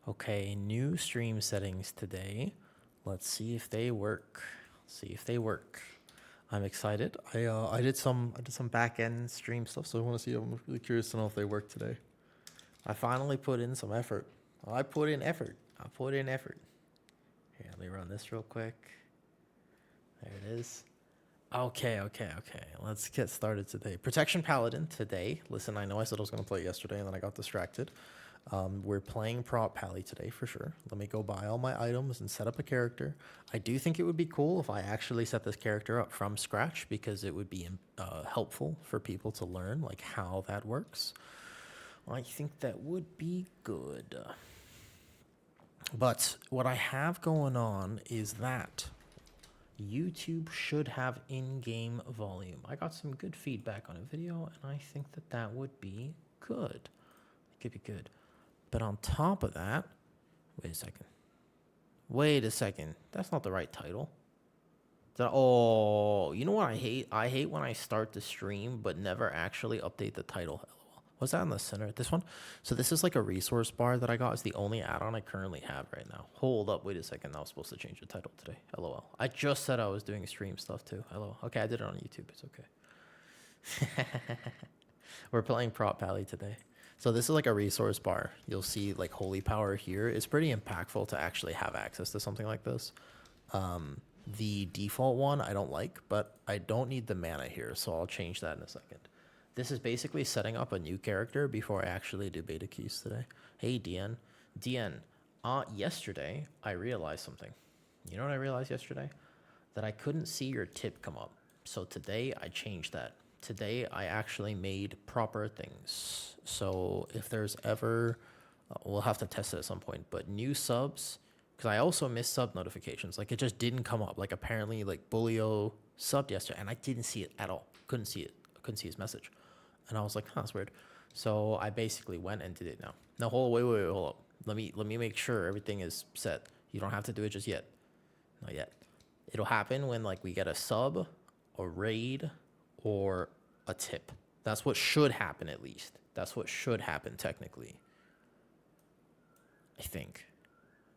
Okay, new stream settings today. Let's see if they work. See if they work. I'm excited. I did some back end stream stuff, so I want to see. I'm really curious to know if they work today. I finally put in some effort. I put in effort. I put in effort. Here, let me run this real quick. There it is. Okay. Let's get started today. Protection Paladin today. Listen, I know I said I was going to play yesterday and then I got distracted. We're playing Prop Pally today for sure. Let me go buy all my items and set up a character. I do think it would be cool if I actually set this character up from scratch because it would be helpful for people to learn like how that works. I think that would be good. But what I have going on is that YouTube should have in-game volume. I got some good feedback on a video, and I think that that would be good. It could be good. But on top of that, wait a second. That's not the right title. Oh, you know what I hate? I hate when I start the stream but never actually update the title. Was that in the center? This one? So this is like a resource bar that I got. It's the only add-on I currently have right now. Hold up, wait a second. I was supposed to change the title today. LOL. I just said I was doing stream stuff too. LOL. Okay, I did it on YouTube. It's okay. We're playing Prop Pally today. So this is like a resource bar. You'll see like Holy Power here. It's pretty impactful to actually have access to something like this. The default one I don't like, but I don't need the mana here, so I'll change that in a second. This is basically setting up a new character before I actually do beta keys today. Hey, DN. DN, yesterday I realized something. You know what I realized yesterday? That I couldn't see your tip come up. So today I changed that. Today I actually made proper things. So if there's ever, we'll have to test it at some point, but new subs, because I also missed sub notifications. Like it just didn't come up. Like apparently like Bulio subbed yesterday and I didn't see it at all. Couldn't see it. Couldn't see his message. And I was like, huh, that's weird. So I basically went and did it now. Now, wait, hold up. Let me make sure everything is set. You don't have to do it just yet. Not yet. It'll happen when like we get a sub, a raid, or a tip. That's what should happen at least. That's what should happen technically. I think.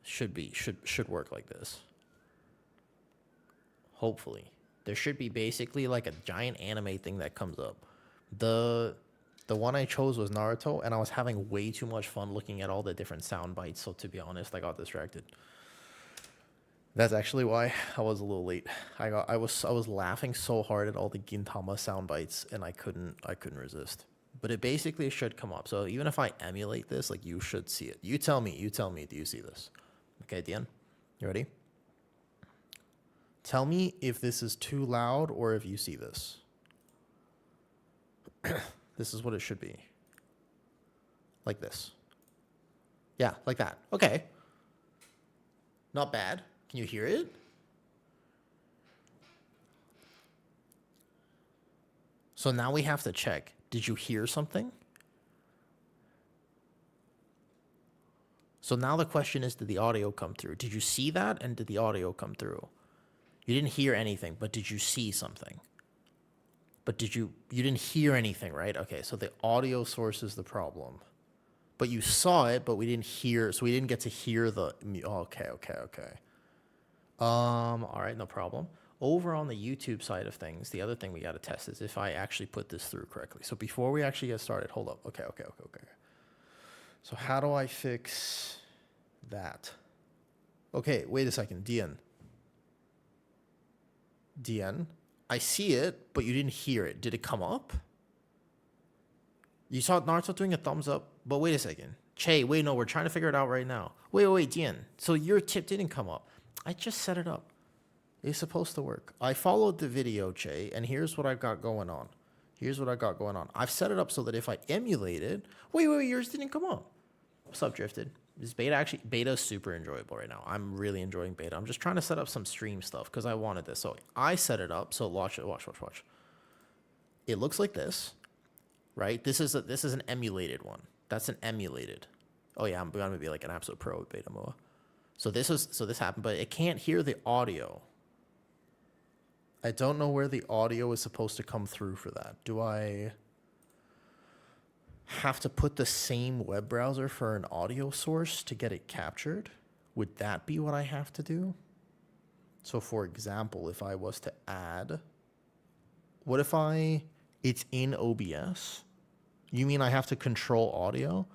Should work like this. Hopefully. There should be basically like a giant anime thing that comes up. The one I chose was Naruto, and I was having way too much fun looking at all the different sound bites. So to be honest, I got distracted. That's actually why I was a little late. I was laughing so hard at all the Gintama sound bites, and I couldn't resist. But it basically should come up. So even if I emulate this, like you should see it. You tell me. Do you see this? Okay, Dian, you ready? Tell me if this is too loud or if you see this. This is what it should be. Like this. Yeah, like that. Okay. Not bad. Can you hear it? So now we have to check. Did you hear something? So now the question is, did the audio come through? Did you see that and did the audio come through? You didn't hear anything, but did you see something? But you didn't hear anything, right? Okay, so the audio source is the problem. But you saw it, but we didn't hear, so we didn't get to hear the, okay. All right, no problem. Over on the YouTube side of things, the other thing we got to test is if I actually put this through correctly. So before we actually get started, hold up. Okay. So how do I fix that? Okay, wait a second, DN, I see it, but you didn't hear it. Did it come up? You saw Naruto doing a thumbs up, but wait a second. Che, wait, no, we're trying to figure it out right now. Wait, Dian. So your tip didn't come up. I just set it up. It's supposed to work. I followed the video, Che, and here's what I've got going on. I've set it up so that if I emulate it, wait, yours didn't come up. What's up, Drifted? Is beta's super enjoyable right now. I'm really enjoying beta. I'm just trying to set up some stream stuff because I wanted this. So I set it up. So watch. It looks like this, right? This is an emulated one. That's an emulated. Oh yeah, I'm gonna be like an absolute pro with beta MOA. So this happened, but it can't hear the audio. I don't know where the audio is supposed to come through for that. Do I? have to put the same web browser for an audio source to get it captured? Would that be what I have to do? So for example, if I was to add, what if it's in OBS? You mean I have to control audio?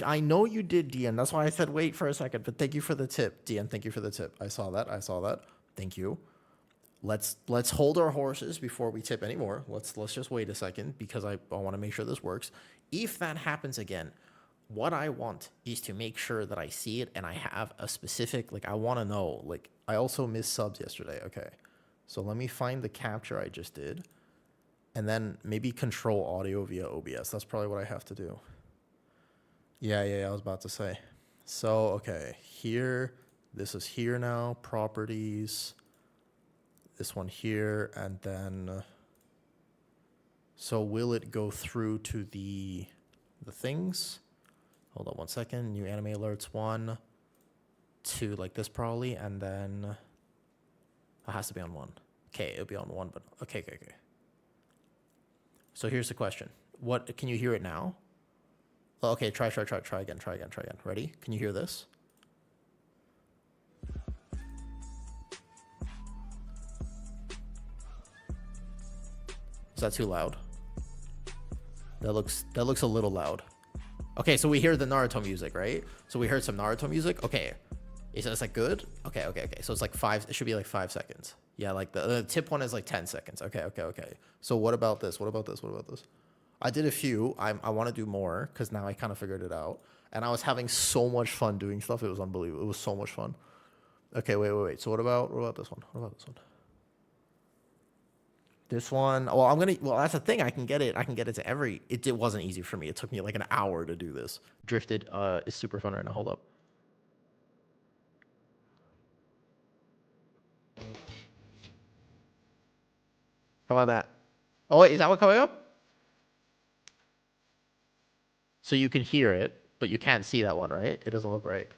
I know you did, Dian. That's why I said wait for a second, but thank you for the tip. Dian, thank you for the tip. I saw that. Thank you. Let's hold our horses before we tip anymore. Let's just wait a second because I want to make sure this works. If that happens again, what I want is to make sure that I see it and I have a specific, like, I want to know, like, I also missed subs yesterday. Okay. So let me find the capture I just did and then maybe control audio via OBS. That's probably what I have to do. Yeah, I was about to say. So, okay, here, this is here now, properties, this one here, and then, so will it go through to the things? Hold on 1 second, new anime alerts 1, 2, like this probably, and then it has to be on 1. Okay, it'll be on 1, but okay. So here's the question. What, can you hear it now? Okay, try again. Ready? Can you hear this? Is that too loud? That looks a little loud. Okay, so we hear the Naruto music, right? So we heard some Naruto music. Okay. Is that good? Okay. So it's like 5, it should be like 5 seconds. Yeah, like the tip one is like 10 seconds. Okay. So what about this? I did a few. I want to do more because now I kind of figured it out. And I was having so much fun doing stuff. It was unbelievable. It was so much fun. Okay, wait. So what about this one? This one. Well, that's the thing. I can get it to every. It wasn't easy for me. It took me like an hour to do this. Drifted is super fun right now. Hold up. How about that? Oh wait, is that what coming up? So you can hear it, but you can't see that one, right? It doesn't look right.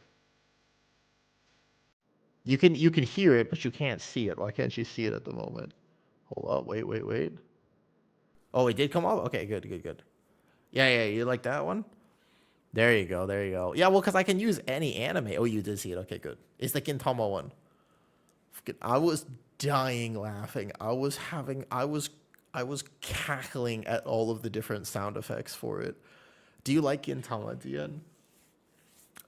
You can hear it, but you can't see it. Why can't you see it at the moment? Hold up, wait. Oh, it did come up? Okay, good. Yeah, you like that one? There you go. Yeah, well, because I can use any anime. Oh, you did see it. Okay, good. It's the Gintama one. I was dying laughing. I was cackling at all of the different sound effects for it. Do you like Gintama, Dian?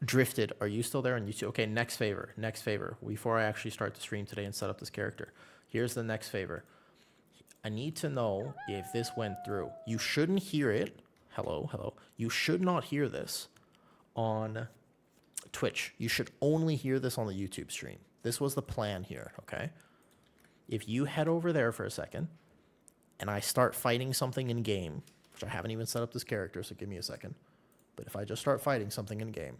Drifted, are you still there on YouTube? Okay, next favor. Before I actually start the stream today and set up this character, here's the next favor. I need to know if this went through. You shouldn't hear it. Hello. You should not hear this on Twitch. You should only hear this on the YouTube stream. This was the plan here, okay? If you head over there for a second, and I start fighting something in game, which I haven't even set up this character, so give me a second. But if I just start fighting something in game,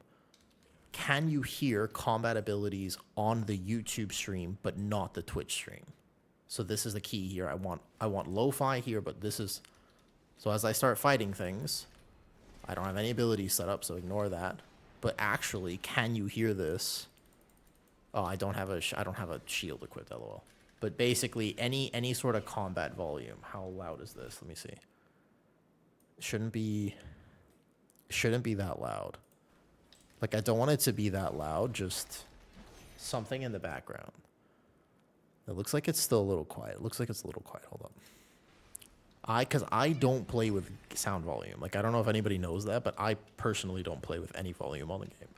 can you hear combat abilities on the YouTube stream, but not the Twitch stream? So this is the key here. I want lo-fi here, but this is... So as I start fighting things, I don't have any abilities set up, so ignore that. But actually, can you hear this? Oh, I don't have a shield equipped, lol. But basically, any sort of combat volume. How loud is this? Let me see. Shouldn't be that loud. Like, I don't want it to be that loud, just something in the background. It looks like it's still a little quiet. Hold up. Because I don't play with sound volume. Like, I don't know if anybody knows that, but I personally don't play with any volume on the game.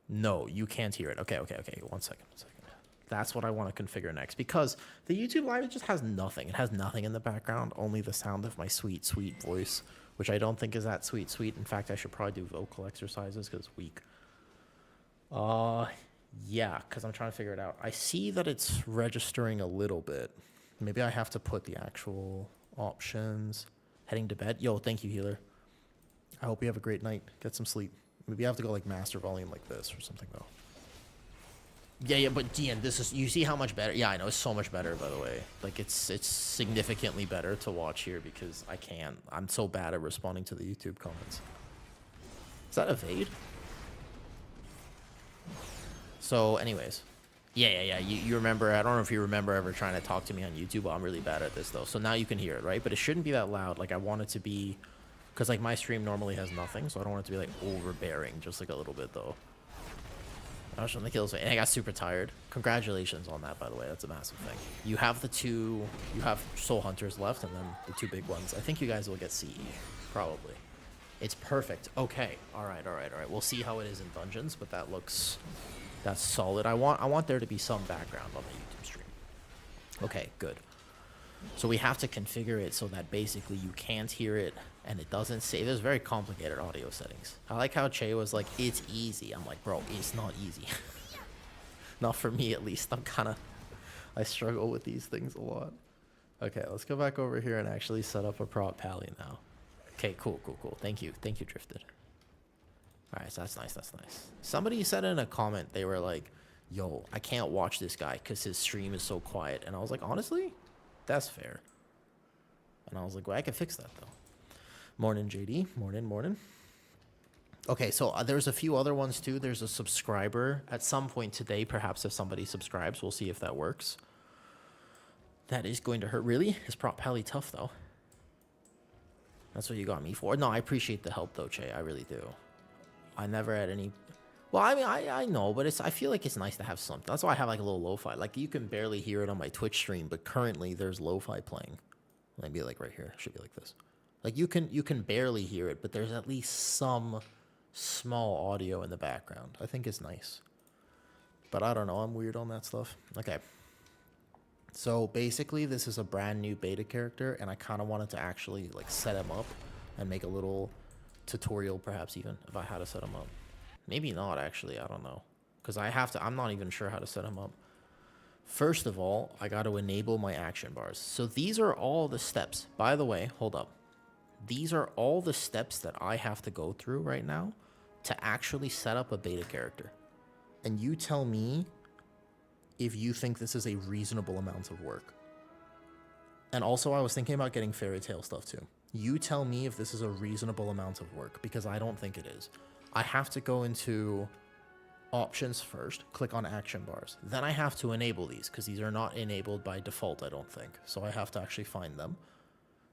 No, you can't hear it. Okay. 1 second. That's what I want to configure next, because the YouTube Live, it just has nothing. It has nothing in the background, only the sound of my sweet voice, which I don't think is that sweet. In fact, I should probably do vocal exercises because it's weak. Yeah, because I'm trying to figure it out. I see that it's registering a little bit. Maybe I have to put the actual options. Heading to bed. Yo, thank you, healer. I hope you have a great night. Get some sleep. Maybe I have to go like master volume like this or something though. Yeah, but Dian, this is, you see how much better? Yeah, I know, it's so much better, by the way. Like, it's significantly better to watch here because I'm so bad at responding to the YouTube comments. Is that evade? So, anyways. Yeah. You remember, I don't know if you remember ever trying to talk to me on YouTube, but I'm really bad at this, though. So now you can hear it, right? But it shouldn't be that loud. Like, I want it to be Because, like, my stream normally has nothing, so I don't want it to be, like, overbearing, just, like, a little bit, though. I was trying to kill, and I got super tired. Congratulations on that, by the way. That's a massive thing. You have you have Soul Hunters left, and then the 2 big ones. I think you guys will get CE, probably. It's perfect. Okay. All right. We'll see how it is in dungeons, but that's solid. I want there to be some background on the YouTube stream. Okay, good. So we have to configure it so that basically you can't hear it and it doesn't say. There's very complicated audio settings. I like how Che was like, it's easy. I'm like, bro, it's not easy. Not for me, at least. I struggle with these things a lot. Okay, let's go back over here and actually set up a prop pally now. Okay, cool. Thank you, Drifted. All right, so that's nice. Somebody said in a comment, they were like, yo, I can't watch this guy because his stream is so quiet. And I was like, honestly, that's fair. And I was like, well, I can fix that, though. Morning, JD. Morning. Okay, so there's a few other ones, too. There's a subscriber. At some point today, perhaps if somebody subscribes, we'll see if that works. That is going to hurt. Really? Is prop pally tough, though? That's what you got me for. No, I appreciate the help, though, Che. I really do. I never had any... Well, I mean, I know, but I feel like it's nice to have something. That's why I have, like, a little lo-fi. Like, you can barely hear it on my Twitch stream, but currently there's lo-fi playing. Maybe, like, right here. It should be like this. Like, you can barely hear it, but there's at least some small audio in the background. I think it's nice. But I don't know. I'm weird on that stuff. Okay. So, basically, this is a brand new beta character, and I kind of wanted to actually, like, set him up and make a little tutorial, perhaps, even, about how to set him up. Maybe not, actually. I don't know. Because I'm not even sure how to set him up. First of all, I got to enable my action bars. So these are all the steps. By the way, hold up. These are all the steps that I have to go through right now to actually set up a beta character. And you tell me if you think this is a reasonable amount of work. And also, I was thinking about getting fairy tale stuff too. You tell me if this is a reasonable amount of work, because I don't think it is. I have to go into options first, click on action bars. Then I have to enable these, because these are not enabled by default, I don't think. So I have to actually find them.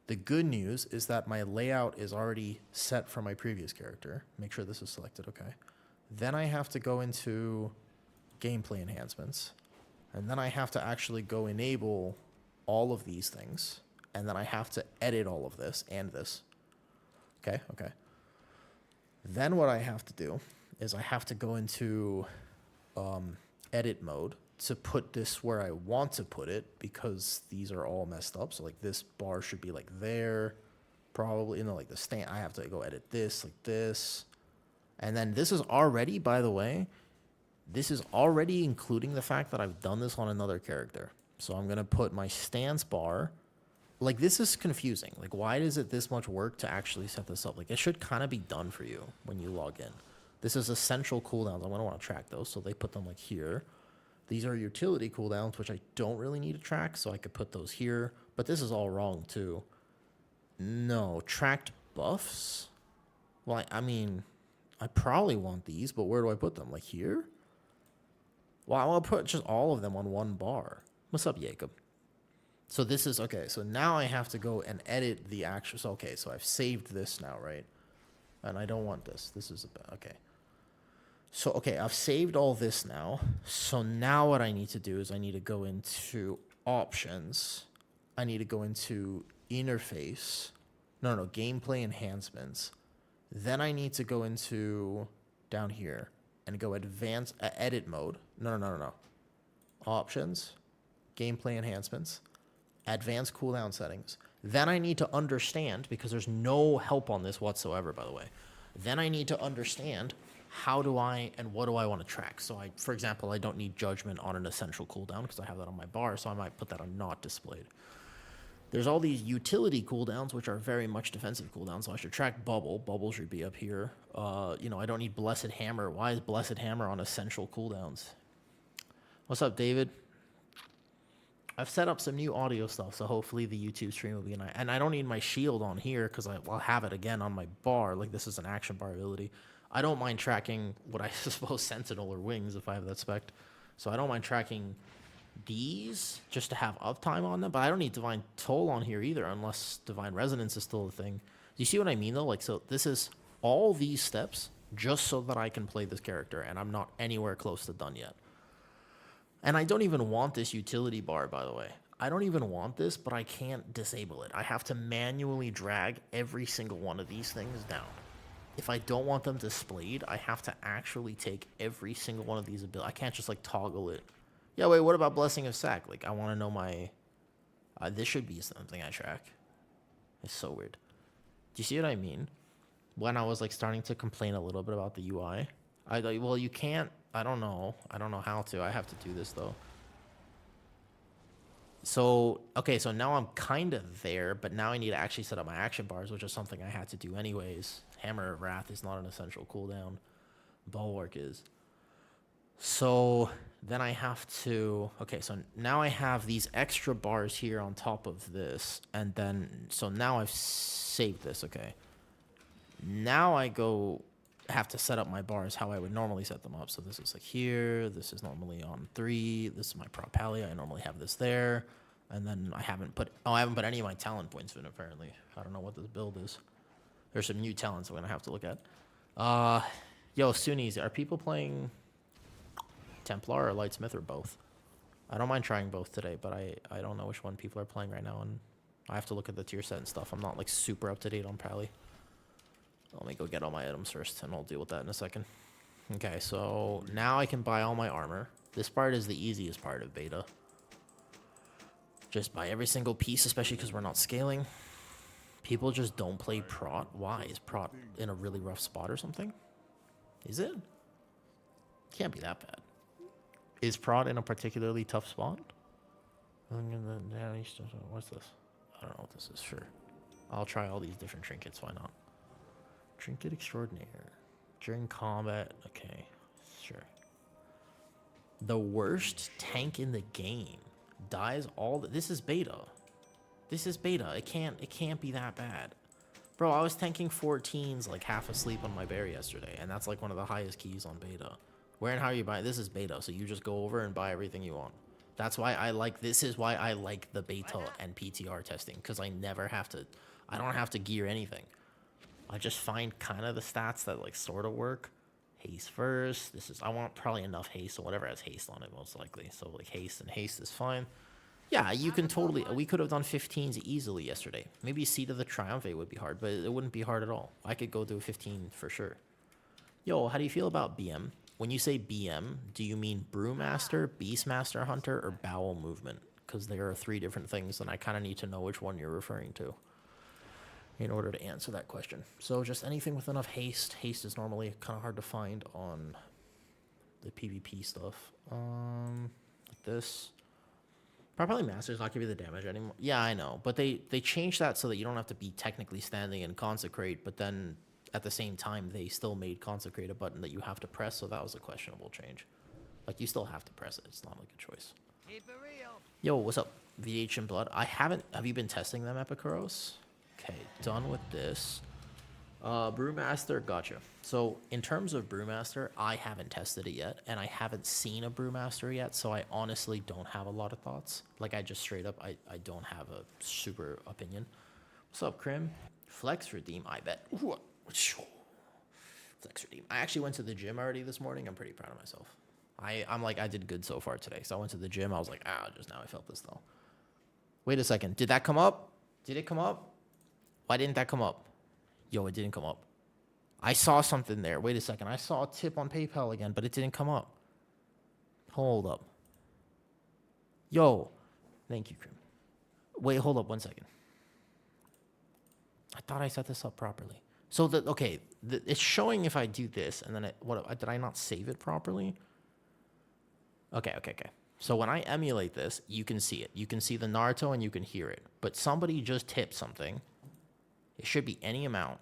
The good news is that my layout is already set for my previous character. Make sure this is selected, okay. Then I have to go into gameplay enhancements. And then I have to actually go enable all of these things. And then I have to edit all of this and this. Okay. Then what I have to do is I have to go into edit mode to put this where I want to put it, because these are all messed up. So like this bar should be like there, probably, you know, like the stand. I have to go edit this like this. And then this is already, by the way, this is already including the fact that I've done this on another character. So I'm going to put my stance bar. Like, this is confusing. Like, why is it this much work to actually set this up? Like, it should kind of be done for you when you log in. This is essential cooldowns. I'm going to want to track those, so they put them, like, here. These are utility cooldowns, which I don't really need to track, so I could put those here. But this is all wrong, too. No, tracked buffs? Well, I mean, I probably want these, but where do I put them? Like, here? Well, I'll put just all of them on one bar. What's up, Jacob? So this is, okay, so now I have to go and edit the actual, so okay, so I've saved this now, right? And I don't want this. This is, okay. So, okay, I've saved all this now. So now what I need to do is I need to go into options. I need to go into interface. No, gameplay enhancements. Then I need to go into down here and go advanced, edit mode. No. Options, gameplay enhancements. Advanced cooldown settings. Then I need to understand, because there's no help on this whatsoever, by the way. Then I need to understand how do I and what do I want to track. So for example, I don't need judgment on an essential cooldown because I have that on my bar, so I might put that on not displayed. There's all these utility cooldowns, which are very much defensive cooldowns, so I should track bubble. Bubble should be up here. I don't need blessed hammer. Why is blessed hammer on essential cooldowns? What's up, David? I've set up some new audio stuff, so hopefully the YouTube stream will be nice. And I don't need my shield on here because I'll have it again on my bar. Like, this is an action bar ability. I don't mind tracking what I suppose Sentinel or Wings if I have that spec. So I don't mind tracking these just to have uptime on them, but I don't need Divine Toll on here either unless Divine Resonance is still a thing. you see what I mean though? Like, so this is all these steps just so that I can play this character, and I'm not anywhere close to done yet. And I don't even want this utility bar, by the way. I don't even want this, but I can't disable it. I have to manually drag every single one of these things down. If I don't want them displayed, I have to actually take every single one of these abilities. I can't just like toggle it. Yeah, wait, what about Blessing of Sack? Like, I want to know my... this should be something I track. It's so weird. Do you see what I mean? When I was like starting to complain a little bit about the UI, I like, well, you can't... I don't know how to. I have to do this though. So, okay, so now I'm kind of there, but now I need to actually set up my action bars, which is something I had to do anyways. Hammer of Wrath is not an essential cooldown. Bulwark is. So then I have to... Okay, so now I have these extra bars here on top of this, and then... So now I've saved this, okay. Now I have to set up my bars how I would normally set them up. So this is like here, this is normally on 3, this is my prop pally, I normally have this there, and then I haven't put any of my talent points in apparently. I don't know what this build is. There's some new talents I'm gonna have to look at. Yo, Sunnis, are people playing Templar or Lightsmith or both? I don't mind trying both today, but I don't know which one people are playing right now, and I have to look at the tier set and stuff. I'm not like super up to date on pally. Let me go get all my items first, and I'll deal with that in a second. Okay, so now I can buy all my armor. This part is the easiest part of beta. Just buy every single piece, especially because we're not scaling. People just don't play Prot. Why? Is Prot in a really rough spot or something? Is it? Can't be that bad. Is Prot in a particularly tough spot? What's this? I don't know what this is. Sure. I'll try all these different trinkets. Why not? Trinket extraordinaire. During combat. Okay. Sure. The worst tank in the game. Dies all... This is beta. This is beta. It can't be that bad. Bro, I was tanking 14s like half asleep on my bear yesterday, and that's like one of the highest keys on beta. Where and how are you buying? This is beta, so you just go over and buy everything you want. That's why I like... This is why I like the beta and PTR testing, because I never have to... I don't have to gear anything. I just find kind of the stats that like sort of work. Haste first. This is... I want probably enough haste, so whatever has haste on it most likely. So like haste and haste is fine. Yeah, you can totally... We could have done 15s easily yesterday. Maybe Seed of the Triumphate would be hard, but it wouldn't be hard at all. I could go do a 15 for sure. Yo, how do you feel about BM? When you say BM, do you mean Brewmaster, Beastmaster Hunter, or Bowel Movement? Because there are 3 different things, and I kind of need to know which one you're referring to in order to answer that question. So just anything with enough haste. Haste is normally kind of hard to find on the PvP stuff. Like this. Probably Master's not give you the damage anymore. Yeah, I know. But they changed that so that you don't have to be technically standing and consecrate, but then at the same time, they still made consecrate a button that you have to press, so that was a questionable change. Like, you still have to press it. It's not like a choice. Keep it real. Yo, what's up? VH and Blood. I haven't... Have you been testing them, Epikuros? Okay, done with this. Brewmaster, gotcha. So, in terms of Brewmaster, I haven't tested it yet, and I haven't seen a Brewmaster yet, so I honestly don't have a lot of thoughts. Like, I just straight up, I don't have a super opinion. What's up, Krim? Flex redeem, I bet. Ooh. Flex redeem. I actually went to the gym already this morning. I'm pretty proud of myself. I'm like, I did good so far today. So I went to the gym. I was like, just now I felt this though. Wait a second. Did that come up? Did it come up? Why didn't that come up? Yo, it didn't come up. I saw something there. Wait a second. I saw a tip on PayPal again, but it didn't come up. Hold up. Yo. Thank you, Krim. Wait, hold up 1 second. I thought I set this up properly. So, it's showing if I do this, and then did I not save it properly? Okay. So when I emulate this, you can see it. You can see the Naruto and you can hear it. But somebody just tipped something. It should be any amount.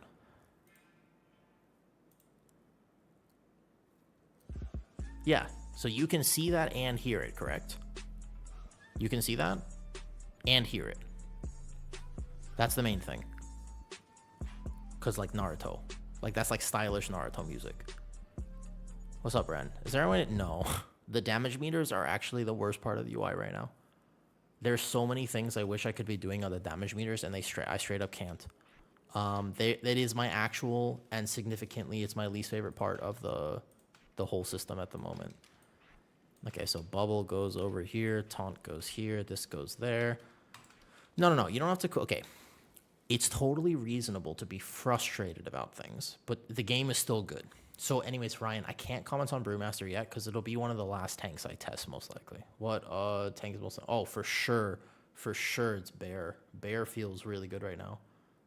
Yeah, so you can see that and hear it, correct? You can see that and hear it. That's the main thing. Because, like, Naruto. Like, that's, like, stylish Naruto music. What's up, Ren? Is there anyone... No. The damage meters are actually the worst part of the UI right now. There's so many things I wish I could be doing on the damage meters, and I straight up can't. That is my actual, and significantly, it's my least favorite part of the whole system at the moment. Okay, so bubble goes over here, taunt goes here, this goes there. No. You don't have to. Okay, it's totally reasonable to be frustrated about things, but the game is still good. So, anyways, Ryan, I can't comment on Brewmaster yet because it'll be one of the last tanks I test, most likely. What tank is most? Oh, for sure, it's Bear. Bear feels really good right now.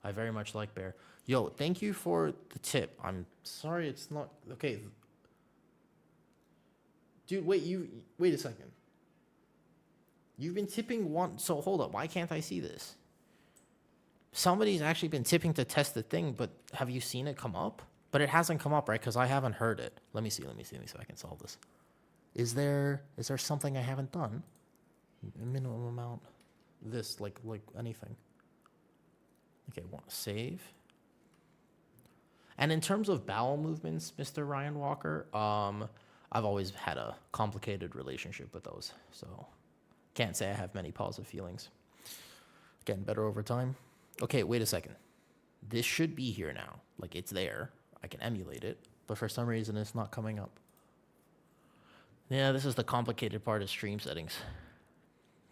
I very much like Bear. Yo, thank you for the tip. I'm sorry, it's not okay. Dude, wait a second. You've been tipping one. So hold up. Why can't I see this? Somebody's actually been tipping to test the thing, but have you seen it come up? But it hasn't come up, right? Because I haven't heard it. Let me see so I can solve this. Is there something I haven't done? Minimum amount. This, like anything. Okay, save. And in terms of bowel movements, Mr. Ryan Walker, I've always had a complicated relationship with those. So can't say I have many positive feelings. Getting better over time. Okay, wait a second. This should be here now. Like, it's there. I can emulate it. But for some reason, it's not coming up. Yeah, this is the complicated part of stream settings.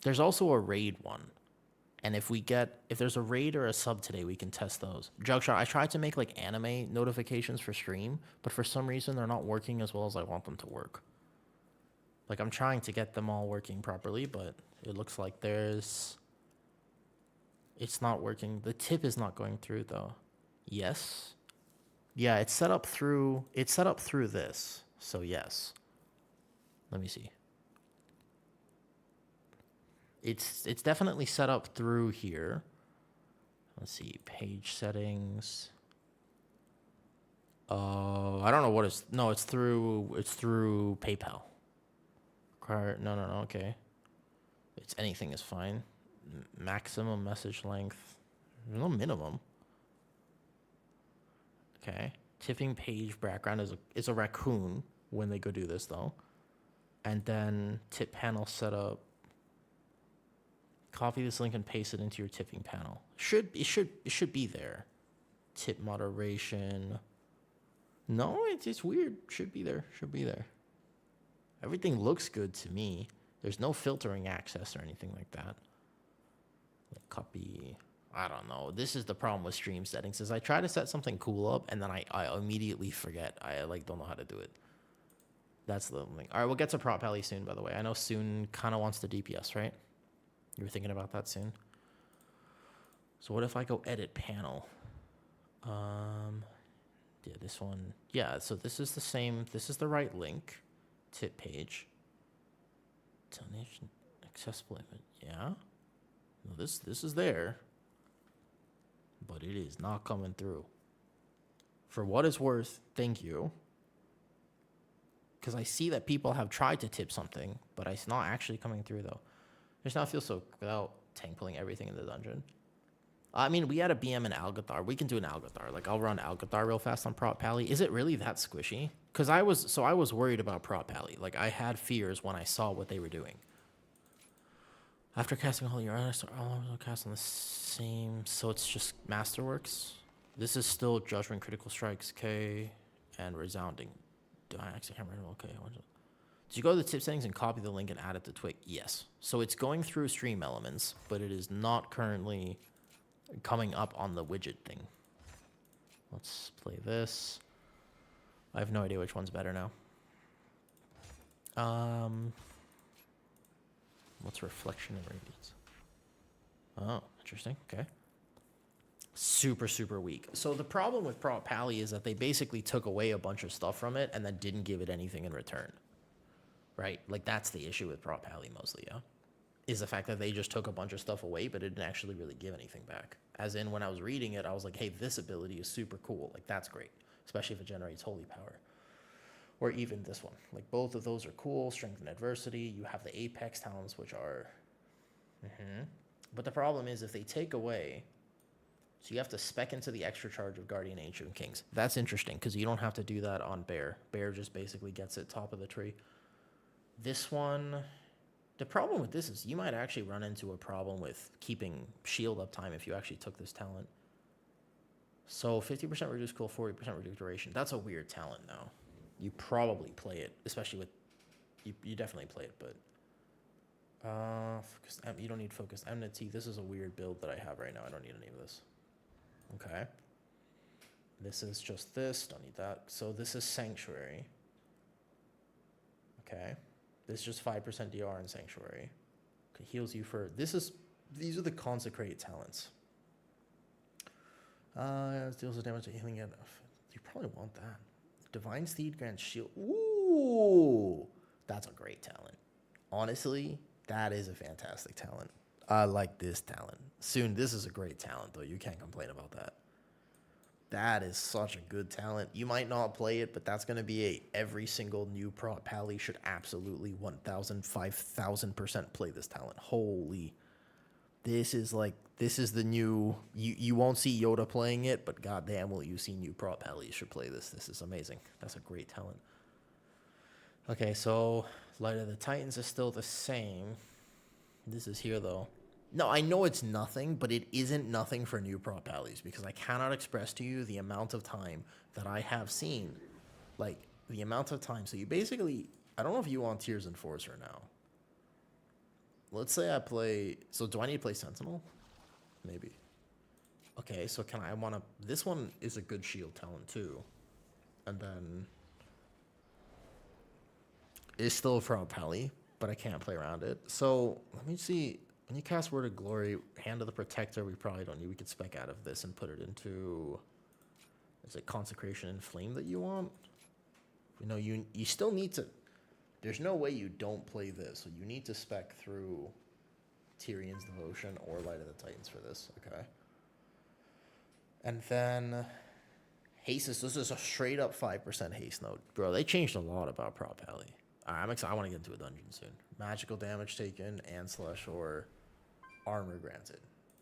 There's also a raid one. And if there's a raid or a sub today, we can test those. Jugshot, I tried to make like anime notifications for stream, but for some reason they're not working as well as I want them to work. Like, I'm trying to get them all working properly, but it looks like it's not working. The tip is not going through though. Yes. Yeah, it's set up through this. So yes. Let me see. It's definitely set up through here. Let's see, page settings. I don't know what it's. No, it's through PayPal. No. Okay. It's anything is fine. Maximum message length. No minimum. Okay. Tipping page background is a raccoon when they go do this though. And then tip panel setup. Copy this link and paste it into your tipping panel. It should be there. Tip moderation. No, it's weird. Should be there. Everything looks good to me. There's no filtering access or anything like that. Like copy. I don't know. This is the problem with stream settings is I try to set something cool up and then I immediately forget. I don't know how to do it. That's the thing. All right, we'll get to Prop Pally soon, by the way. I know Soon kind of wants the DPS, right? You were thinking about that soon. So what if I go edit panel? Yeah, this one. Yeah, so this is the same. This is the right link. Tip page. Donation accessible image. Yeah. No, this is there. But it is not coming through. For what it's worth, thank you. Because I see that people have tried to tip something, but it's not actually coming through though. Just now feels so without tank pulling everything in the dungeon. I mean, we had a BM in Algathar. We can do an Algathar. Like, I'll run Algathar real fast on Prop Pally. Is it really that squishy? Because I was worried about Prop Pally. Like, I had fears when I saw what they were doing. After casting all your items, all cast on the same. So it's just Masterworks. This is still Judgment, Critical Strikes, K, and Resounding. I actually can't remember. Okay. Did you go to the tip settings and copy the link and add it to Twig? Yes. So it's going through stream elements, but it is not currently coming up on the widget thing. Let's play this. I have no idea which one's better now. What's reflection and radiance? Oh, interesting. Okay. Super weak. So the problem with Prop Pally is that they basically took away a bunch of stuff from it and then didn't give it anything in return. Right? Like, that's the issue with Prop Pally mostly, yeah? Is the fact that they just took a bunch of stuff away, but it didn't actually really give anything back. As in, when I was reading it, I was like, hey, this ability is super cool. Like, that's great. Especially if it generates holy power. Or even this one. Like, both of those are cool. Strength and adversity. You have the Apex talents, which are... But the problem is, if they take away... So you have to spec into the extra charge of Guardian Ancient Kings. That's interesting, because you don't have to do that on Bear. Bear just basically gets it top of the tree. This one... The problem with this is you might actually run into a problem with keeping shield uptime if you actually took this talent. So 50% reduced cool, 40% reduced duration. That's a weird talent now. You probably play it, especially with you definitely play it, but focused, you don't need focused enmity. This is a weird build that I have right now. I don't need any of this. Okay. This is just this. Don't need that. So this is Sanctuary. Okay. This is just 5% DR in Sanctuary. Okay, heals you for these are the consecrate talents. Deals the damage to healing it. You probably want that. Divine Steed grants shield. Ooh, that's a great talent. Honestly, that is a fantastic talent. I like this talent. Soon, this is a great talent, though. You can't complain about that. That is such a good talent. You might not play it, but that's going to be every single new prop pally should absolutely 1,000, 5,000% play this talent. Holy. This is the new, you won't see Yoda playing it, but goddamn will you see new prop pallies should play this. This is amazing. That's a great talent. Okay, so Light of the Titans is still the same. This is here, though. No, I know it's nothing, but it isn't nothing for new prop pallies because I cannot express to you the amount of time that I have seen. Like, the amount of time. So you basically, I don't know if you want Tears Enforcer now. Let's say I play, so do I need to play Sentinel? Maybe. Okay, so this one is a good shield talent too. And then, it's still a prop pally, but I can't play around it. So, let me see. When you cast Word of Glory, Hand of the Protector, we probably don't need. We could spec out of this and put it into, is it Consecration and Flame that you want? You know, you still need to, there's no way you don't play this, so you need to spec through Tyrion's Devotion or Light of the Titans for this, okay? And then haste this is a straight up 5% haste node. Bro, they changed a lot about prop pally. Alright, I'm excited. I want to get into a dungeon soon. Magical damage taken, and slash or armor granted.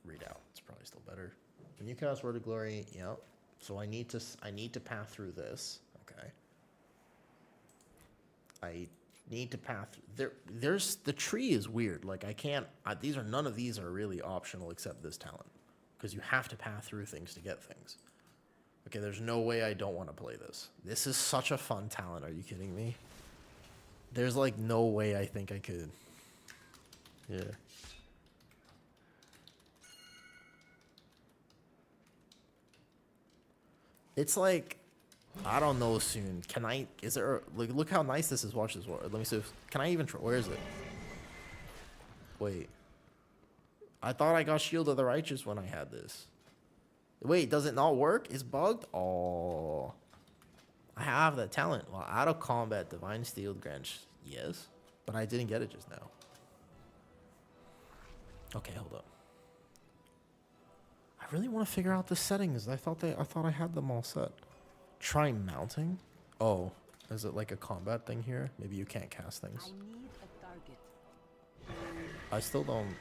Readout. It's probably still better. When you cast Word of Glory, yep. So I need to path through this, okay? I need to path there's the tree is weird. Like I can't none of these are really optional except this talent because you have to path through things to get things. Okay, there's no way I don't want to play this. This is such a fun talent. Are you kidding me? There's like no way I think I could. Yeah. It's like, I don't know soon. Can I, is there, like, look how nice this is. Watch this. Let me see if, can I even, where is it? Wait. I thought I got Shield of the Righteous when I had this. Wait, does it not work? It's bugged? Oh. I have that talent. Well, out of combat, Divine Steel grants, yes. But I didn't get it just now. Okay, hold up. I really want to figure out the settings. I thought I had them all set. Try mounting? Oh, is it like a combat thing here? Maybe you can't cast things. I need a target. I still don't.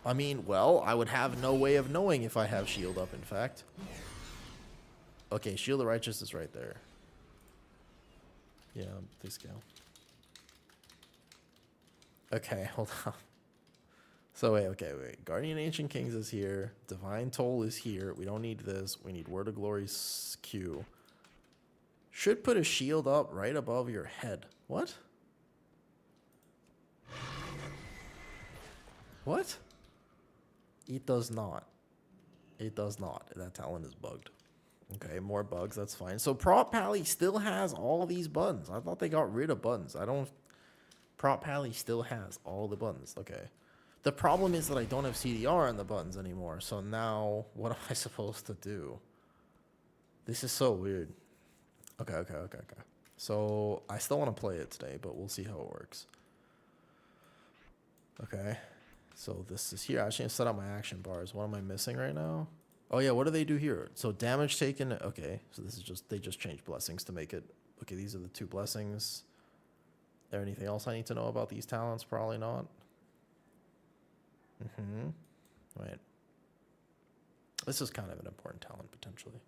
I mean, well, I would have no way of knowing if I have shield up, in fact. Okay, Shield of Righteous is right there. Yeah, this go. Okay, hold on. So wait. Guardian Ancient Kings is here. Divine Toll is here. We don't need this. We need Word of Glory's Q. Should put a shield up right above your head. What? What? It does not. It does not. That talent is bugged. Okay, more bugs. That's fine. So Prop Pally still has all these buttons. I thought they got rid of buttons. Prop Pally still has all the buttons. Okay. The problem is that I don't have CDR on the buttons anymore. So now, what am I supposed to do? This is so weird. Okay. So I still want to play it today, but we'll see how it works. Okay. So this is here. I actually set up my action bars. What am I missing right now? Oh yeah, what do they do here? So damage taken. Okay, so this is they just changed blessings to make it. Okay, these are the 2 blessings. Is there anything else I need to know about these talents? Probably not. Wait. This is kind of an important talent potentially.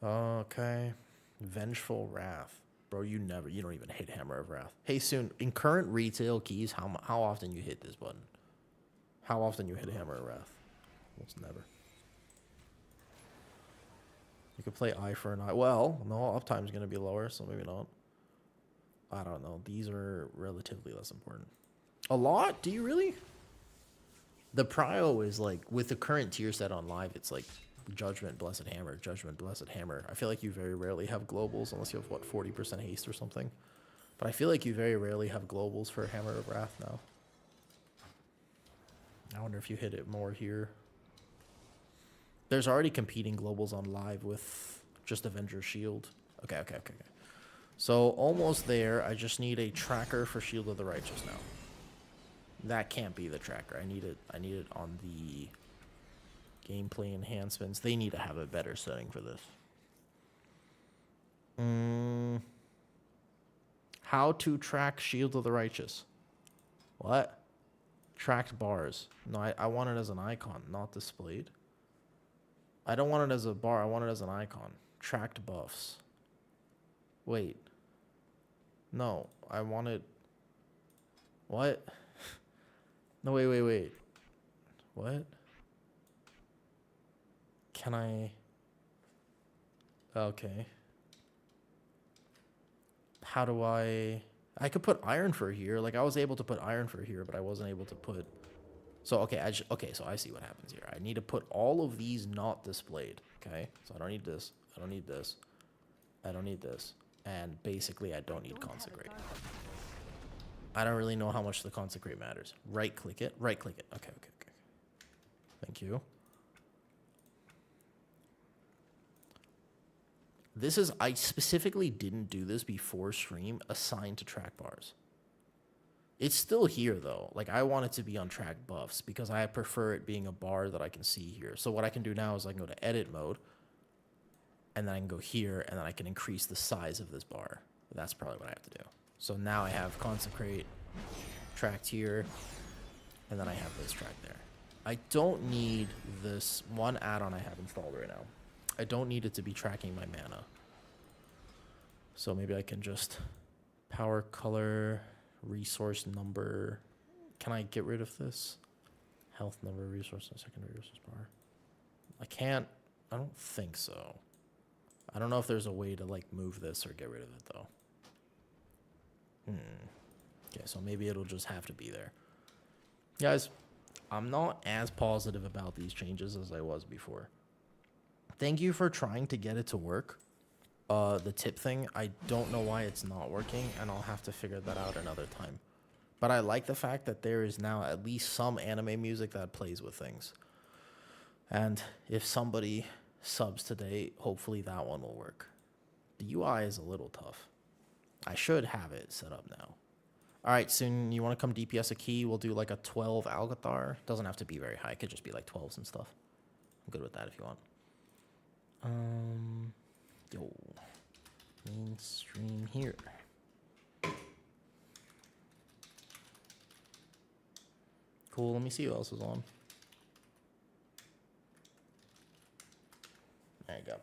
Okay. Vengeful Wrath. Bro, you don't even hit Hammer of Wrath. Hey, soon, in current retail keys, how often you hit this button? How often you hit Hammer of Wrath? Almost never. You could play eye for an eye. Well, no, uptime's going to be lower, so maybe not. I don't know. These are relatively less important. A lot? Do you really? The prio is like, with the current tier set on live, it's like Judgment, Blessed Hammer, Judgment, Blessed Hammer. I feel like you very rarely have globals unless you have, what, 40% haste or something. But I feel like you very rarely have globals for Hammer of Wrath now. I wonder if you hit it more here. There's already competing globals on live with just Avenger Shield. Okay. So almost there. I just need a tracker for Shield of the Righteous now. That can't be the tracker. I need it on the gameplay enhancements. They need to have a better setting for this. How to track Shield of the Righteous. What? Tracked bars. No, I want it as an icon, not displayed. I don't want it as a bar. I want it as an icon. Tracked buffs. Wait. No, I want it... What? No, wait. What? Can I... Okay. How do I could put Iron for here. Like, I was able to put Iron for here, but I wasn't able to put... So, okay, so I see what happens here. I need to put all of these not displayed, okay? So I don't need this. I don't need this. I don't need this. And basically, I don't need Consecrate. I don't really know how much the Consecrate matters. Right-click it. Right-click it. Okay. Thank you. This is... I specifically didn't do this before stream, assigned to track bars. It's still here, though. Like, I want it to be on track buffs because I prefer it being a bar that I can see here. So what I can do now is I can go to edit mode, and then I can go here, and then I can increase the size of this bar. That's probably what I have to do. So now I have Consecrate tracked here, and then I have this track there. I don't need this one add-on I have installed right now. I don't need it to be tracking my mana. So maybe I can just power color... resource number. Can I get rid of this? Health number, resource, and secondary resource bar. I can't. I don't think so. I don't know if there's a way to like move this or get rid of it though. Okay, so maybe it'll just have to be there. Guys, I'm not as positive about these changes as I was before. Thank you for trying to get it to work. The tip thing, I don't know why it's not working, and I'll have to figure that out another time. But I like the fact that there is now at least some anime music that plays with things. And if somebody subs today, hopefully that one will work. The UI is a little tough. I should have it set up now. Alright, soon you want to come DPS a key, we'll do like a 12 Algathar. Doesn't have to be very high, it could just be like 12s and stuff. I'm good with that if you want. Yo, mainstream here. Cool, let me see who else is on. There you go.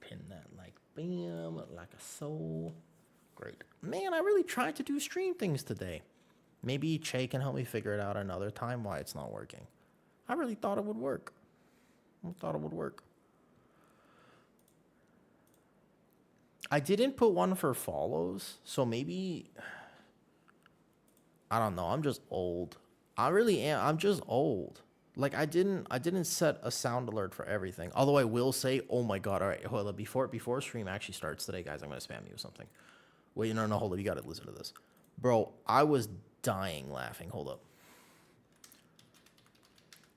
Pin that like bam, like a soul. Great. Man, I really tried to do stream things today. Maybe Che can help me figure it out another time why it's not working. I really thought it would work. I didn't put one for follows, so maybe... I don't know, I'm just old. I really am, I'm just old. Like, I didn't set a sound alert for everything. Although I will say, oh my god, alright, hold up, before stream actually starts today, guys, I'm gonna spam you with something. Wait, no, hold up, you gotta listen to this. Bro, I was dying laughing, hold up.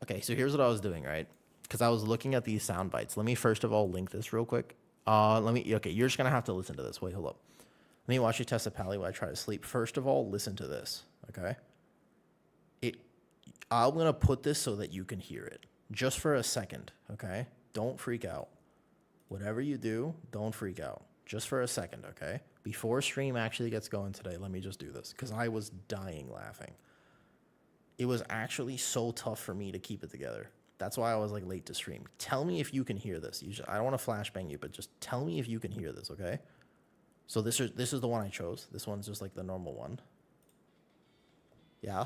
Okay, so here's what I was doing, right? Because I was looking at these sound bites. Let me first of all link this real quick. Okay, you're just gonna have to listen to this. Wait, hold up. Let me watch you test a pally while I try to sleep. First of all, listen to this, okay? I'm gonna put this so that you can hear it. Just for a second, okay? Don't freak out. Whatever you do, don't freak out. Just for a second, okay? Before stream actually gets going today, let me just do this, because I was dying laughing. It was actually so tough for me to keep it together. That's why I was like late to stream. Tell me if you can hear this. I don't want to flashbang you, but just tell me if you can hear this, okay? So this is the one I chose. This one's just like the normal one. Yeah?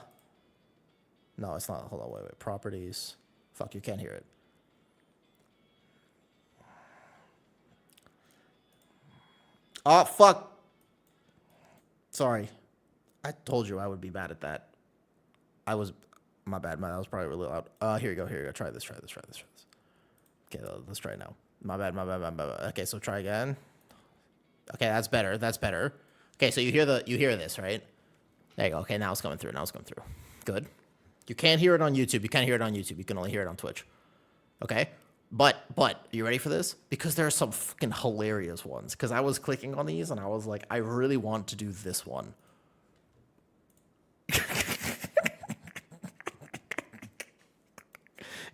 No, it's not. Hold on, wait. Properties. Fuck, you can't hear it. Oh, fuck. Sorry. I told you I would be bad at that. I was... My bad. That was probably really loud. Here you go. Here you go. Try this. Okay, let's try it now. My bad. Okay, so try again. Okay, that's better. Okay, so you hear this, right? There you go. Okay, now it's coming through. Good. You can't hear it on YouTube. You can only hear it on Twitch. Okay? But, you ready for this? Because there are some fucking hilarious ones. Because I was clicking on these and I was like, I really want to do this one.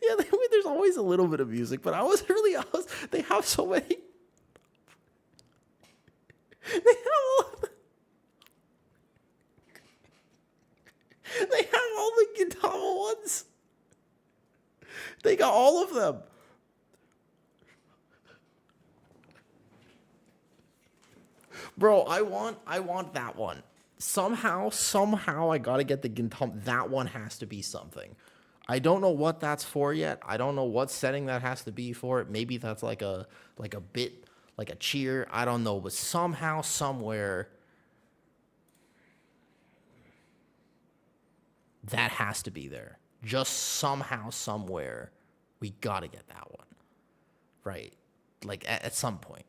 Yeah, there's always a little bit of music, but they have so many. They have all the Gintama ones. They got all of them. Bro, I want that one. Somehow I gotta get the Gintama. That one has to be something. I don't know what that's for yet. I don't know what setting that has to be for it. Maybe that's like a bit, like a cheer. I don't know. But somehow, somewhere, that has to be there. Just somehow, somewhere, we gotta get that one. Right. Like at some point.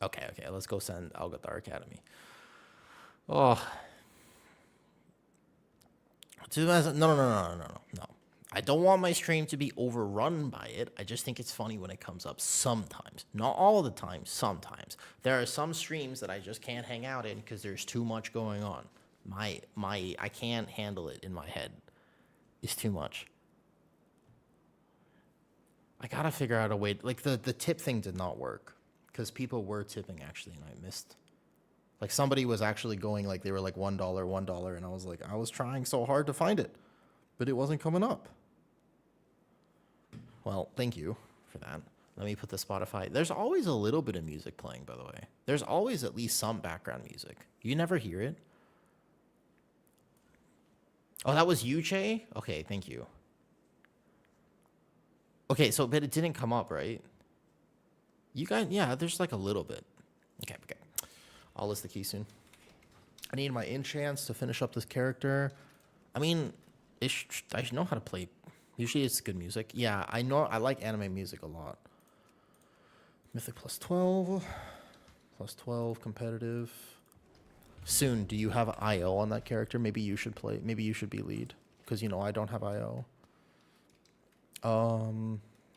Okay, let's go send Algathar Academy. Oh. No. I don't want my stream to be overrun by it. I just think it's funny when it comes up sometimes. Not all the time, sometimes. There are some streams that I just can't hang out in because there's too much going on. I can't handle it in my head. It's too much. I gotta figure out a way. Like the tip thing did not work because people were tipping actually, and I missed. Like somebody was actually going like they were like $1, and I was like, I was trying so hard to find it, but it wasn't coming up. Well, thank you for that. Let me put the Spotify. There's always a little bit of music playing, by the way. There's always at least some background music. You never hear it? Oh, that was you, Che? Okay, thank you. Okay, so but it didn't come up, right? You guys, yeah, there's like a little bit. Okay. I'll list the key soon. I need my enchants to finish up this character. I mean, I should know how to play. Usually it's good music. Yeah, I know. I like anime music a lot. Mythic plus 12. Plus 12 competitive. Soon, do you have IO on that character? Maybe you should play. Maybe you should be lead. Because, I don't have IO.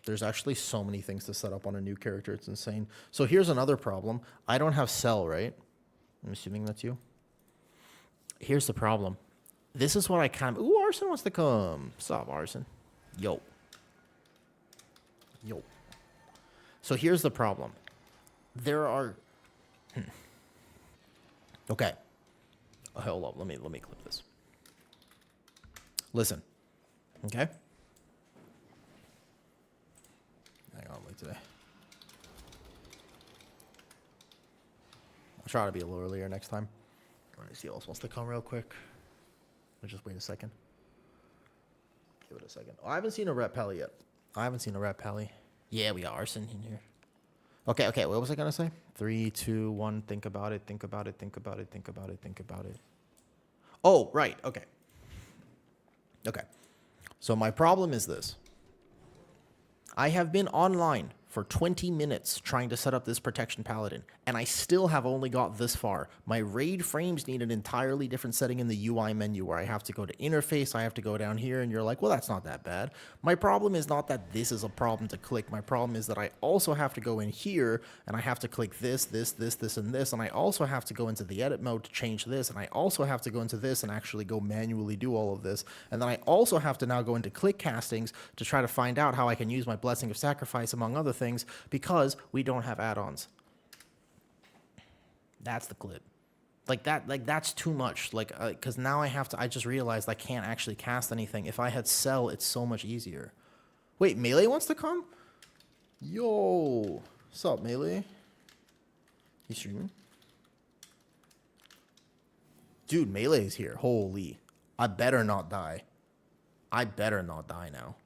There's actually so many things to set up on a new character. It's insane. So here's another problem. I don't have Cell, right? I'm assuming that's you. Here's the problem. This is what I kind of... Ooh, Arson wants to come. Sup, Arson? Yo. So here's the problem. There are... Okay. Oh, hold up. Let me clip this. Listen. Okay? Hang on, wait today. I'll try to be a little earlier next time. Let me see who else wants to come real quick. I'll just wait a second. Give it a second. Oh, I haven't seen a Rat Pally yet. Yeah, we got Arson in here. Okay, what was I gonna say? 3, 2, 1, think about it. Oh, right, okay. So my problem is this. I have been online for 20 minutes trying to set up this protection paladin, and I still have only got this far. My raid frames need an entirely different setting in the UI menu where I have to go to interface, I have to go down here, and you're like, well, that's not that bad. My problem is not that this is a problem to click. My problem is that I also have to go in here, and I have to click this, and this, and I also have to go into the edit mode to change this, and I also have to go into this and actually go manually do all of this, and then I also have to now go into click castings to try to find out how I can use my Blessing of Sacrifice, among other things, because we don't have add-ons. That's the clip. That's too much. Because now I just realized I can't actually cast anything. If I had Cell, it's so much easier. Wait, Melee wants to come? Yo. What's up, Melee? You streaming? Dude, Melee is here. Holy. I better not die. Now.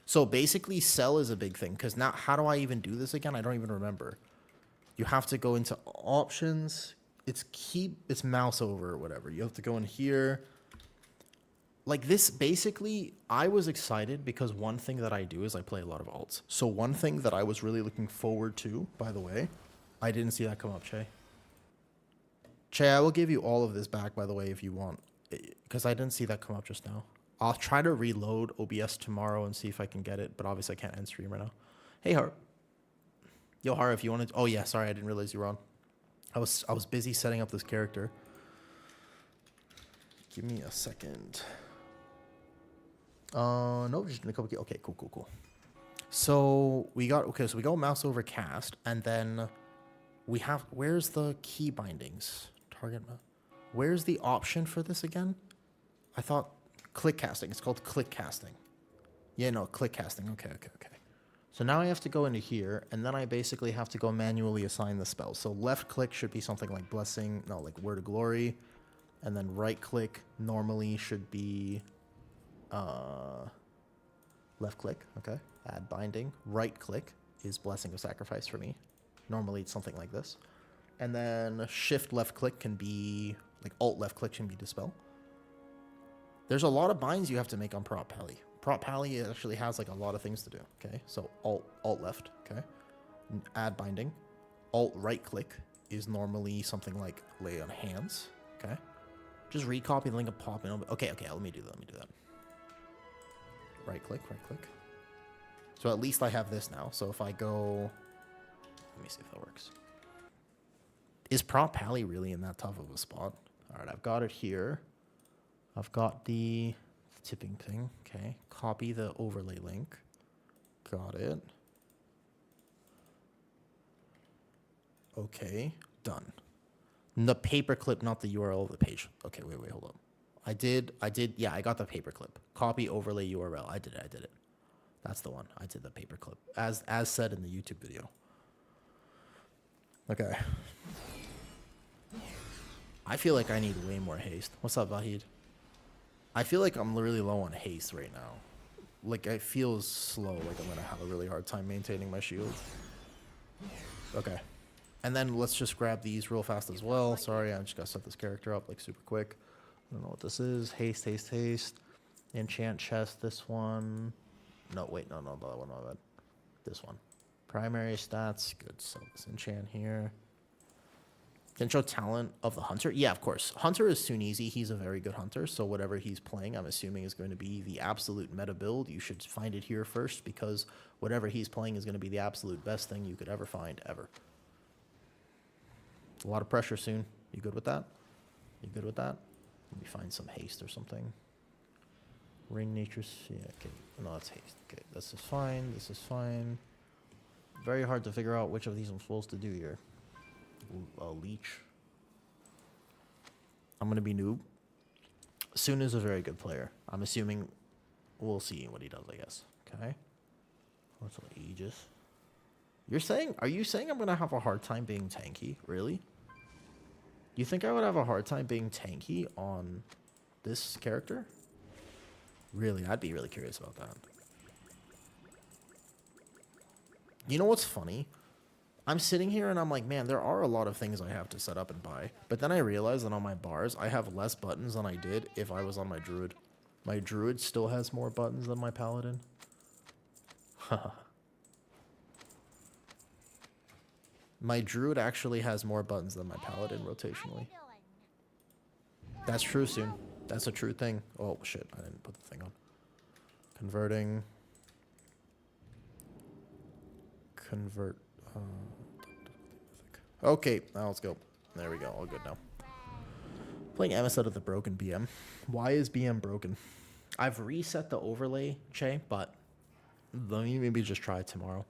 So basically, Cell is a big thing. Because now, how do I even do this again? I don't even remember. You have to go into options. It's mouse over or whatever. You have to go in here. Like this, basically, I was excited because one thing that I do is I play a lot of alts. So one thing that I was really looking forward to, by the way, I didn't see that come up, Che. Che, I will give you all of this back, by the way, if you want, because I didn't see that come up just now. I'll try to reload OBS tomorrow and see if I can get it, but obviously I can't end stream right now. Hey, Har. Yo, Har, if you wanted... Oh, yeah, sorry, I didn't realize you were on. I was busy setting up this character. Give me a second. No, just a couple... Okay, cool. So, we go mouse over cast, and then we have... Where's the key bindings? Target... Where's the option for this again? I thought... Click casting. It's called click casting. Yeah, no, click casting. Okay. So now I have to go into here, and then I basically have to go manually assign the spells. So left click should be something like blessing, no, like word of glory. And then right click normally should be left click, okay. Add binding. Right click is blessing of sacrifice for me. Normally it's something like this. And then shift left click can be, like alt left click can be dispel. There's a lot of binds you have to make on Prop Pally. Prop Pally actually has like a lot of things to do, okay? So alt left, okay? Add binding. Alt right click is normally something like lay on hands, okay? Just recopy the link and pop in. Okay, let me do that. Right click. So at least I have this now. So if I go, let me see if that works. Is Prop Pally really in that tough of a spot? All right, I've got it here. I've got the tipping thing. Okay. Copy the overlay link. Got it. Okay. Done. The paperclip, not the URL of the page. Okay, wait, hold up. I did. Yeah, I got the paperclip. Copy overlay URL. I did it. That's the one. I did the paperclip. As said in the YouTube video. Okay. I feel like I need way more haste. What's up, Vahid? I feel like I'm really low on haste right now. Like, I feel slow, like I'm going to have a really hard time maintaining my shield. Okay. And then let's just grab these real fast as well. Sorry, I just got to set this character up, like, super quick. I don't know what this is. Haste. Enchant chest, this one. No, wait, no, that one, not bad. This one. Primary stats, good. So let's enchant here. Can show talent of the hunter. Yeah, of course. Hunter is Sunisi. He's a very good hunter. So whatever he's playing, I'm assuming is going to be the absolute meta build. You should find it here first because whatever he's playing is going to be the absolute best thing you could ever find, ever. A lot of pressure soon. You good with that? Let me find some haste or something. Ring nature's... Yeah, okay. No, that's haste. Okay, this is fine. Very hard to figure out which of these I'm supposed to do here. Leech. I'm going to be noob. Soon is a very good player. I'm assuming we'll see what he does, I guess. Okay. What's Aegis? Are you saying I'm going to have a hard time being tanky? Really? You think I would have a hard time being tanky on this character? Really? I'd be really curious about that. You know what's funny? I'm sitting here and I'm like, man, there are a lot of things I have to set up and buy. But then I realize that on my bars, I have less buttons than I did if I was on my druid. My druid still has more buttons than my paladin. My druid actually has more buttons than my paladin rotationally. That's true, soon. That's a true thing. Oh, shit. I didn't put the thing on. Converting. Convert. Okay, now let's go. There we go. All good now. Playing MS out of the broken BM. Why is BM broken? I've reset the overlay, Che, but let me maybe just try it tomorrow.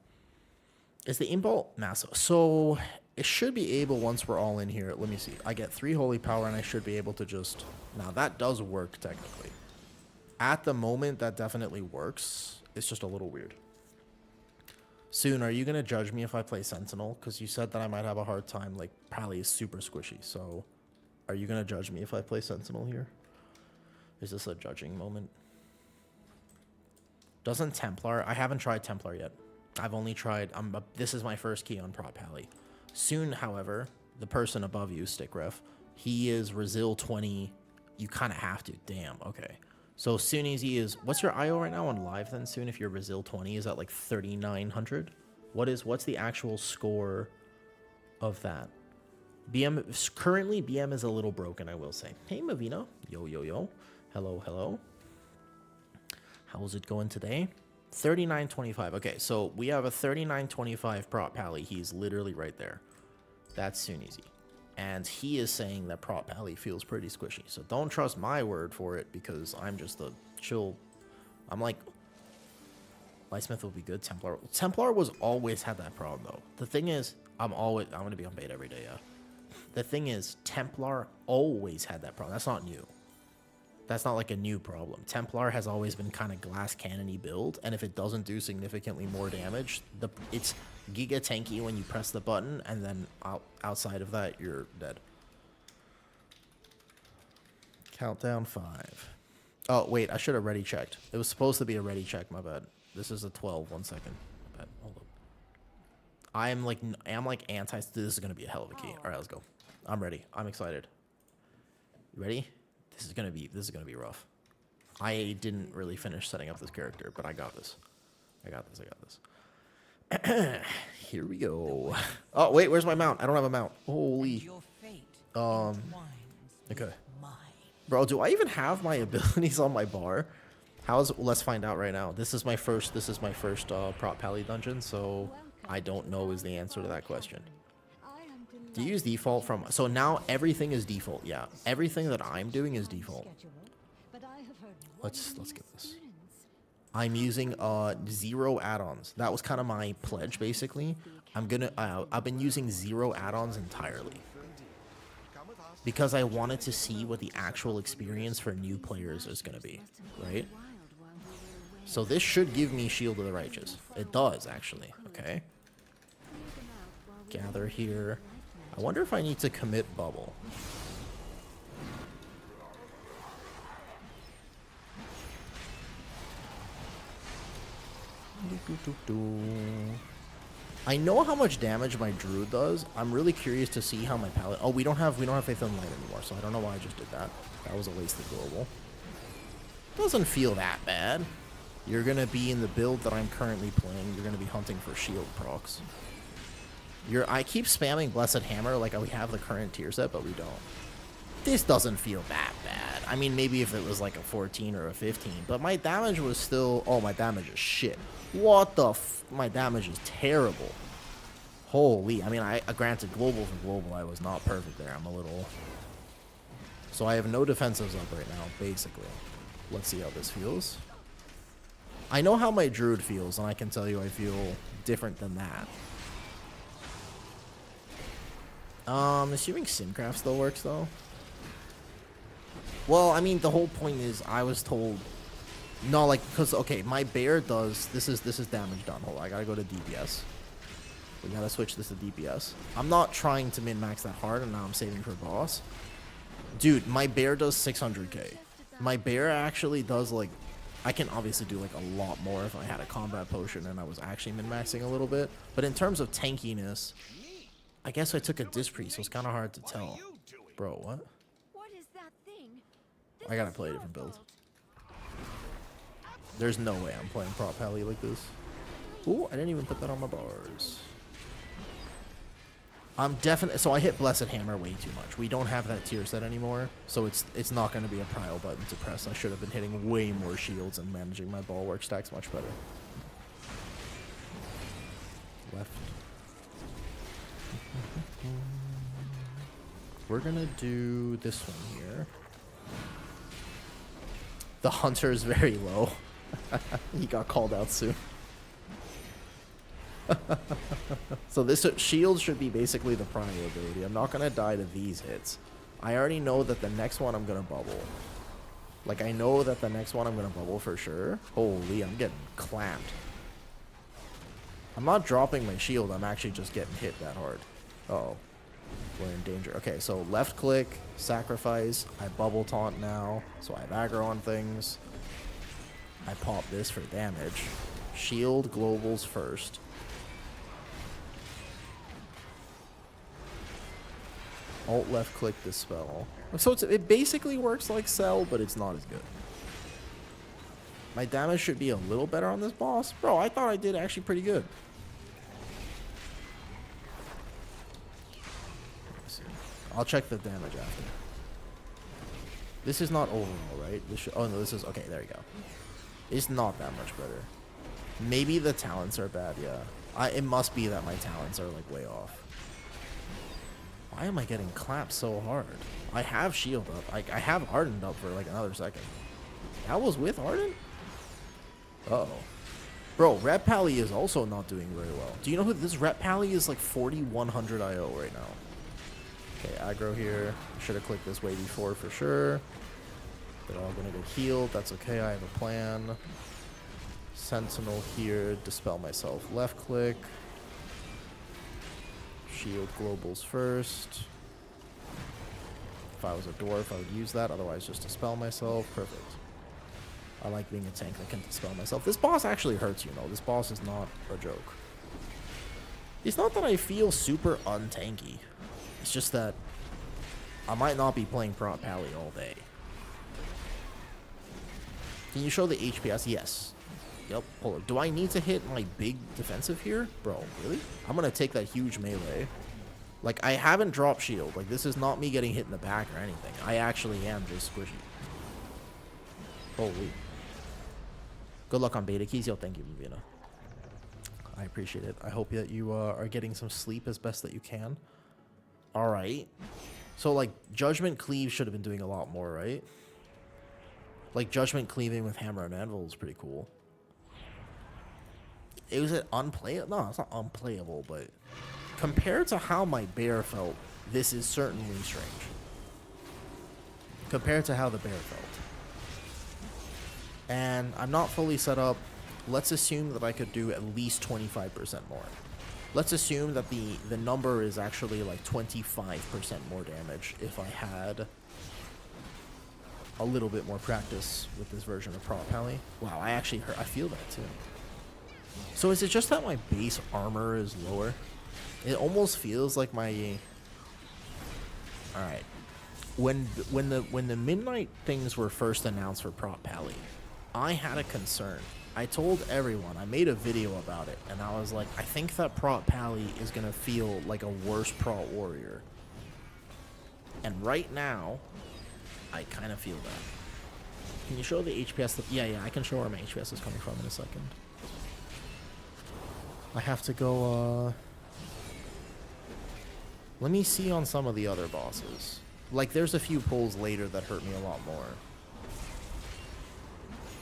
Is the inbolt massive? So it should be able, once we're all in here, let me see. I get 3 holy power and I should be able to just... Now that does work technically. At the moment, that definitely works. It's just a little weird. Soon, are you going to judge me if I play Sentinel? Because you said that I might have a hard time. Like, Pally is super squishy. So, are you going to judge me if I play Sentinel here? Is this a judging moment? Doesn't Templar... I haven't tried Templar yet. I've only tried... this is my first key on Prop Pally. Soon, however, the person above you, stick ref, he is Resil 20. You kind of have to. Damn. Okay. So soon as he is, what's your IO right now on live then? Soon, if you're Resil 20, is that like 3,900? What's the actual score of that? BM currently BM is a little broken, I will say. Hey Mavina, yo yo yo, hello hello. How's it going today? 39.25. Okay, so we have a 39.25 prop pally. He's literally right there. That's Sunisi. And he is saying that prop pally feels pretty squishy. So don't trust my word for it because I'm just a chill. I'm like, Lightsmith will be good. Templar was always had that problem though. The thing is, I'm gonna be on bait every day, yeah. The thing is, Templar always had that problem. That's not new. That's not like a new problem. Templar has always been kind of glass cannon-y build, and if it doesn't do significantly more damage, it's giga tanky when you press the button, and then outside of that, you're dead. Countdown 5. Oh, wait, I should have ready checked. It was supposed to be a ready check, my bad. This is a 12, 1 second. My bad, hold up. I'm like anti, this is gonna be a hell of a key. All right, let's go. I'm ready. I'm excited. You ready? This is gonna be rough. I didn't really finish setting up this character, but I got this. I got this. Here we go. Oh wait, where's my mount? I don't have a mount. Holy. Okay. Bro, do I even have my abilities on my bar? Let's find out right now. This is my first prop pally dungeon, so I don't know is the answer to that question. Do you use default from... So now everything is default, yeah. Everything that I'm doing is default. Let's get this. I'm using 0 add-ons. That was kind of my pledge, basically. I've been using 0 add-ons entirely. Because I wanted to see what the actual experience for new players is going to be, right? So this should give me Shield of the Righteous. It does, actually, okay? Gather here. I wonder if I need to commit bubble. I know how much damage my druid does. I'm really curious to see how my paladin... Oh, we don't have Faith in Light anymore, so I don't know why I just did that. That was a wasted global. Doesn't feel that bad. You're gonna be in the build that I'm currently playing. You're gonna be hunting for shield procs. I keep spamming Blessed Hammer like we have the current tier set, but we don't. This doesn't feel that bad. I mean, maybe if it was like a 14 or a 15, but my damage was still... Oh, my damage is shit. What the my damage is terrible. Holy, I mean, granted, global for global, I was not perfect there. I'm a little... So I have no defensives up right now, basically. Let's see how this feels. I know how my druid feels, and I can tell you I feel different than that. Assuming Simcraft still works, though. Well, I mean, the whole point is I was told... No, like, because, okay, my bear does... This is damage done. Hold on, I gotta go to DPS. We gotta switch this to DPS. I'm not trying to min-max that hard, and now I'm saving for boss. Dude, my bear does 600k. My bear actually does, like... I can obviously do, like, a lot more if I had a combat potion and I was actually min-maxing a little bit. But in terms of tankiness... I guess I took a Dispree, so it's kind of hard to tell. Bro, what? What is that thing? I gotta play a different build. There's no way I'm playing prop pally like this. Ooh, I didn't even put that on my bars. I'm definitely... So I hit Blessed Hammer way too much. We don't have that tier set anymore, so it's not going to be a prio button to press. I should have been hitting way more shields and managing my bulwark stacks much better. Left. We're gonna do this one here. The hunter is very low. He got called out soon. So this shield should be basically the prio ability. I'm not gonna die to these hits. I already know that the next one I'm gonna bubble. Like, I know that the next one I'm gonna bubble for sure. Holy, I'm getting clamped. I'm not dropping my shield, I'm actually just getting hit that hard. Uh-oh. We're in danger. Okay, so left click, sacrifice. I bubble taunt now, so I have aggro on things. I pop this for damage. Shield globals first. Alt left click dispel. So it basically works like Cell, but it's not as good. My damage should be a little better on this boss. Bro, I thought I did actually pretty good. Let's see. I'll check the damage after. This is not overall, right? This should, oh no, this is, okay, there you go. It's not that much better. Maybe the talents are bad, yeah. It must be that my talents are like way off. Why am I getting clapped so hard? I have shield up. I have Ardent up for like another second. That was with Ardent? Uh-oh. Bro, Ret Pally is also not doing very well. Do you know who this Ret Pally is like 4100 IO right now? Okay, aggro here. Should have clicked this way before for sure. They're all gonna get healed. That's okay, I have a plan. Sentinel here. Dispel myself. Left click. Shield globals first. If I was a dwarf, I would use that. Otherwise, just dispel myself. Perfect. I like being a tank that can dispel myself. This boss actually hurts, you know. This boss is not a joke. It's not that I feel super untanky. It's just that I might not be playing Prot Pally all day. Can you show the HPS? Yes. Yep. Hold on. Do I need to hit my big defensive here? Bro, really? I'm going to take that huge melee. Like, I haven't dropped shield. Like, this is not me getting hit in the back or anything. I actually am just squishy. Holy. Good luck on Beta Keys. Yo, thank you, Vivina. I appreciate it. I hope that you are getting some sleep as best that you can. All right. So, like, Judgment Cleave should have been doing a lot more, right? Like, Judgment Cleaving with Hammer and Anvil is pretty cool. Was it unplayable? No, it's not unplayable, but compared to how my bear felt, this is certainly strange. Compared to how the bear felt. And I'm not fully set up. Let's assume that I could do at least 25% more. Let's assume that the number is actually like 25% more damage if I had a little bit more practice with this version of Prot Pally. Wow, I feel that too. So is it just that my base armor is lower? It almost feels like my... Alright. When the midnight things were first announced for Prot Pally, I had a concern. I told everyone, I made a video about it, and I was like, I think that Prot Pally is going to feel like a worse Prot Warrior. And right now, I kind of feel that. Can you show the HPS? Yeah, I can show where my HPS is coming from in a second. I have to go, let me see on some of the other bosses. Like, there's a few pulls later that hurt me a lot more.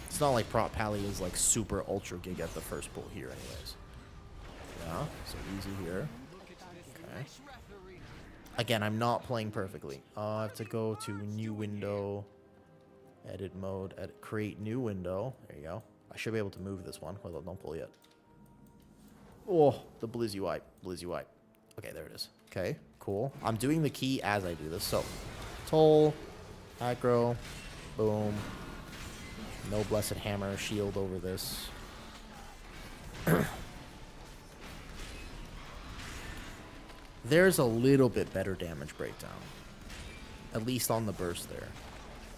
It's not like Prot Pally is, like, super ultra gig at the first pull here anyways. Yeah, so easy here. Okay. Again, I'm not playing perfectly. I have to go to new window, edit mode, create new window. There you go. I should be able to move this one. Hold on, don't pull yet. Oh, the Blizzy Wipe. Blizzy Wipe. Okay, there it is. Okay, cool. I'm doing the key as I do this. So, Toll, aggro, boom. No Blessed Hammer, shield over this. There's a little bit better damage breakdown. At least on the burst there.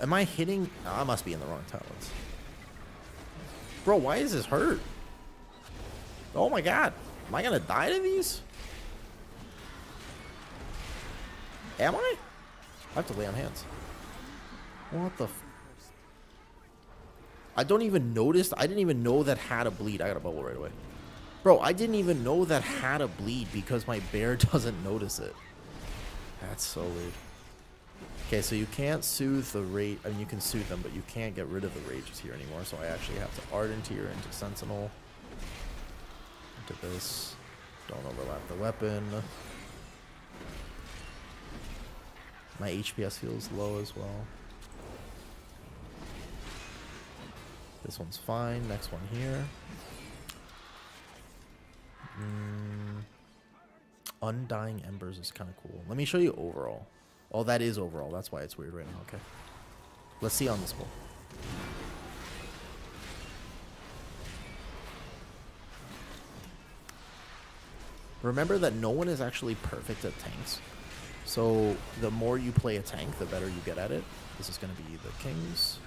Am I hitting? Oh, I must be in the wrong talents. Bro, why is this hurt? Oh my god. Am I gonna die to these? Am I? I have to lay on hands. What the f... I don't even notice. I didn't even know that had a bleed. I got a bubble right away. Bro, I didn't even know that had a bleed because my bear doesn't notice it. That's so weird. Okay, so you can't soothe the rage. I mean, you can soothe them, but you can't get rid of the rages here anymore. So I actually have to Ardent here into Sentinel. Into this. Don't overlap the weapon. My HPS feels low as well. This one's fine. Next one here. Undying Embers is kind of cool. Let me show you overall. Oh, that is overall. That's why it's weird right now. Okay. Let's see on this one. Remember that no one is actually perfect at tanks. So the more you play a tank, the better you get at it. This is going to be the Kings.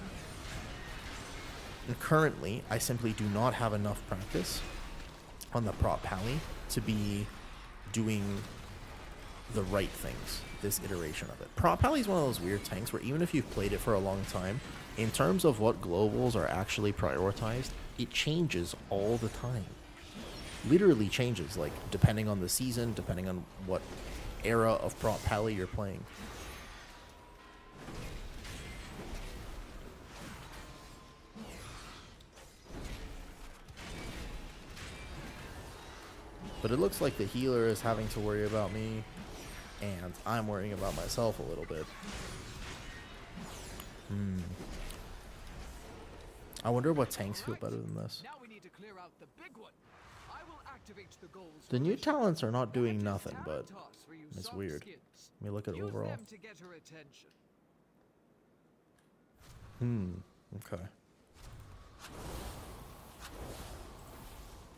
And currently, I simply do not have enough practice on the prop pally to be doing the right things this iteration of it. Prop pally is one of those weird tanks where even if you've played it for a long time, in terms of what globals are actually prioritized, it changes all the time. Literally changes, like depending on the season, depending on what era of prop pally you're playing. But it looks like the healer is having to worry about me, and I'm worrying about myself a little bit. I wonder what tanks feel better than this. Now we need to clear out the big one. I will activate the goals. The new talents are not doing nothing, but it's weird. Let me look at overall. Use them to get her attention. Okay.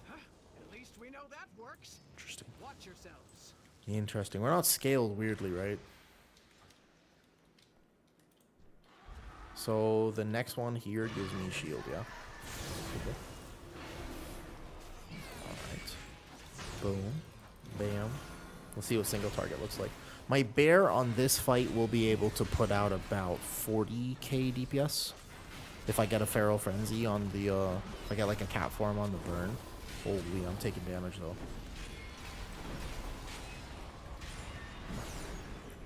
At least we know that works. Interesting. Watch yourselves. Interesting. We're not scaled weirdly, right? So the next one here gives me shield, yeah? Alright. Boom. Bam. Let's see what single target looks like. My bear on this fight will be able to put out about 40k DPS. If I get a Feral Frenzy on the, if I get like a cat form on the burn. Holy, I'm taking damage though.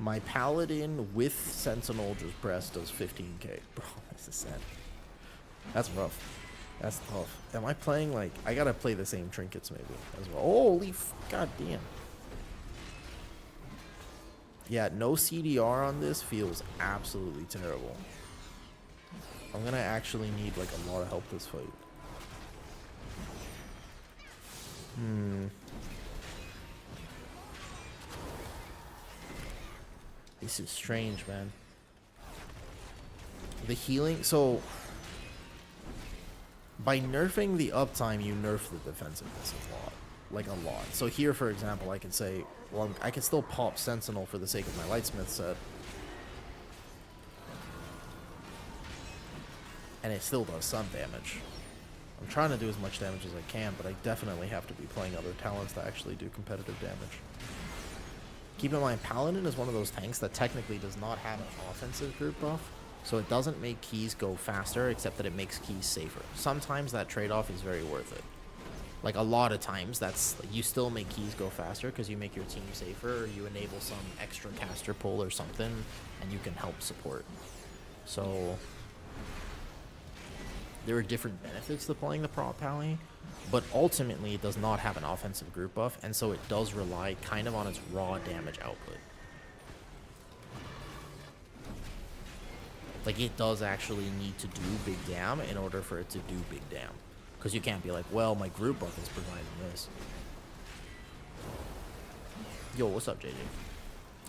My Paladin with Sentinel just press does 15k. Bro, that's a sad. That's rough. That's tough. Am I playing like... I gotta play the same trinkets maybe as well. Holy god damn. Yeah, no CDR on this feels absolutely terrible. I'm gonna actually need like a lot of help this fight. This is strange, man. The healing... So... By nerfing the uptime, you nerf the defensiveness a lot. Like, a lot. So here, for example, I could say... Well, I can still pop Sentinel for the sake of my Lightsmith set. And it still does some damage. I'm trying to do as much damage as I can, but I definitely have to be playing other talents that actually do competitive damage. Keep in mind, Paladin is one of those tanks that technically does not have an offensive group buff, so it doesn't make keys go faster, except that it makes keys safer. Sometimes that trade-off is very worth it. Like, a lot of times, that's you still make keys go faster because you make your team safer, or you enable some extra caster pull or something, and you can help support. So... there are different benefits to playing the prop pally, but ultimately it does not have an offensive group buff, and so it does rely kind of on its raw damage output. Like, it does actually need to do big dam in order for it to do big dam. Because you can't be like, well, my group buff is providing this. Yo, what's up, JJ?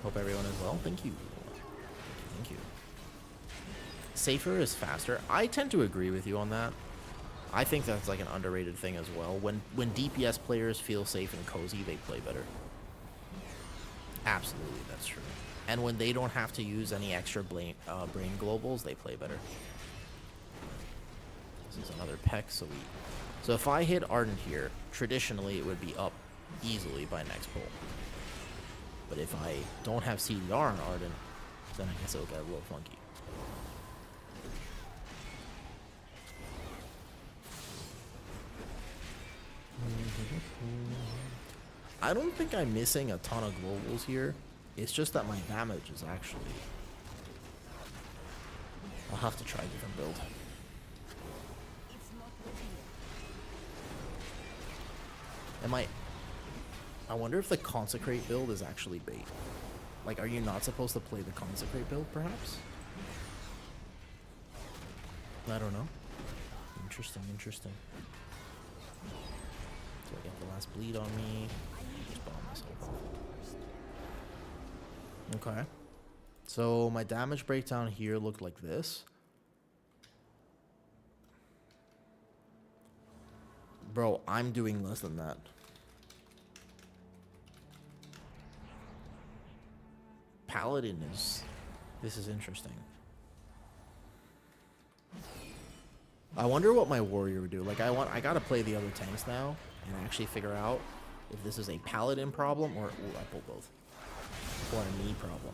Hope everyone is well. Thank you. Thank you. Safer is faster. I tend to agree with you on that. I think that's like an underrated thing as well. When DPS players feel safe and cozy, they play better. Absolutely, that's true. And when they don't have to use any extra brain globals, they play better. This is another Peck, so if I hit Ardent here, traditionally it would be up easily by next pull. But if I don't have CDR on Ardent, then I guess it'll get a little funky. I don't think I'm missing a ton of globals here. It's just that my damage is actually... I'll have to try a different build. I wonder if the Consecrate build is actually bait. Like, are you not supposed to play the Consecrate build, perhaps? I don't know. Interesting, interesting. So I get the last bleed on me. Just bomb myself off. Okay. So my damage breakdown here looked like this. Bro, I'm doing less than that. Paladin is... This is interesting. I wonder what my warrior would do. Like, I gotta play the other tanks now and actually figure out if this is a Paladin problem or... Ooh, I pulled both. Or a me problem.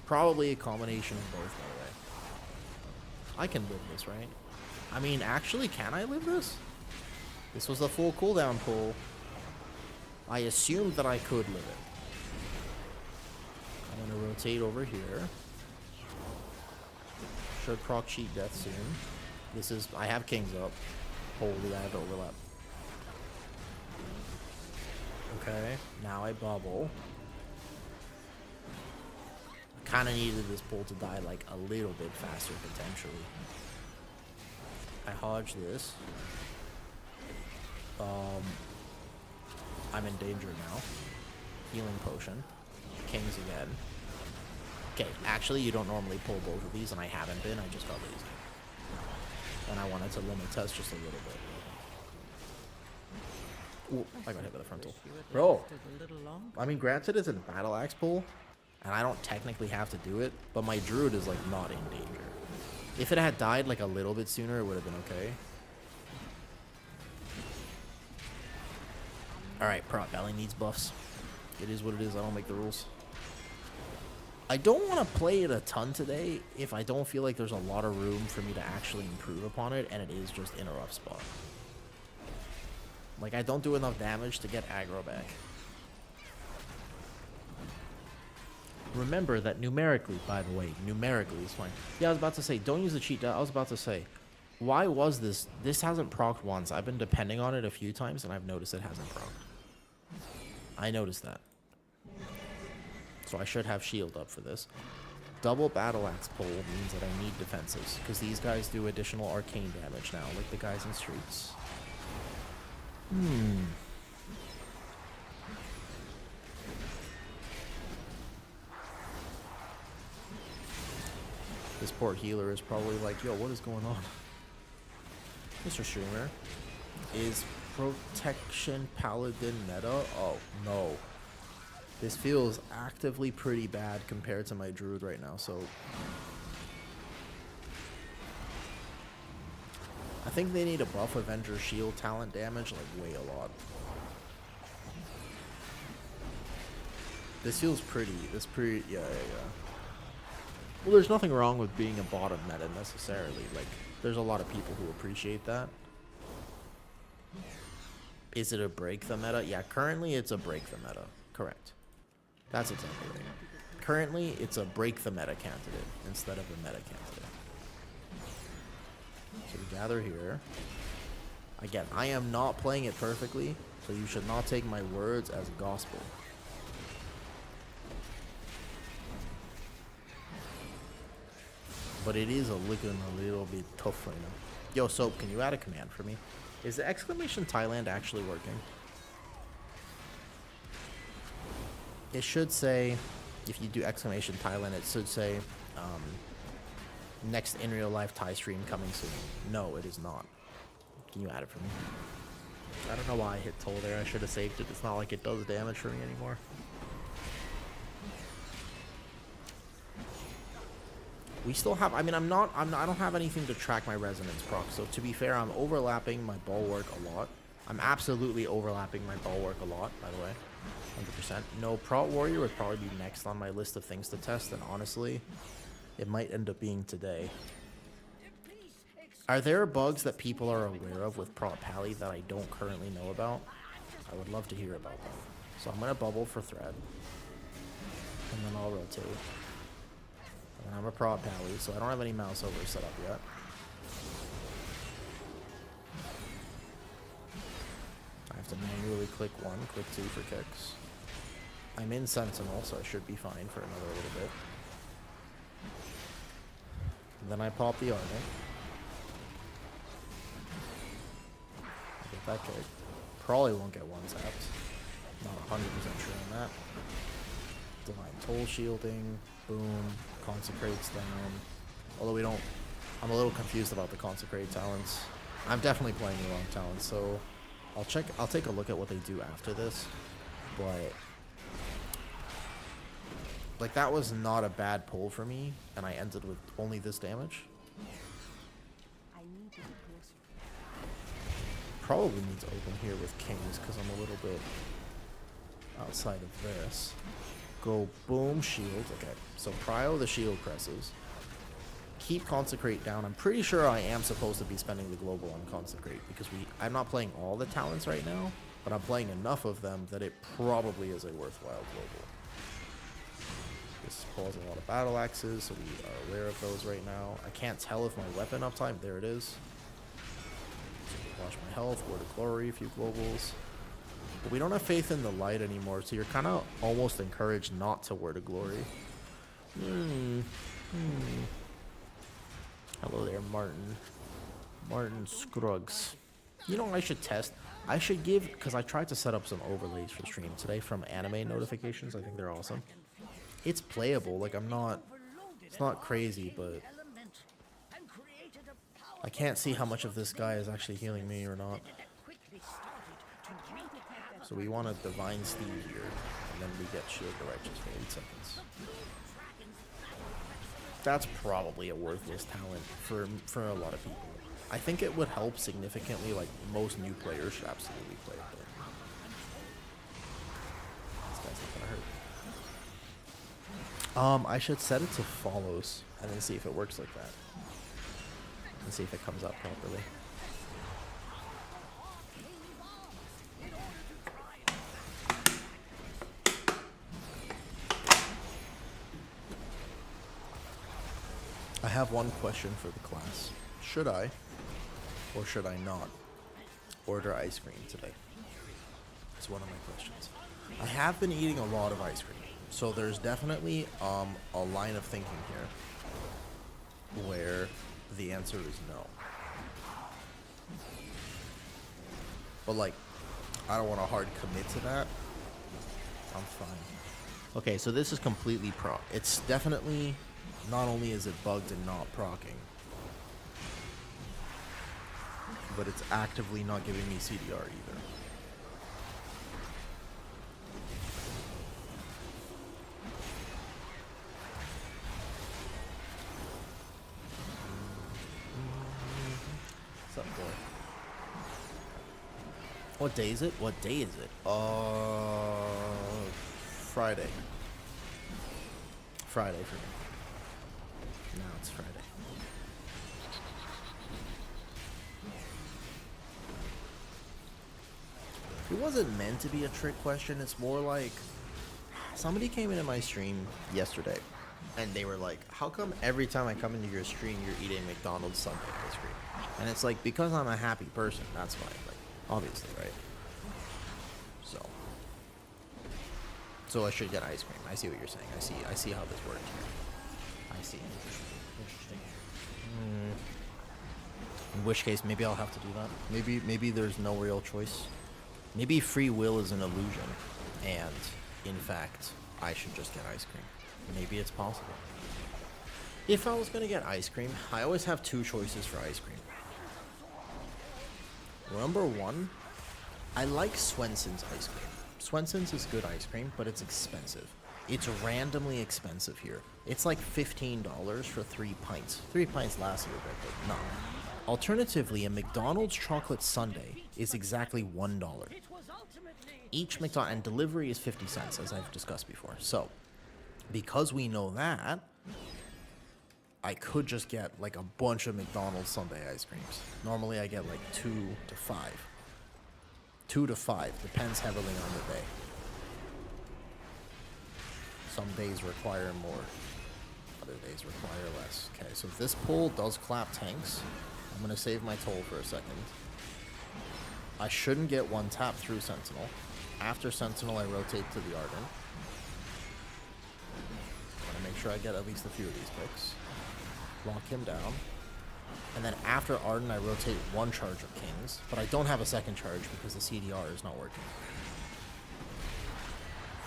Probably a combination of both, by the way. I can live this, right? I mean, actually, can I live this? This was a full cooldown pull. I assumed that I could live it. I'm gonna rotate over here. Should proc cheat death soon. This is... I have kings up. Holy, I have overlap. Okay, now I bubble. I kind of needed this pull to die like a little bit faster potentially. I hodge this. I'm in danger now. Healing potion. Kings again. Okay, actually you don't normally pull both of these, and I haven't been. I just got lazy. And I wanted to limit test just a little bit. Ooh, I got hit by the frontal. Bro, I mean, granted it's a battle axe pull, and I don't technically have to do it, but my druid is like not in danger. If it had died like a little bit sooner, it would have been okay. Alright, prop belly needs buffs. It is what it is. I don't make the rules. I don't want to play it a ton today if I don't feel like there's a lot of room for me to actually improve upon it, and it is just in a rough spot. Like, I don't do enough damage to get aggro back. Remember that numerically, by the way, numerically is fine. Yeah, I was about to say, don't use the cheat. I was about to say, why was this? This hasn't procced once. I've been depending on it a few times, and I've noticed it hasn't procced. I noticed that. So I should have shield up for this. Double battle axe pull means that I need defenses, because these guys do additional arcane damage now, like the guys in streets. This poor healer is probably like, yo, what is going on? Mr. Streamer, is protection paladin meta? Oh, no. This feels actively pretty bad compared to my druid right now, so... I think they need to buff Avenger shield talent damage like way a lot. This feels pretty, yeah. Well, there's nothing wrong with being a bottom meta necessarily. Like, there's a lot of people who appreciate that. Is it a break the meta? Yeah, currently it's a break the meta. Correct. That's exactly right. Currently, it's a break the meta candidate instead of a meta candidate. So we gather here. Again, I am not playing it perfectly, so you should not take my words as gospel. But it is looking a little bit tough right now. Yo, Soap, can you add a command for me? Is the exclamation Thailand actually working? It should say, if you do exclamation Thailand, it should say, next in real life Thai stream coming soon. No, it is not. Can you add it for me? I don't know why I hit toll there. I should have saved it. It's not like it does damage for me anymore. We still have, I mean, I don't have anything to track my resonance proc. So to be fair, I'm overlapping my bulwark a lot. I'm absolutely overlapping my bulwark a lot, by the way. 100%. No, Prot Warrior would probably be next on my list of things to test, and honestly, it might end up being today. Are there bugs that people are aware of with Prot Pally that I don't currently know about? I would love to hear about them. So I'm going to bubble for Thread, and then I'll rotate. And I'm a Prot Pally, so I don't have any mouse over set up yet. I have to manually click 1, click 2 for kicks. I'm in Sentinel, so I should be fine for another little bit. And then I pop the Armor. I get that kick. Probably won't get one zapped. Not 100% sure on that. Divine Toll shielding. Boom. Consecrates down. Although we don't... I'm a little confused about the Consecrate talents. I'm definitely playing the wrong talents, so... I'll take a look at what they do after this, but like that was not a bad pull for me, and I ended with only this damage. I need to be closer. Probably need to open here with kings because I'm a little bit outside of this. Go boom, shield. Okay, so prio the shield presses. Keep consecrate down. I'm pretty sure I am supposed to be spending the global on consecrate because I'm not playing all the talents right now, but I'm playing enough of them that it probably is a worthwhile global. This pulls a lot of battle axes, so we are aware of those right now. I can't tell if my weapon uptime, there it is. So watch my health, word of glory, a few globals. But we don't have faith in the light anymore, so you're kind of almost encouraged not to word of glory. Hello there, Martin. Martin Scruggs. You know what I should test? I should give, because I tried to set up some overlays for stream today from anime notifications. I think they're awesome. It's playable. Like, it's not crazy, but I can't see how much of this guy is actually healing me or not. So we want a Divine Steed here, and then we get Shield of Righteous for 8 seconds. That's probably a worthless talent for a lot of people. I think it would help significantly, like most new players should absolutely play it, but this guy's not gonna hurt. I should set it to follows and then see if it works like that. And see if it comes up properly. I have one question for the class. Should I, or should I not, order ice cream today? It's one of my questions. I have been eating a lot of ice cream, so there's definitely a line of thinking here where the answer is no. But like, I don't want to hard commit to that. I'm fine. Okay, so this is completely proc. It's definitely, not only is it bugged and not procking, but it's actively not giving me CDR either. What's up, boy? What day is it? What day is it? Friday. Friday for me. Now it's Friday. It wasn't meant to be a trick question. It's more like somebody came into my stream yesterday and they were like, how come every time I come into your stream you're eating McDonald's Sunday ice cream? And it's like, because I'm a happy person, that's fine. Like, obviously, right? So I should get ice cream. I see what you're saying. I see how this works here. I see. Interesting. In which case, maybe I'll have to do that. Maybe there's no real choice. Maybe free will is an illusion, and in fact, I should just get ice cream. Maybe it's possible. If I was gonna get ice cream, I always have two choices for ice cream. Number one, I like Swenson's ice cream. Swenson's is good ice cream, but it's expensive. It's randomly expensive here. It's like $15 for 3 pints. 3 pints lasts a little bit, but no. Alternatively, a McDonald's chocolate sundae is exactly $1. Each McDonald's, and delivery is 50 cents, as I've discussed before. So, because we know that, I could just get like a bunch of McDonald's sundae ice creams. Normally I get like 2 to 5. 2 to 5, depends heavily on the day. Some days require more, other days require less. Okay, so if this pull does clap tanks, I'm gonna save my toll for a second. I shouldn't get one tap through Sentinel. After Sentinel, I rotate to the Arden. I'm gonna make sure I get at least a few of these picks. Lock him down. And then after Arden, I rotate one charge of Kings, but I don't have a second charge because the CDR is not working.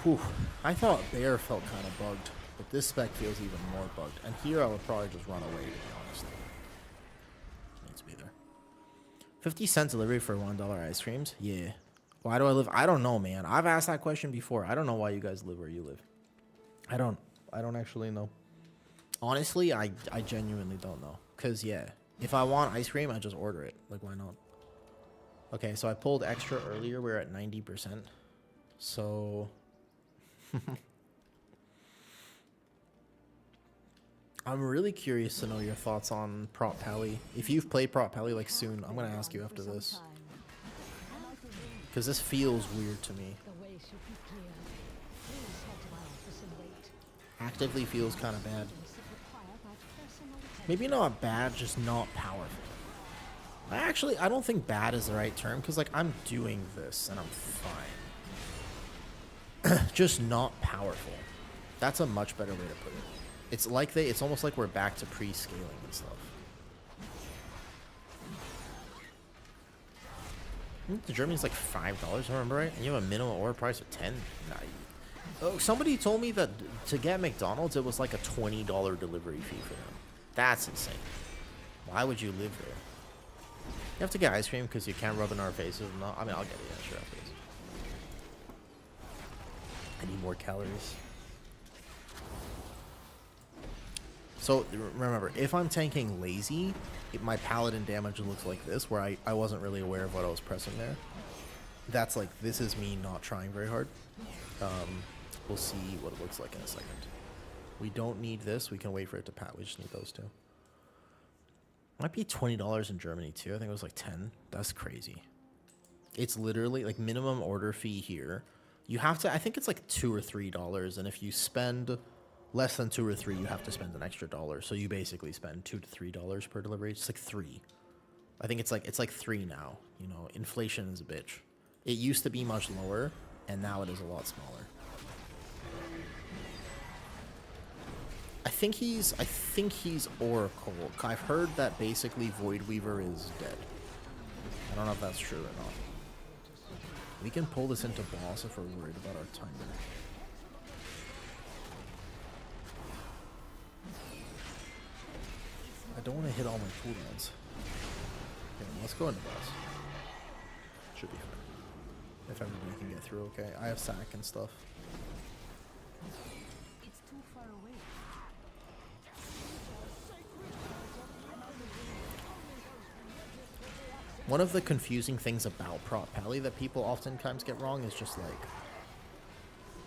Whew. I thought Bear felt kind of bugged, but this spec feels even more bugged. And here I would probably just run away, to be honest. Needs to be there. 50-cent delivery for $1 ice creams? Yeah. Why do I live? I don't know, man. I've asked that question before. I don't know why you guys live where you live. I don't actually know. Honestly, I genuinely don't know. Cause yeah, if I want ice cream, I just order it. Like, why not? Okay, so I pulled extra earlier. We're at 90%. So I'm really curious to know your thoughts on Prop Pally. If you've played Prop Pally like soon, I'm gonna ask you after this. Because this feels weird to me. Actively feels kind of bad. Maybe not bad, just not powerful. I don't think bad is the right term, because like I'm doing this and I'm fine. Just not powerful. That's a much better way to put it. It's almost like we're back to pre-scaling and stuff. I think the Germany's like $5, if I remember right, and you have a minimum order price of 10. Nah, oh, somebody told me that to get McDonald's, it was like a $20 delivery fee for them. That's insane. Why would you live there? You have to get ice cream because you can't rub it in our faces. No, I mean, I'll get it. Yeah, sure, please. I need more calories. So remember, if I'm tanking lazy, my paladin damage looks like this, where I wasn't really aware of what I was pressing there. That's like, this is me not trying very hard. We'll see what it looks like in a second. We don't need this. We can wait for it to pat. We just need those two. Might be $20 in Germany too. I think it was like 10. That's crazy. It's literally like minimum order fee here. You have to, I think it's like $2 or $3, and if you spend less than 2 or 3, you have to spend an extra $1. So you basically spend $2 to $3 per delivery. It's like 3. I think it's like 3 now. You know, inflation is a bitch. It used to be much lower, and now it is a lot smaller. I think he's Oracle. I've heard that basically Void Weaver is dead. I don't know if that's true or not. We can pull this into boss if we're worried about our timer. I don't want to hit all my cooldowns. Okay, let's go into boss. Should be fine. If everybody can get through, okay. I have sack and stuff. It's too far away. One of the confusing things about Prop Pally that people oftentimes get wrong is just like,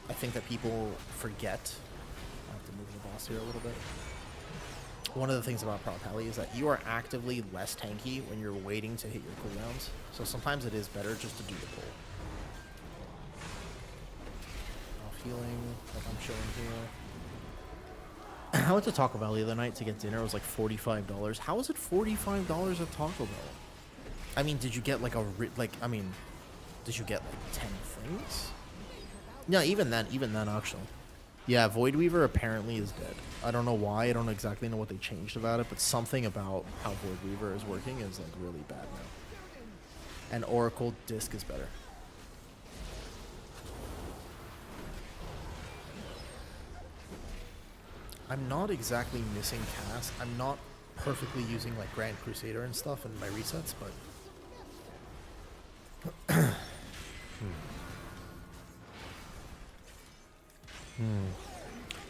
I think that people forget. I have to move the boss here a little bit. One of the things about Prop Pally is that you are actively less tanky when you're waiting to hit your cooldowns. So sometimes it is better just to do the pull. Off healing, like I'm showing here. I went to Taco Bell the other night to get dinner. It was like $45. How was it $45 at Taco Bell? I mean, did you get like did you get like 10 things? Yeah, even then actually. Yeah, Void Weaver apparently is dead. I don't know why. I don't exactly know what they changed about it, but something about how Void Weaver is working is like really bad now. And Oracle Disc is better. I'm not exactly missing cast. I'm not perfectly using like Grand Crusader and stuff in my resets, but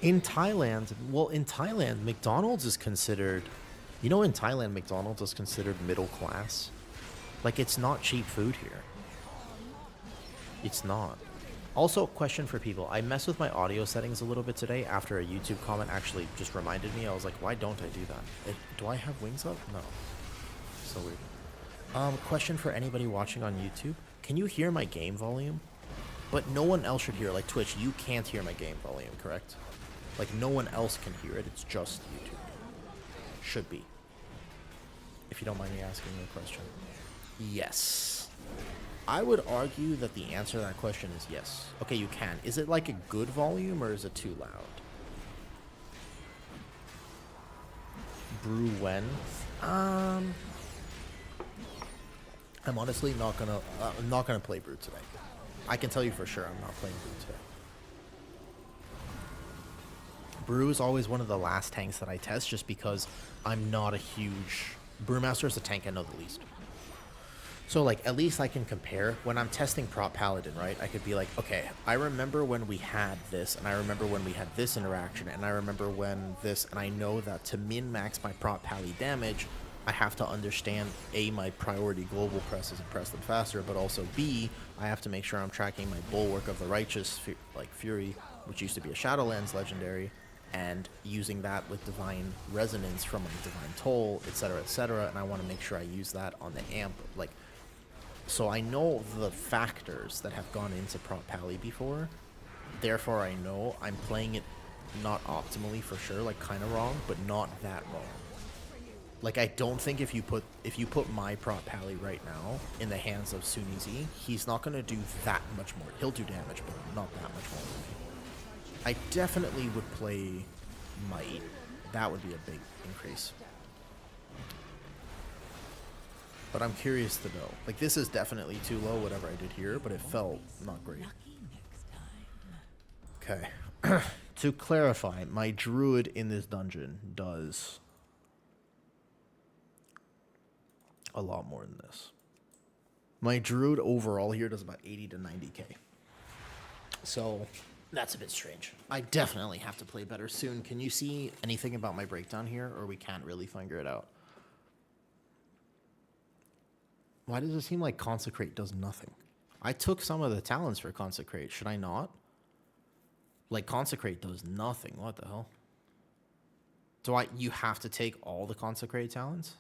in Thailand, McDonald's is considered, in Thailand, McDonald's is considered middle class. Like, it's not cheap food here. It's not. Also, question for people. I messed with my audio settings a little bit today after a YouTube comment actually just reminded me. I was like, why don't I do that? Do I have wings up? No. So weird. Question for anybody watching on YouTube. Can you hear my game volume? But no one else should hear. Like Twitch, you can't hear my game volume, correct? Like, no one else can hear it. It's just YouTube. Should be. If you don't mind me asking you a question. Yes. I would argue that the answer to that question is yes. Okay, you can. Is it like a good volume or is it too loud? Brew when? I'm honestly not gonna play Brew today. I can tell you for sure I'm not playing Brew today. Brew is always one of the last tanks that I test just because I'm not a huge... Brewmaster is the tank I know the least. So, like, at least I can compare. When I'm testing prop paladin, right, I could be like, okay, I remember when we had this, and I remember when we had this interaction, and I remember when this, and I know that to min-max my prop pally damage, I have to understand, A, my priority global presses and press them faster, but also B, I have to make sure I'm tracking my Bulwark of the Righteous, like Fury, which used to be a Shadowlands legendary, and using that with Divine Resonance from like Divine Toll, etc., and I want to make sure I use that on the amp, like, so I know the factors that have gone into prop pally before, therefore I know I'm playing it not optimally for sure, like kind of wrong, but not that wrong. Like I don't think if you put my prop pally right now in the hands of Sunizi, he's not gonna do that much more. He'll do damage, but not that much more than me. I definitely would play Might. That would be a big increase. But I'm curious to know. Like, this is definitely too low, whatever I did here, but it felt not great. Okay. To clarify, my druid in this dungeon does a lot more than this. My druid overall here does about 80 to 90k. So, that's a bit strange. I definitely have to play better soon. Can you see anything about my breakdown here, or we can't really figure it out? Why does it seem like Consecrate does nothing? I took some of the talents for Consecrate. Should I not? Like, Consecrate does nothing. What the hell? You have to take all the Consecrate talents?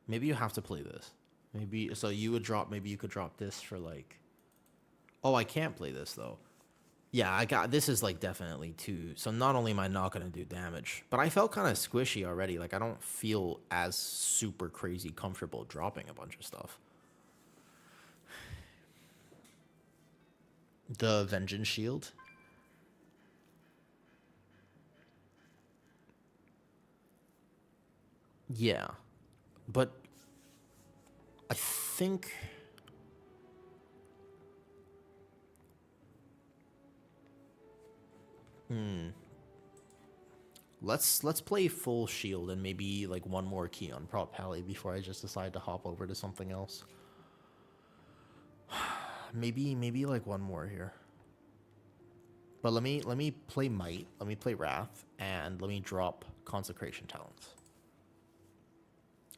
Maybe you have to play this. Maybe, so you would drop, maybe you could drop this for like... Oh, I can't play this though. Yeah, this is like definitely too... So not only am I not going to do damage, but I felt kind of squishy already. Like I don't feel as super crazy comfortable dropping a bunch of stuff. The Vengeance Shield. Yeah. But I think... Let's play full shield and maybe like one more key on prop pally before I just decide to hop over to something else. maybe like one more here. But let me play Might, let me play Wrath, and let me drop Consecration talents.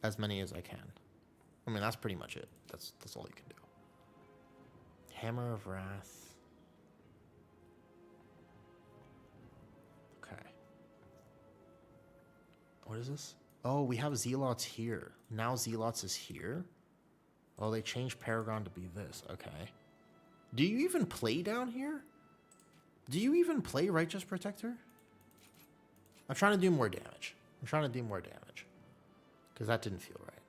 As many as I can. I mean, that's pretty much it. That's all you can do. Hammer of Wrath. What is this? Oh, we have Zealots here. Now Zealots is here? Oh, they changed Paragon to be this. Okay. Do you even play down here? Do you even play Righteous Protector? I'm trying to do more damage. Because that didn't feel right.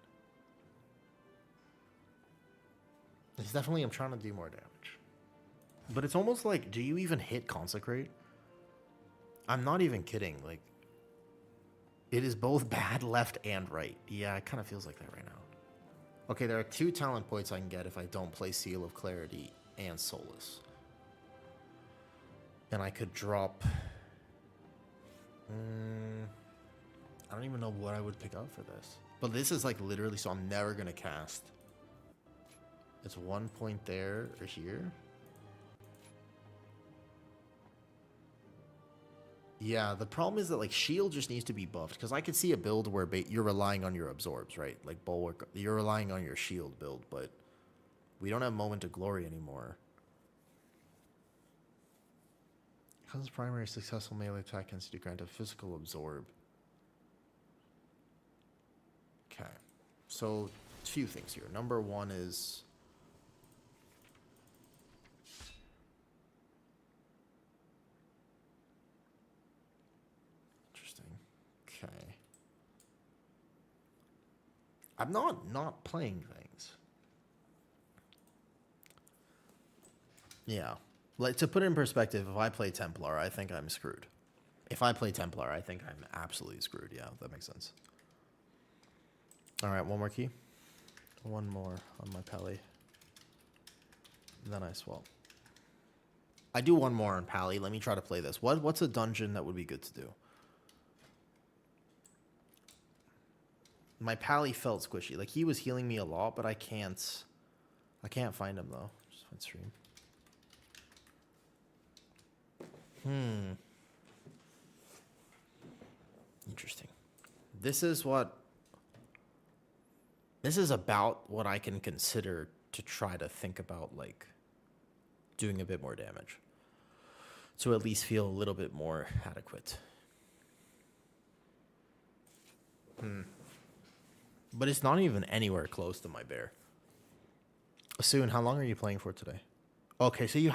It's definitely, I'm trying to do more damage. But it's almost like, do you even hit Consecrate? I'm not even kidding. Like, it is both bad left and right. Yeah, it kind of feels like that right now. Okay, there are 2 talent points I can get if I don't play Seal of Clarity and Solace. And I could drop... I don't even know what I would pick up for this. But this is like literally, so I'm never going to cast. It's 1 point there or here. Yeah, the problem is that like shield just needs to be buffed, because I could see a build where you're relying on your absorbs, right? Like Bulwark, you're relying on your shield build, but we don't have Moment of Glory anymore. Causes primary successful melee attack tends to grant a physical absorb. Okay, so a few things here. Number one is... Okay. I'm not playing things. Yeah. Like, to put it in perspective, if I play Templar, I think I'm screwed. If I play Templar, I think I'm absolutely screwed. Yeah, that makes sense. All right, one more key. One more on my Pally. Then I swap. I do one more on Pally. Let me try to play this. What's a dungeon that would be good to do? My Pally felt squishy. Like, he was healing me a lot, but I can't find him, though. Just went stream. Interesting. This is about what I can consider to try to think about, like, doing a bit more damage. To at least feel a little bit more adequate. But it's not even anywhere close to my bear. Soon, how long are you playing for today? Okay, so you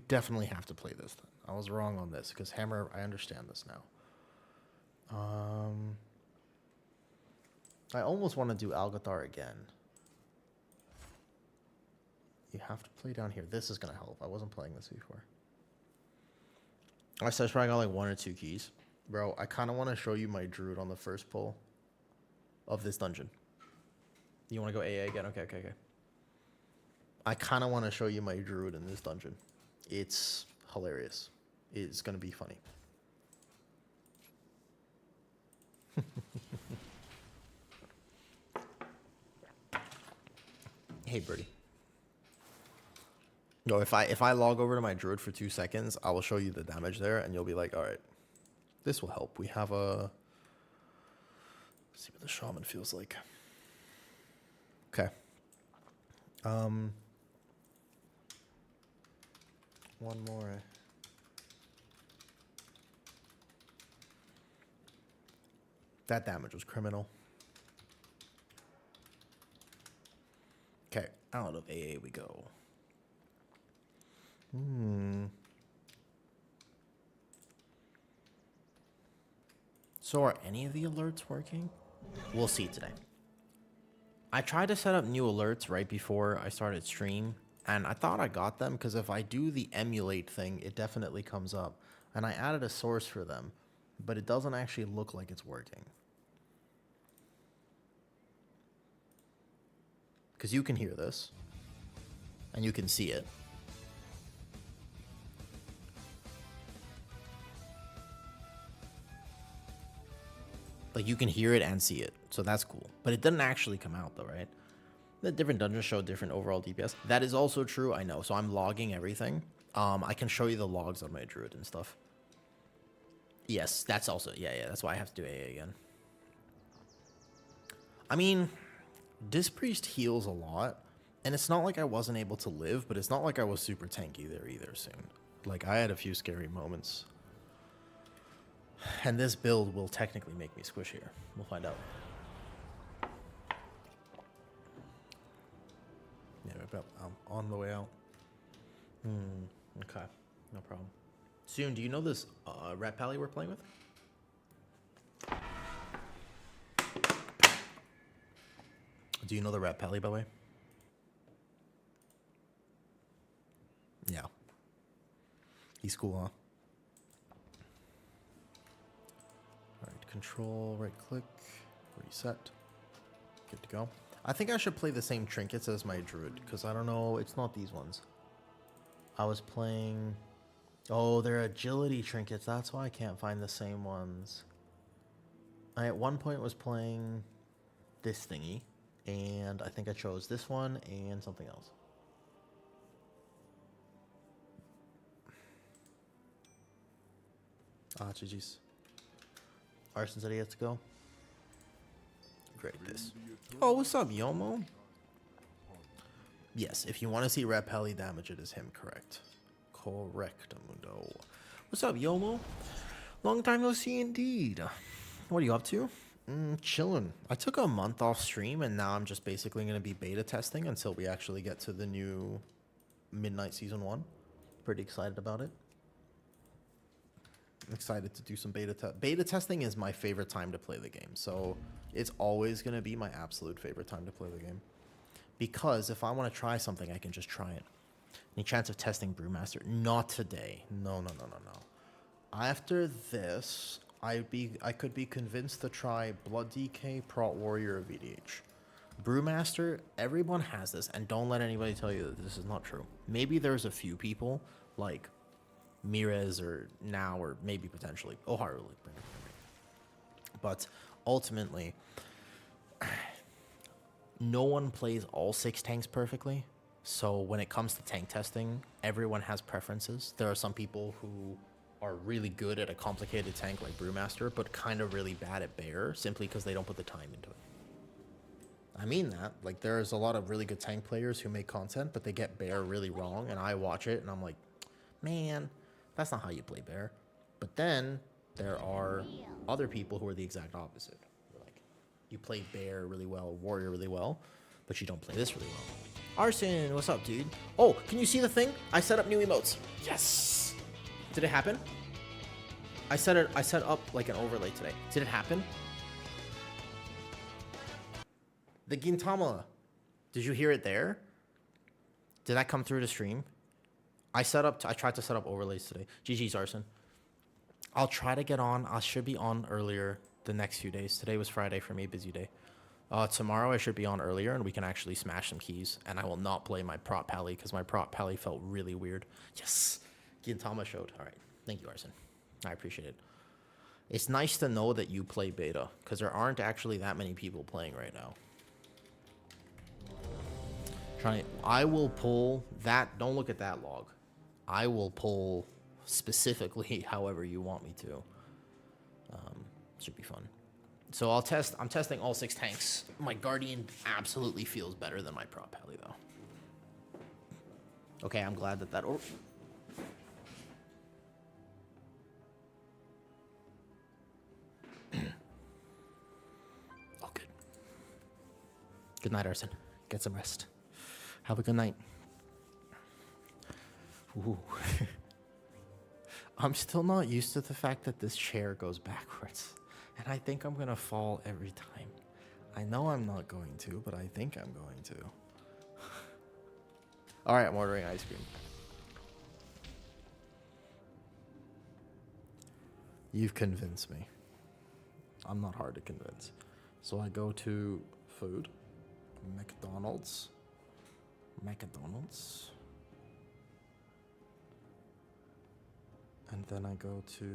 definitely have to play this then. I was wrong on this, because Hammer, I understand this now. I almost want to do Algathar again. You have to play down here. This is going to help. I wasn't playing this before. I probably got like 1 or 2 keys. Bro, I kind of want to show you my druid on the first pull of this dungeon. You want to go AA again? Okay. I kind of want to show you my druid in this dungeon. It's hilarious. It's going to be funny. Hey, birdie. No, if I log over to my druid for 2 seconds, I will show you the damage there, and you'll be like, all right, this will help. We have a... Let's see what the shaman feels like. Okay. One more. That damage was criminal. Okay, out of AA we go. So are any of the alerts working? We'll see today. I tried to set up new alerts right before I started stream, and I thought I got them because if I do the emulate thing, it definitely comes up. And I added a source for them, but it doesn't actually look like it's working. Because you can hear this, and you can see it. Like, you can hear it and see it, so that's cool. But it doesn't actually come out, though, right? The different dungeons show different overall DPS. That is also true, I know. So I'm logging everything. I can show you the logs on my druid and stuff. Yes, that's also... Yeah, that's why I have to do AA again. I mean, Disc Priest heals a lot. And it's not like I wasn't able to live, but it's not like I was super tanky there either soon. Like, I had a few scary moments. And this build will technically make me squishier. We'll find out. Yeah, I'm on the way out. Okay, no problem. Soon, do you know this Rat Pally we're playing with? Do you know the Rat Pally, by the way? Yeah. He's cool, huh? Alright, control, right click, reset. Good to go. I think I should play the same trinkets as my druid, because I don't know, it's not these ones. I was playing... Oh, they're agility trinkets, that's why I can't find the same ones. I at one point was playing this thingy, and I think I chose this one and something else. Ah, GG's. Arson said he has to go. Great, this. Oh, what's up, Yomo? Yes, if you want to see Rat Pally damage, it is him, correct. Correct, Amundo. What's up, Yomo? Long time no see indeed. What are you up to? Chilling. I took a month off stream, and now I'm just basically going to be beta testing until we actually get to the new Midnight Season 1. Pretty excited about it. I'm excited to do some beta testing is my favorite time to play the game, so it's always going to be my absolute favorite time to play the game. Because if I want to try something, I can just try it. Any chance of testing Brewmaster? Not today. No. After this, I could be convinced to try Blood DK, Prot Warrior, or VDH. Brewmaster, everyone has this, and don't let anybody tell you that this is not true. Maybe there's a few people, like Mirez or now, or maybe potentially O'Hara. But ultimately, no one plays all 6 tanks perfectly. So when it comes to tank testing, everyone has preferences. There are some people who are really good at a complicated tank like Brewmaster, but kind of really bad at Bear simply because they don't put the time into it. I mean that. Like, there's a lot of really good tank players who make content, but they get Bear really wrong, and I watch it, and I'm like, man, that's not how you play Bear. But then there are other people who are the exact opposite. Like, you play Bear really well, Warrior really well, but you don't play this really well. Arson, what's up, dude? Oh, can you see the thing? I set up new emotes. Yes! Did it happen? I set up like an overlay today. Did it happen? The Gintama. Did you hear it there? Did that come through the stream? I tried to set up overlays today. GG's, Arson. I'll try to get on. I should be on earlier the next few days. Today was Friday for me, busy day. Tomorrow I should be on earlier and we can actually smash some keys. And I will not play my prop pally because my prop pally felt really weird. Yes. Gintama showed. All right. Thank you, Arson. I appreciate it. It's nice to know that you play beta because there aren't actually that many people playing right now. I will pull that. Don't look at that log. I will pull specifically however you want me to. Should be fun. So I'm testing all 6 tanks. My Guardian absolutely feels better than my prop pally though. Okay, I'm glad that. Oh, good. Good night, Arson. Get some rest. Have a good night. Ooh. I'm still not used to the fact that this chair goes backwards. And I think I'm going to fall every time. I know I'm not going to, but I think I'm going to. All right, I'm ordering ice cream. You've convinced me. I'm not hard to convince. So I go to food, McDonald's. And then I go to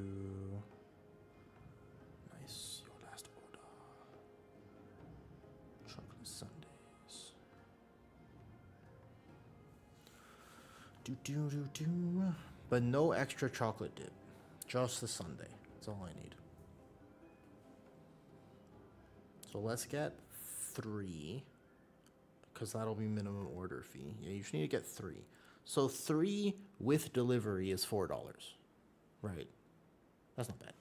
nice your last order. Chocolate sundaes. Do. But no extra chocolate dip. Just the sundae. That's all I need. So let's get 3. Because that'll be minimum order fee. Yeah, you just need to get 3. So 3 with delivery is $4. Right. That's not bad.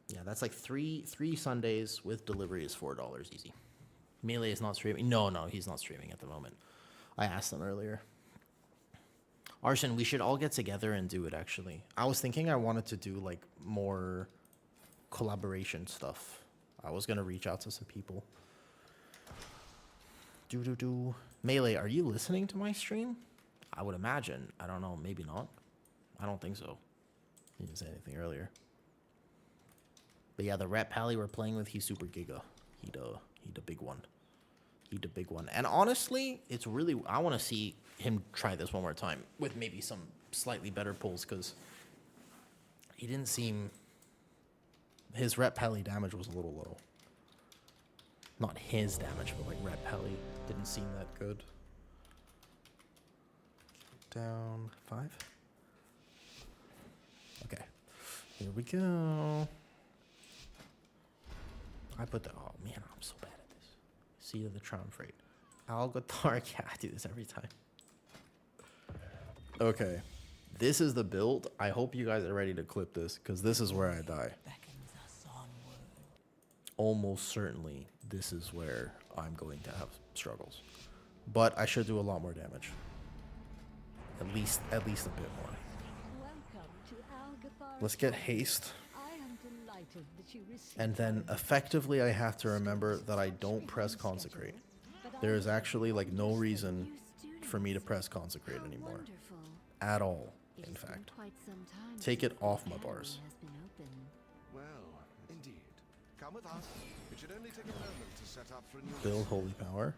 Yeah, that's like 3 Sundays with delivery is $4 easy. Melee is not streaming. No, he's not streaming at the moment. I asked them earlier. Arson, we should all get together and do it, actually. I was thinking I wanted to do, like, more collaboration stuff. I was going to reach out to some people. Melee, are you listening to my stream? I would imagine. I don't know. Maybe not. I don't think so. He didn't say anything earlier. But yeah, the Rat Pally we're playing with, he's super giga. He the big one. He the big one. And honestly, it's really... I want to see him try this one more time with maybe some slightly better pulls because he didn't seem... His Rat Pally damage was a little low. Not his damage, but like Rat Pally didn't seem that good. Down 5. Okay. Here we go. I put the... Oh, man, I'm so bad at this. Seed of the Triumvirate. Algotar. Yeah, I do this every time. Okay. This is the build. I hope you guys are ready to clip this, because this is where I die. Almost certainly, this is where I'm going to have struggles. But I should do a lot more damage. At least a bit more. Let's get haste. And then effectively I have to remember that I don't press consecrate. There is actually like no reason for me to press consecrate anymore. At all, in fact. Take it off my bars. Well, indeed. Come with us. It should only take a moment to set up for a new Build Holy Power.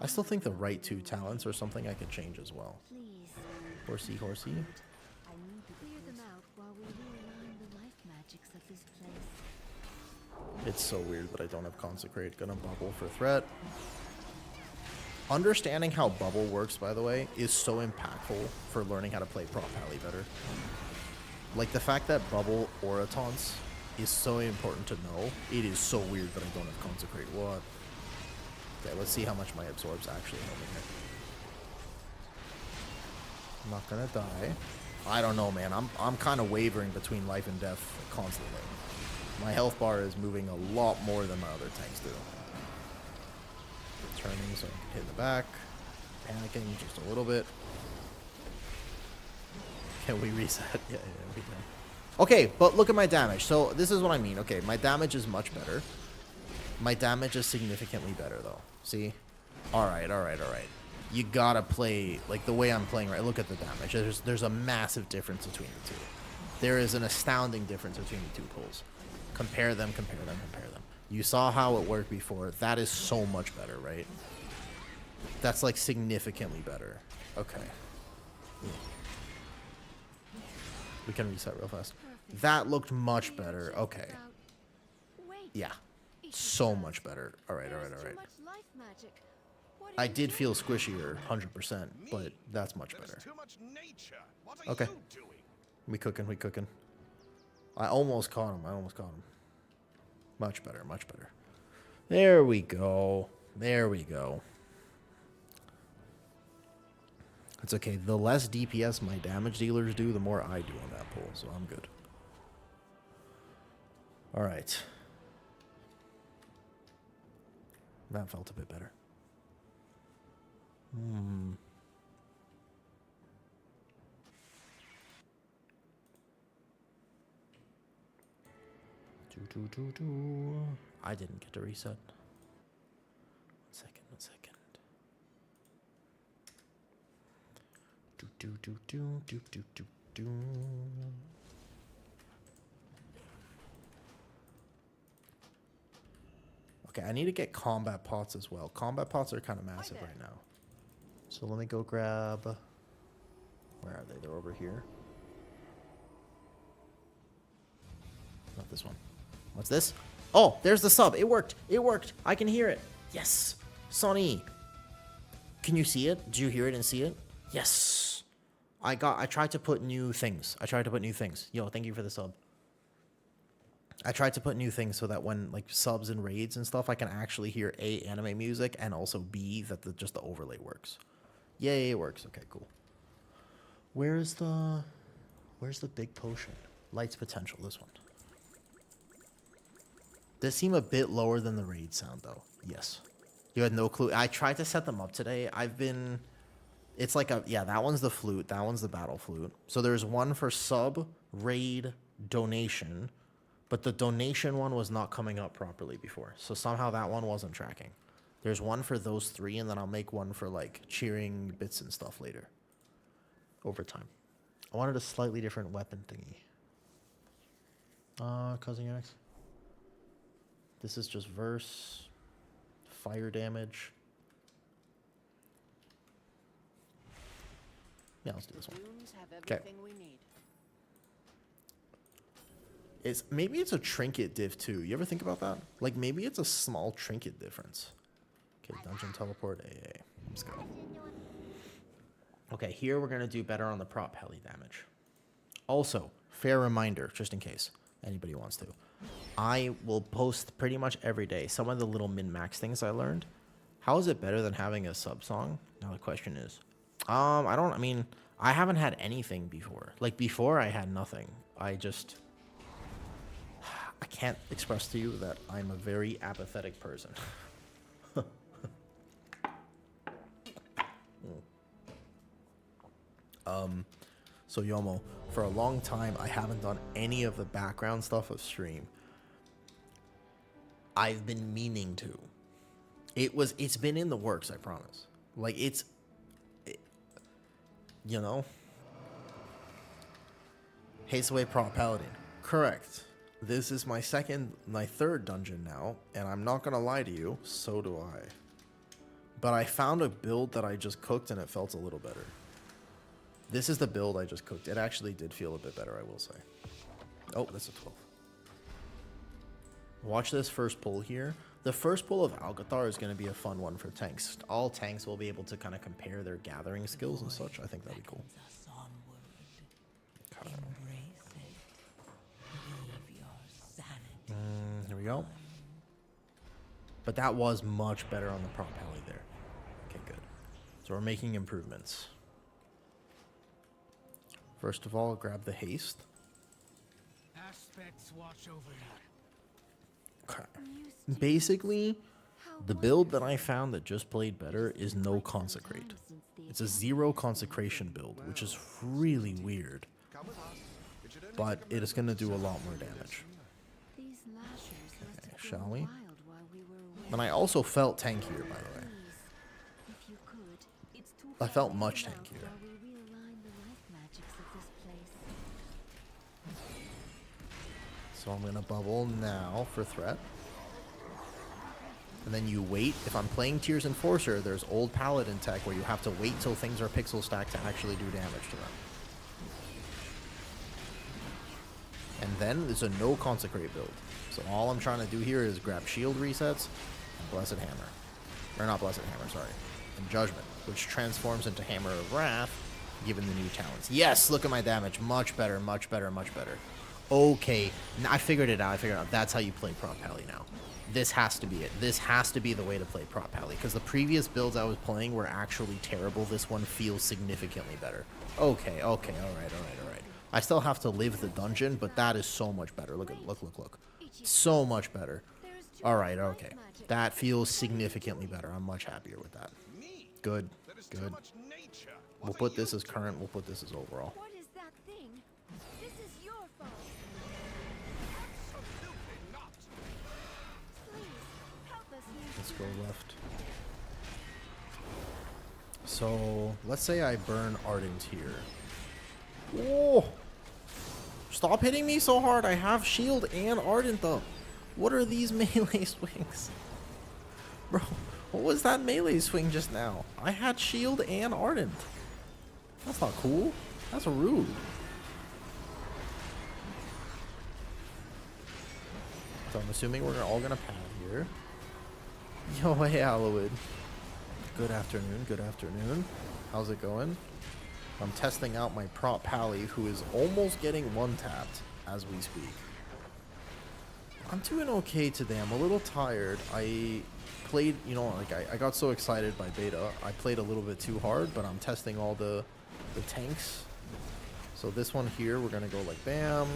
I still think the right 2 talents are something I could change as well. Horsey. It's so weird that I don't have Consecrate. Gonna bubble for threat. Understanding how bubble works, by the way, is so impactful for learning how to play Prop Pally better. Like, the fact that bubble aura taunts is so important to know. It is so weird that I don't have Consecrate. What? Okay, let's see how much my absorbs actually help me here. I'm not gonna die. I don't know, man. I'm kind of wavering between life and death constantly. My health bar is moving a lot more than my other tanks do. Turning so I can hit in the back. Panicking just a little bit. Can we reset? Yeah, we can. Okay, but look at my damage. So this is what I mean. Okay, my damage is much better. My damage is significantly better, though. See? Alright. You gotta play, like, the way I'm playing, right? Look at the damage. There's a massive difference between the two. There is an astounding difference between the two pulls. Compare them. You saw how it worked before. That is so much better, right? That's, like, significantly better. Okay. We can reset real fast. That looked much better. Okay. Yeah. So much better. Alright. I did feel squishier, 100%, but that's much better. Okay. We cooking. I almost caught him. Much better. There we go. It's okay. The less DPS my damage dealers do, the more I do on that pull, so I'm good. Alright. That felt a bit better. I didn't get to reset. One second. Okay, I need to get combat pots as well. Combat pots are kind of massive right now. So let me go grab... Where are they? They're over here. Not this one. What's this? Oh, there's the sub. It worked. I can hear it. Yes. Sonny. Can you see it? Did you hear it and see it? Yes. I tried to put new things. Yo, thank you for the sub. I tried to put new things so that when, like, subs and raids and stuff, I can actually hear A, anime music, and also B, that just the overlay works. Yay, it works. Okay, cool. Where's the big potion? Light's potential, this one. They seem a bit lower than the raid sound, though. Yes. You had no clue. I tried to set them up today. It's like that one's the flute. That one's the battle flute. So there's one for sub, raid, donation. But the donation one was not coming up properly before. So somehow that one wasn't tracking. There's one for those three, and then I'll make one for, like, cheering bits and stuff later. Over time. I wanted a slightly different weapon thingy. Cousin Unix. This is just verse. Fire damage. Yeah, let's do this one. Okay. Maybe it's a trinket diff too. You ever think about that? Like, maybe it's a small trinket difference. Okay, dungeon teleport AA. Let's go. Okay, here we're gonna do better on the prop heli damage. Also, fair reminder, just in case anybody wants to, I will post pretty much every day some of the little min-max things I learned. How is it better than having a sub song? Now the question is, I haven't had anything before. Like, before I had nothing. I can't express to you that I'm a very apathetic person. So Yomo, for a long time, I haven't done any of the background stuff of stream. I've been meaning to. It's been in the works, I promise. Like, you know? Haste away prop paladin. Correct. This is my third dungeon now, and I'm not gonna lie to you, so do I. But I found a build that I just cooked, and it felt a little better. This is the build I just cooked. It actually did feel a bit better, I will say. Oh, that's a 12. Watch this first pull here. The first pull of Alcathar is going to be a fun one for tanks. All tanks will be able to kind of compare their gathering skills and such. I think that'd be cool. Okay. Here we go. But that was much better on the prop pally there. Okay, good. So we're making improvements. First of all, grab the haste. Aspects watch over you. Okay. Basically, the build that I found that just played better is no consecrate. It's a 0 consecration build, which is really weird. Come with us. It should only But take a it is going to do a moment lot more damage. These lashers must have shall grown we? wild while we were away. And I also felt tankier, by the way. Please, if you could, it's too I far felt to much come out tankier. while we realign the life magics of this place. So I'm going to bubble now for threat. And then you wait. If I'm playing Tears Enforcer, there's old Paladin tech where you have to wait till things are pixel stacked to actually do damage to them. And then there's a no consecrate build. So all I'm trying to do here is grab shield resets and Blessed Hammer. Or not Blessed Hammer, sorry. And Judgment, which transforms into Hammer of Wrath, given the new talents. Yes, look at my damage. Much better, much better, much better. Okay, I figured it out. That's how you play Prop Pally now. This has to be it. This has to be the way to play Prop Pally, because the previous builds I was playing were actually terrible. This one feels significantly better. Okay, all right. I still have to live the dungeon, but that is so much better. Look. So much better. All right, okay. That feels significantly better. I'm much happier with that. Good. There is too much nature. We'll put this as current. We'll put this as overall. What is that thing? This is your fault. Absolutely not. Please, help us here. Let's go left. So let's say I burn Ardent here. Whoa! Stop hitting me so hard. I have shield and Ardent up. What are these melee swings? Bro, what was that melee swing just now? I had shield and Ardent. That's not cool. That's rude. So I'm assuming we're all gonna pad here. Yo, hey, Aloid. Good afternoon. How's it going? I'm testing out my prop Pally, who is almost getting one-tapped as we speak. I'm doing okay today. I'm a little tired. I played, I got so excited by beta. I played a little bit too hard, but I'm testing all the tanks. So this one here, we're going to go like bam.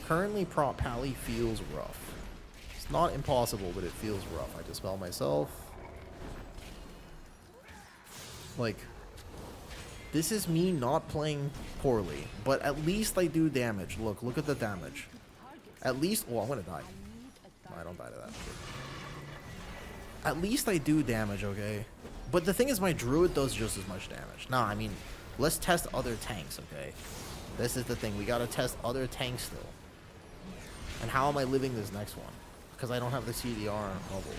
Currently, prop Pally feels rough. It's not impossible, but it feels rough. I dispel myself. Like, this is me not playing poorly, but at least I do damage. Look at the damage. At least, oh, I'm gonna die. No, I don't die to that. At least I do damage, okay? But the thing is, my druid does just as much damage. Nah, I mean, let's test other tanks, okay? This is the thing. We gotta test other tanks still. And how am I living this next one? Because I don't have the CDR on bubble.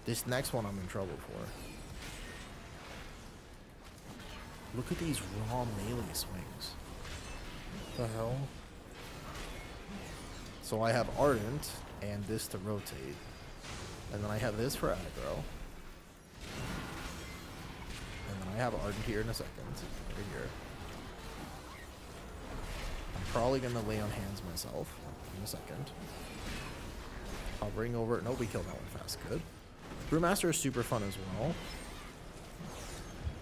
This next one I'm in trouble for. Look at these raw melee swings. What the hell? So I have Ardent and this to rotate. And then I have this for aggro. And then I have Ardent here in a second. Right here. I'm probably going to lay on hands myself in a second. Hovering over it. Nope, we killed that one fast. Good. Brewmaster is super fun as well.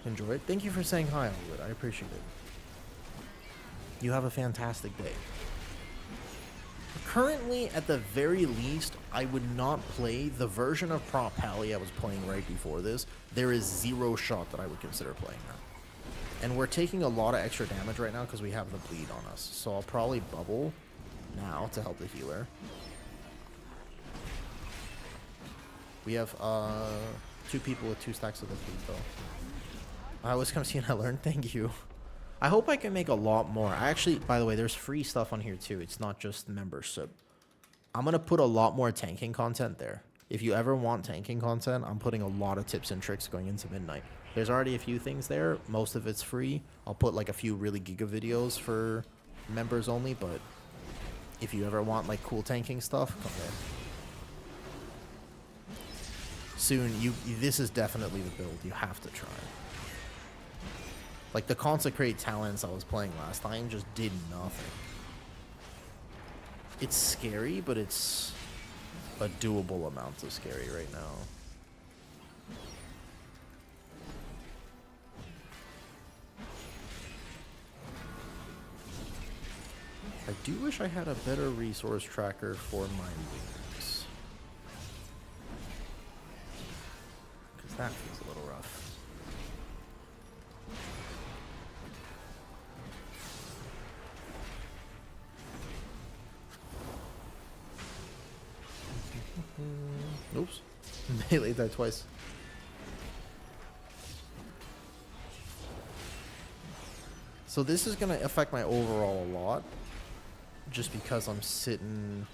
Enjoy it. Thank you for saying hi, Elwood. I appreciate it. You have a fantastic day. Currently, at the very least, I would not play the version of Prop Pally I was playing right before this. There is zero shot that I would consider playing now. And we're taking a lot of extra damage right now because we have the bleed on us. So I'll probably bubble now to help the healer. We have 2 people with 2 stacks of the bleed though. I was come see and I learned. Thank you. I hope I can make a lot more. I actually, by the way, there's free stuff on here too. It's not just membership. I'm going to put a lot more tanking content there. If you ever want tanking content, I'm putting a lot of tips and tricks going into midnight. There's already a few things there. Most of it's free. I'll put like a few really giga videos for members only, but If you ever want like cool tanking stuff, come in. Soon, this is definitely the build you have to try. Like the Consecrate talents I was playing last time just did nothing. It's scary, but it's a doable amount of scary right now. I do wish I had a better resource tracker for my wings. Because that feels a little rough. Oops. Melee died twice. So this is going to affect my overall a lot. Just because I'm sitting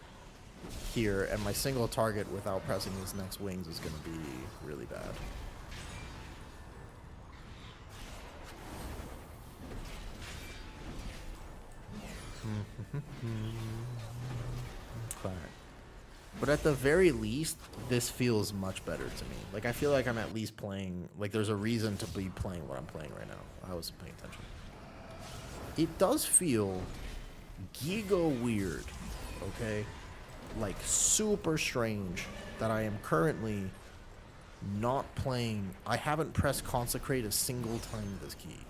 here and my single target without pressing his next wings is going to be really bad. Okay. But at the very least, this feels much better to me. Like, I feel like I'm at least playing, like there's a reason to be playing what I'm playing right now. I wasn't paying attention. It does feel giga weird, okay? Like super strange that I am currently not playing. I haven't pressed Consecrate a single time with this key.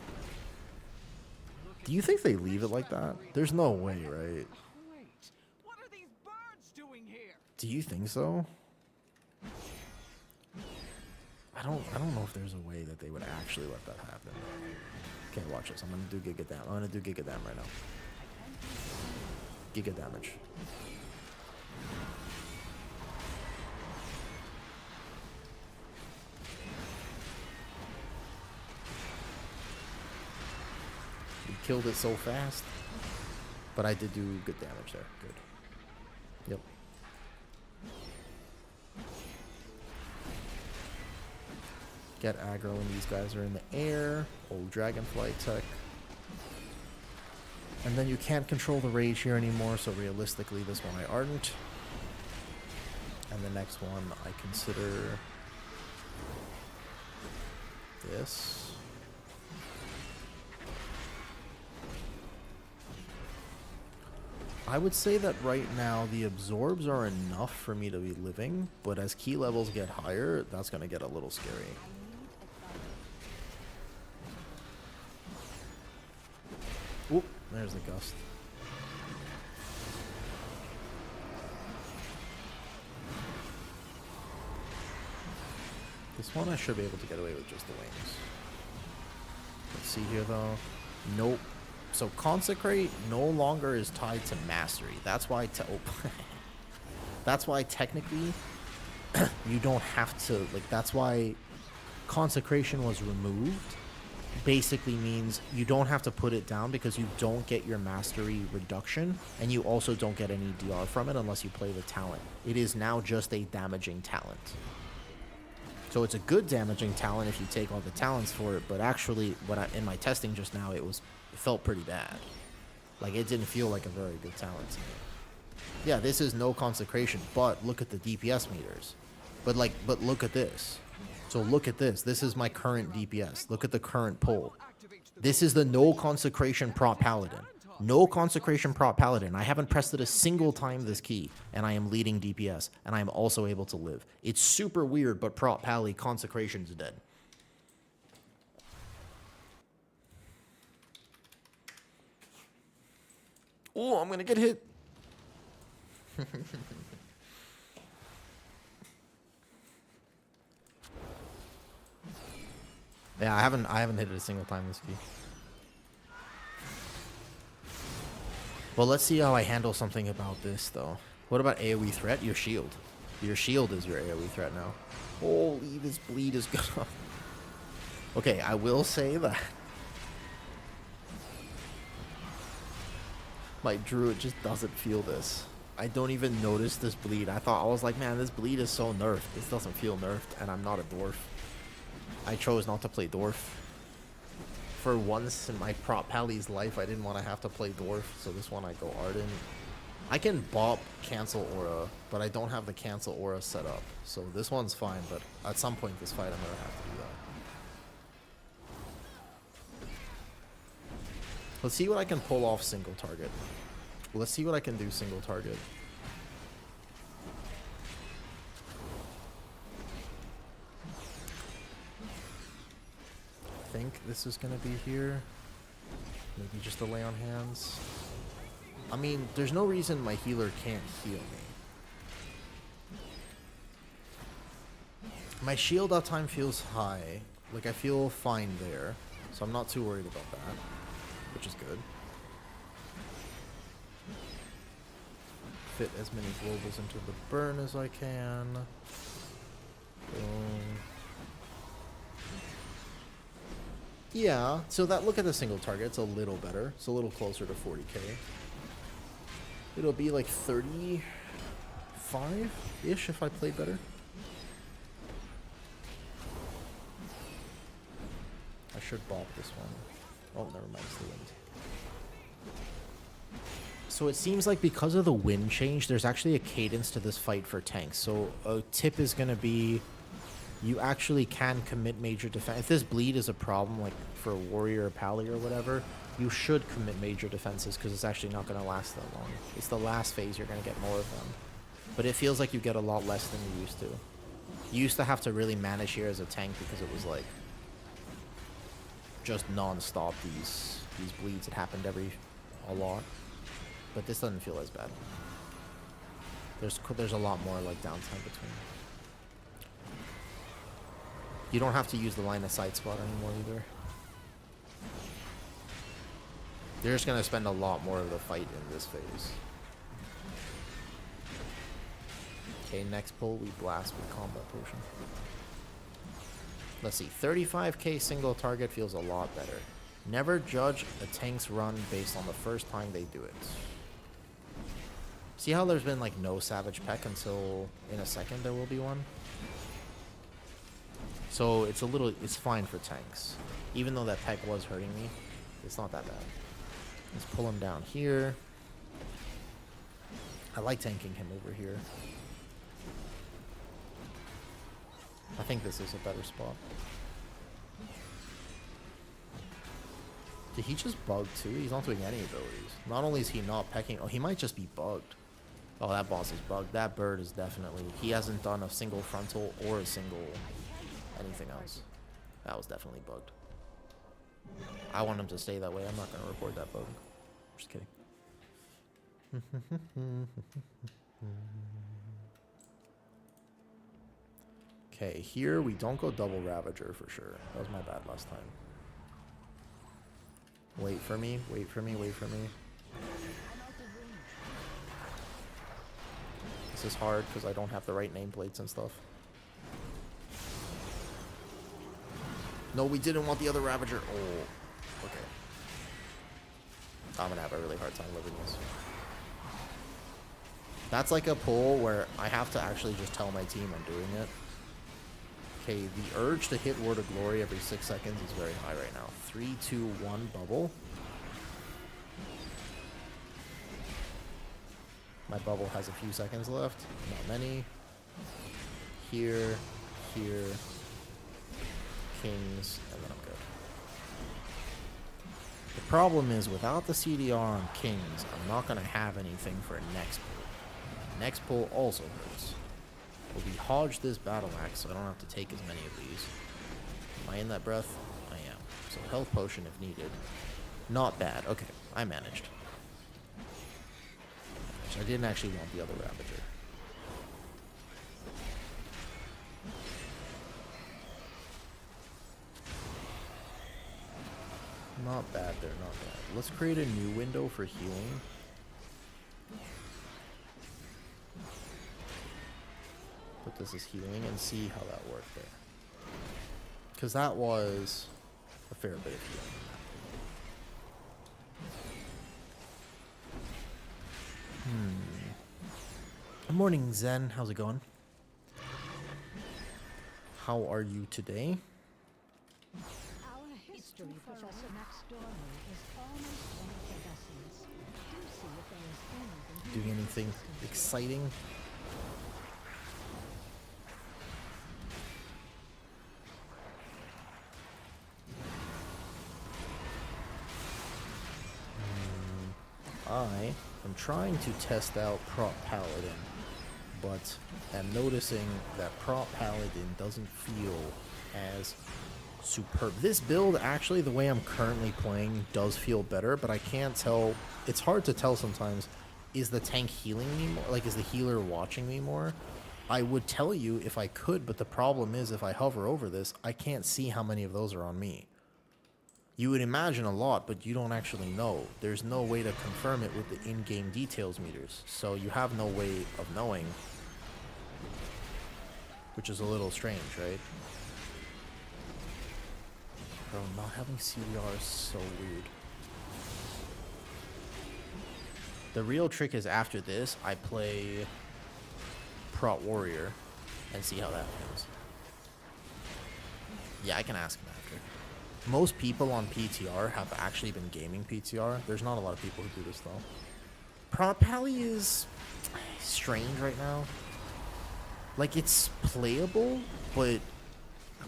Do you think they leave it like that? There's no way, right? Wait, what are these birds doing here? Do you think so? I don't know if there's a way that they would actually let that happen. Okay, watch this. I'm gonna do Giga Dam. I'm gonna do Giga Dam right now. Giga damage. We killed it so fast. But I did do good damage there. Good. Yep. Get aggro when these guys are in the air. Old Dragonfly tech. And then you can't control the rage here anymore, so realistically this one I aren't. And the next one I consider this. I would say that right now the absorbs are enough for me to be living, but as key levels get higher, that's going to get a little scary. Oop, there's the gust. This one I should be able to get away with just the wings. Let's see here though. Nope. So Consecrate no longer is tied to Mastery. That's why that's why technically you don't have to, like, that's why Consecration was removed. Basically means you don't have to put it down because you don't get your Mastery reduction, and you also don't get any DR from it unless you play the talent. It is now just a damaging talent. So it's a good damaging talent if you take all the talents for it, but actually in my testing just now it felt pretty bad. Like, it didn't feel like a very good talent to me. Yeah, this is no Consecration, but look at the DPS meters. But look at this. So look at this. This is my current DPS. Look at the current poll. This is the no Consecration prop Paladin. No Consecration prop Paladin. I haven't pressed it a single time this key, and I am leading DPS, and I am also able to live. It's super weird, but prop Pally Consecration's dead. Oh, I'm gonna get hit. Yeah, I haven't hit it a single time this key. Well, let's see how I handle something about this though. What about AoE threat? Your shield. Your shield is your AoE threat now. Holy, this bleed is gone. Okay, I will say that my druid just doesn't feel this. I don't even notice this bleed. I was like, man, this bleed is so nerfed. This doesn't feel nerfed, and I'm not a dwarf. I chose not to play dwarf. For once in my prop Pally's life, I didn't want to have to play dwarf, so this one I go Ardent. I can bop cancel aura, but I don't have the cancel aura set up. So this one's fine, but at some point this fight I'm gonna have to do that. Let's see what I can pull off single target. Let's see what I can do single target. I think this is gonna be here. Maybe just a lay on hands. I mean, there's no reason my healer can't heal me. My shield uptime feels high. Like, I feel fine there. So I'm not too worried about that, which is good. Fit as many globals into the burn as I can. Boom. Yeah, so that look at the single target, it's a little better. It's a little closer to 40k. It'll be like 35-ish if I play better. I should bop this one. Oh, never mind, it's the wind. So it seems like because of the wind change, there's actually a cadence to this fight for tanks. So a tip is going to be, you actually can commit major defense. If this bleed is a problem, like for a warrior or pally or whatever, you should commit major defenses because it's actually not going to last that long. It's the last phase you're going to get more of them. But it feels like you get a lot less than you used to. You used to have to really manage here as a tank because it was like just non-stop these bleeds. It happened a lot. But this doesn't feel as bad. There's a lot more like downtime between. You don't have to use the line of sight spot anymore either. You're just gonna spend a lot more of the fight in this phase. Okay, next pull we blast with combat potion. Let's see, 35k single target feels a lot better. Never judge a tank's run based on the first time they do it. See how there's been like no Savage Peck until in a second there will be one? So it's fine for tanks. Even though that Peck was hurting me, it's not that bad. Let's pull him down here. I like tanking him over here. I think this is a better spot. Did he just bug too? He's not doing any abilities. Not only is he not pecking, oh, he might just be bugged. Oh, that boss is bugged. That bird is definitely, he hasn't done a single frontal or a single anything else. That was definitely bugged. I want him to stay that way. I'm not going to report that bug. Just kidding. Okay, here we don't go double Ravager for sure. That was my bad last time. Wait for me, wait for me, wait for me. This is hard because I don't have the right nameplates and stuff. No, we didn't want the other Ravager. Oh, okay. I'm gonna have a really hard time living this. That's like a pull where I have to actually just tell my team I'm doing it. Okay, the urge to hit Word of Glory every 6 seconds is very high right now. 3, 2, 1, bubble. My bubble has a few seconds left. Not many. Here, here. Kings, and then I'm good. The problem is, without the CDR on Kings, I'm not going to have anything for next pull. Next pull also hurts. But we hodge this battle axe so I don't have to take as many of these. Am I in that breath? I am. So health potion if needed. Not bad. Okay, I managed. I didn't actually want the other Ravager. Not bad there, not bad. Let's create a new window for healing. Put this as healing and see how that worked there. Because that was a fair bit of healing. Good morning, Zen. How's it going? How are you today? Our history Mystery Professor Max Dormer is almost one of the vessels. Do see if there is anything. Doing anything exciting? I am trying to test out Prop Paladin, but am noticing that Prop Paladin doesn't feel as superb. This build, actually, the way I'm currently playing does feel better, but I can't tell. It's hard to tell sometimes. Is the tank healing me more? Like, is the healer watching me more? I would tell you if I could, but the problem is if I hover over this, I can't see how many of those are on me. You would imagine a lot, but you don't actually know. There's no way to confirm it with the in-game details meters, so you have no way of knowing, which is a little strange, right? Bro, not having CDR is so weird. The real trick is after this, I play Prot Warrior and see how that goes. Yeah, I can ask him after. Most people on PTR have actually been gaming PTR. There's not a lot of people who do this, though. Prot Pally is strange right now. Like, it's playable, but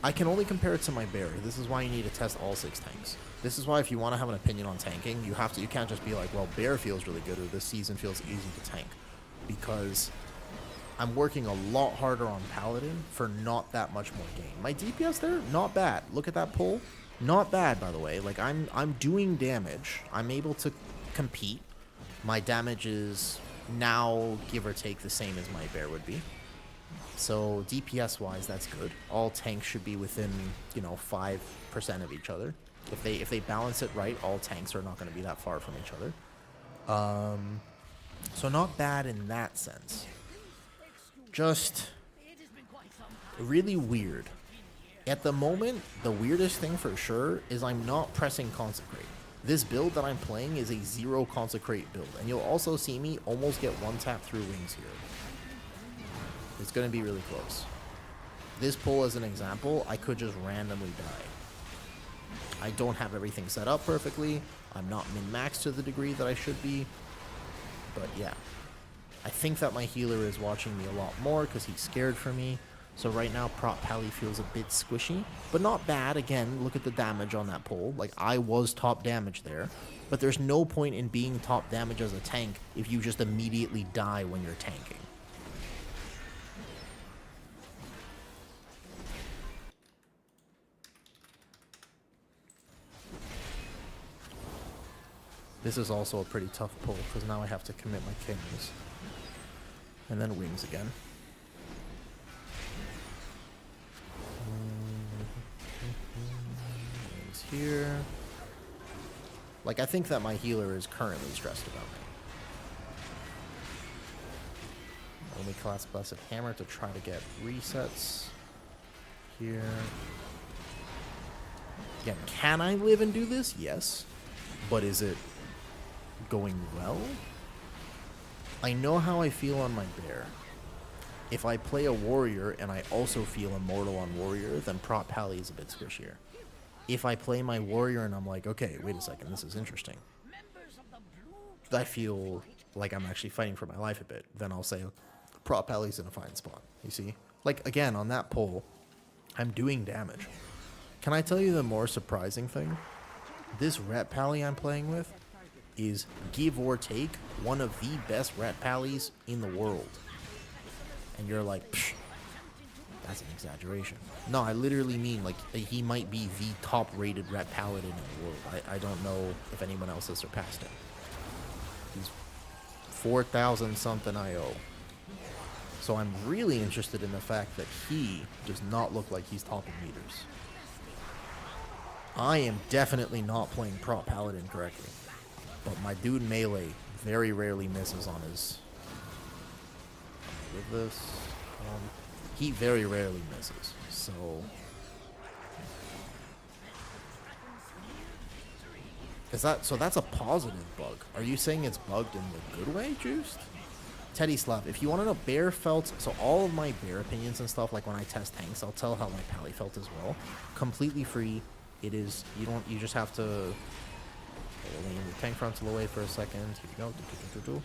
I can only compare it to my bear. This is why you need to test all 6 tanks. This is why if you want to have an opinion on tanking, you can't just be like, well, bear feels really good or this season feels easy to tank. Because I'm working a lot harder on Paladin for not that much more gain. My DPS there, not bad. Look at that pull. Not bad, by the way. Like, I'm doing damage. I'm able to compete. My damage is now, give or take, the same as my bear would be. So DPS-wise, that's good. All tanks should be within, 5% of each other. If they balance it right, all tanks are not going to be that far from each other. So not bad in that sense. Just really weird. At the moment, the weirdest thing for sure is I'm not pressing Consecrate. This build that I'm playing is a 0 Consecrate build, and you'll also see me almost get 1-tap through wings here. It's going to be really close. This pull, as an example, I could just randomly die. I don't have everything set up perfectly. I'm not min-max to the degree that I should be. But yeah. I think that my healer is watching me a lot more because he's scared for me. So right now, Prot Pally feels a bit squishy, but not bad. Again, look at the damage on that pull. Like, I was top damage there, but there's no point in being top damage as a tank if you just immediately die when you're tanking. This is also a pretty tough pull, because now I have to commit my kings. And then wings again. Wings here. Like, I think that my healer is currently stressed about me. Only class Blessed Hammer to try to get resets. Here. Again, can I live and do this? Yes. But is it going well? I know how I feel on my bear. If I play a warrior and I also feel immortal on warrior, then Prot Pally is a bit squishier. If I play my warrior and I'm like, okay, wait a second, this is interesting. I feel like I'm actually fighting for my life a bit. Then I'll say, Prot Pally's in a fine spot. You see? Like, again, on that pull, I'm doing damage. Can I tell you the more surprising thing? This Rat Pally I'm playing with is, give or take, one of the best Rat Pallies in the world. And you're like, psh, that's an exaggeration. No, I literally mean, like, he might be the top-rated Rat Paladin in the world. I don't know if anyone else has surpassed him. He's 4,000 something IO. So I'm really interested in the fact that he does not look like he's topping meters. I am definitely not playing Prot Paladin correctly. But my dude Melee very rarely misses on his... With this, he very rarely misses. So that's a positive bug. Are you saying it's bugged in the good way, Juiced? Teddy Slav, if you want to know bear felt, so all of my bear opinions and stuff, like when I test tanks, I'll tell how my Pally felt as well. Completely free. It is, you just have to lean the tank frontal away for a second. Here we go.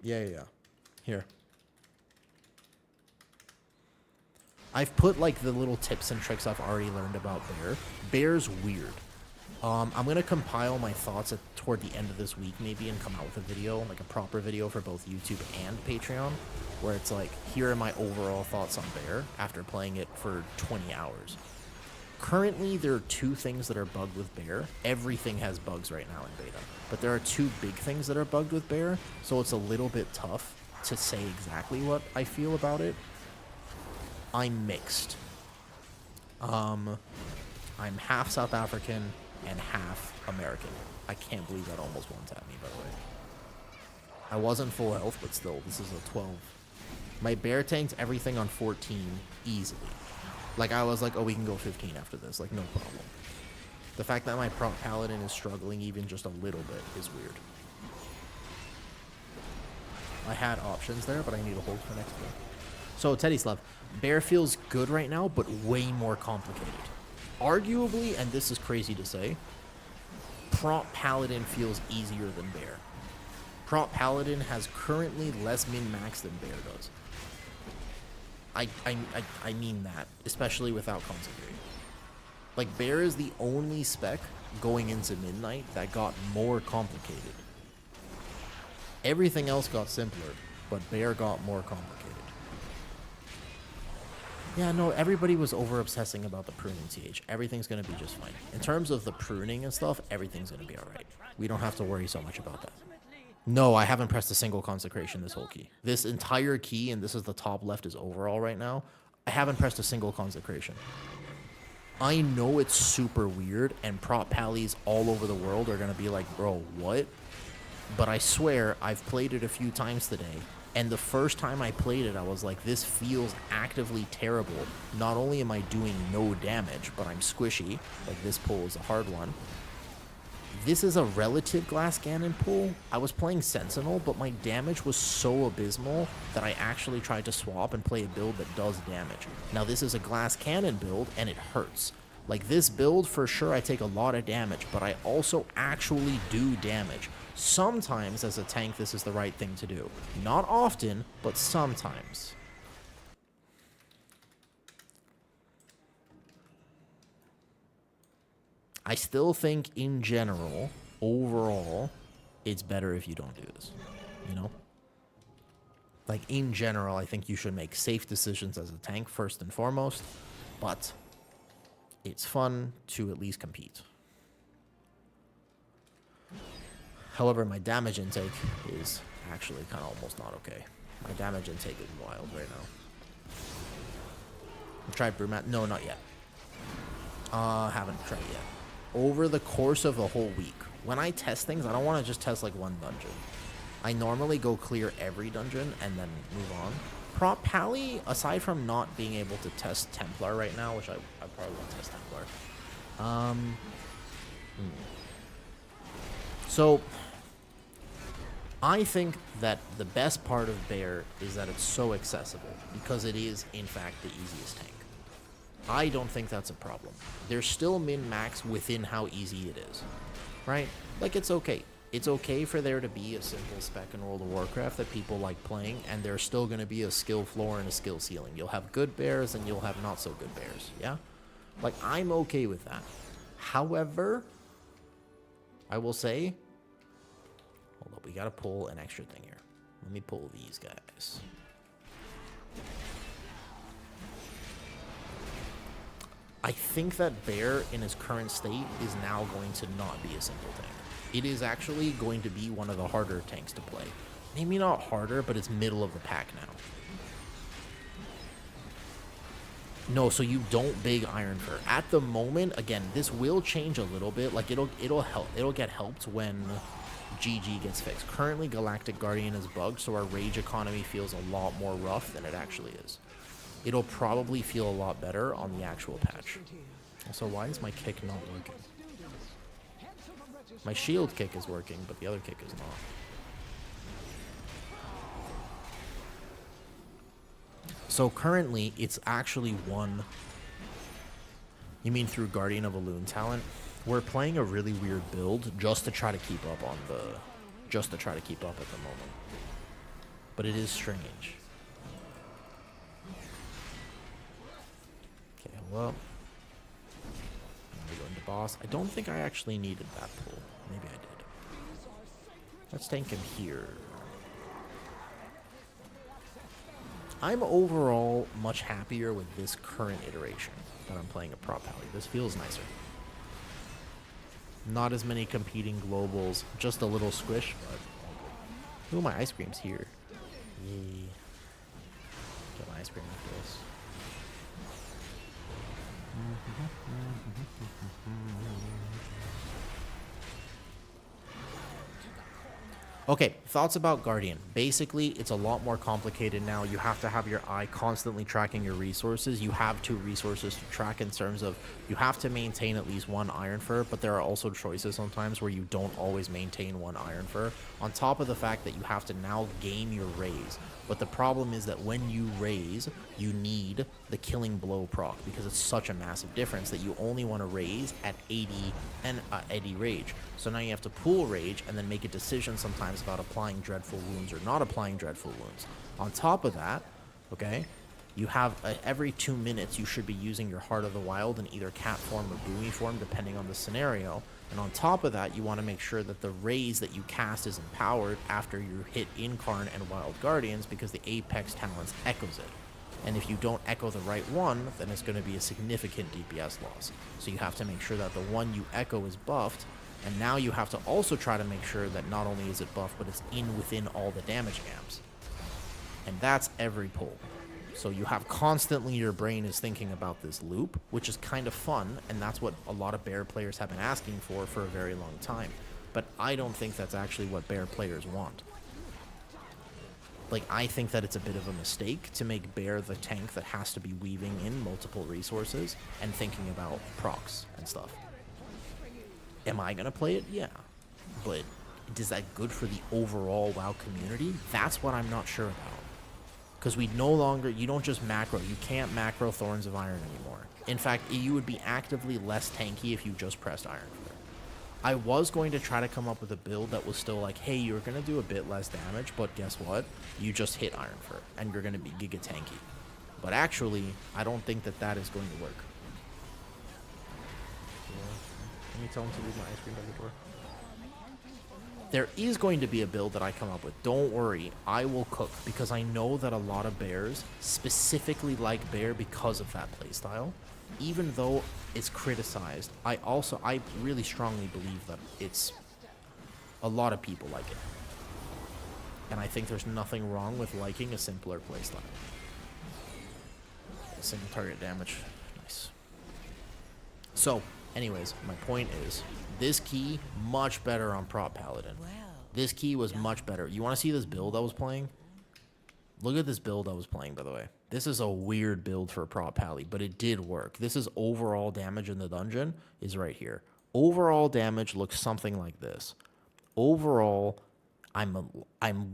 Yeah. Here. I've put like the little tips and tricks I've already learned about Bear. Bear's weird. I'm gonna compile my thoughts toward the end of this week maybe and come out with a video, like a proper video for both YouTube and Patreon, where it's like, here are my overall thoughts on Bear after playing it for 20 hours. Currently, there are 2 things that are bugged with Bear. Everything has bugs right now in beta, but there are 2 big things that are bugged with Bear, so it's a little bit tough to say exactly what I feel about it. I'm mixed. I'm half South African and half American. I can't believe that almost one-tapped me, by the way. I wasn't full health, but still, this is a 12. My Bear tanked everything on 14 easily. Like, I was like, oh, we can go 15 after this. Like, no problem. The fact that my prop Paladin is struggling even just a little bit is weird. I had options there, but I need to hold for next game. So, Teddy Slav, Bear feels good right now, but way more complicated. Arguably, and this is crazy to say, Prompt Paladin feels easier than Bear. Prompt Paladin has currently less min-max than Bear does. I mean that, especially without Consecrate. Like, Bear is the only spec going into Midnight that got more complicated. Everything else got simpler, but Bear got more complicated. Yeah, no, everybody was over-obsessing about the pruning, TH. Everything's going to be just fine. In terms of the pruning and stuff, everything's going to be alright. We don't have to worry so much about that. No, I haven't pressed a single consecration this whole key. This entire key, and this is the top left, is overall right now. I haven't pressed a single consecration. I know it's super weird, and prop pallies all over the world are going to be like, bro, what? But I swear, I've played it a few times today, and the first time I played it, I was like, this feels actively terrible. Not only am I doing no damage, but I'm squishy. Like, this pull is a hard one. This is a relative Glass Cannon pull. I was playing Sentinel, but my damage was so abysmal that I actually tried to swap and play a build that does damage. Now, this is a Glass Cannon build, and it hurts. Like, this build, for sure, I take a lot of damage, but I also actually do damage. Sometimes, as a tank, this is the right thing to do. Not often, but sometimes. I still think, in general, overall, it's better if you don't do this, you know? Like, in general, I think you should make safe decisions as a tank, first and foremost, but it's fun to at least compete. However, my damage intake is actually kind of almost not okay. My damage intake is wild right now. Tried Brewmat? No, not yet. Haven't tried yet. Over the course of a whole week, when I test things, I don't want to just test like one dungeon. I normally go clear every dungeon and then move on. Prop Pally, aside from not being able to test Templar right now, which I probably won't test Templar. So, I think that the best part of Bear is that it's so accessible, because it is, in fact, the easiest tank. I don't think that's a problem. There's still min-max within how easy it is, right? Like, it's okay. It's okay for there to be a simple spec in World of Warcraft that people like playing, and there's still going to be a skill floor and a skill ceiling. You'll have good bears, and you'll have not so good bears, yeah? Like, I'm okay with that. However, I will say, hold up, we got to pull an extra thing here. Let me pull these guys. I think that Bear in his current state is now going to not be a simple tank. It is actually going to be one of the harder tanks to play. Maybe not harder, but it's middle of the pack now. No, so you don't big Iron Fur. At the moment, again, this will change a little bit. Like, it'll help. It'll get helped when GG gets fixed. Currently, Galactic Guardian is bugged, so our rage economy feels a lot more rough than it actually is. It'll probably feel a lot better on the actual patch. Also, why is my kick not working? My shield kick is working, but the other kick is not. So currently, it's actually one You mean through Guardian of Elune talent? We're playing a really weird build just to try to keep up on the... Just to try to keep up at the moment. But it is strange. Okay, well... We go into boss. I don't think I actually needed that pull. Maybe I did. Let's tank him here. I'm overall much happier with this current iteration that I'm playing a prop pally. This feels nicer. Not as many competing globals, just a little squish, but... Ooh, my ice cream's here. Yay. Get my ice cream after this. Okay, thoughts about Guardian. Basically, it's a lot more complicated now. You have to have your eye constantly tracking your resources. You have 2 resources to track in terms of you have to maintain at least 1 Iron Fur, but there are also choices sometimes where you don't always maintain 1 Iron Fur. On top of the fact that you have to now game your raise. But the problem is that when you raise, you need the Killing Blow proc because it's such a massive difference that you only want to raise at 80 and 80 rage. So now you have to pool rage and then make a decision sometimes about applying Dreadful Wounds or not applying Dreadful Wounds. On top of that, okay, you have every 2 minutes you should be using your Heart of the Wild in either cat form or boomy form depending on the scenario. And on top of that, you want to make sure that the raise that you cast is empowered after you hit Incarn and Wild Guardians because the Apex talents echoes it. And if you don't echo the right one, then it's going to be a significant DPS loss. So you have to make sure that the one you echo is buffed. And now you have to also try to make sure that not only is it buffed, but it's within all the damage amps. And that's every pull. So you have constantly your brain is thinking about this loop, which is kind of fun, and that's what a lot of bear players have been asking for a very long time. But I don't think that's actually what bear players want. Like, I think that it's a bit of a mistake to make bear the tank that has to be weaving in multiple resources and thinking about procs and stuff. Am I going to play it? Yeah. But is that good for the overall WoW community? That's what I'm not sure about. Because we no longer, you don't just macro, you can't macro Thorns of Iron anymore. In fact, you would be actively less tanky if you just pressed Iron Fur. I was going to try to come up with a build that was still like, hey, you're going to do a bit less damage, but guess what? You just hit Iron Fur, and you're going to be giga tanky. But actually, I don't think that that is going to work. Let me tell him to leave my ice cream by the door. There is going to be a build that I come up with. Don't worry, I will cook because I know that a lot of bears specifically like bear because of that playstyle. Even though it's criticized, I really strongly believe that it's a lot of people like it. And I think there's nothing wrong with liking a simpler playstyle. Single target damage, nice. So, anyways, my point is, this key, much better on prop Paladin. This key was much better. You want to see this build I was playing? Look at this build I was playing, by the way. This is a weird build for a prop pally, but it did work. This is overall damage in the dungeon is right here. Overall damage looks something like this. Overall, I'm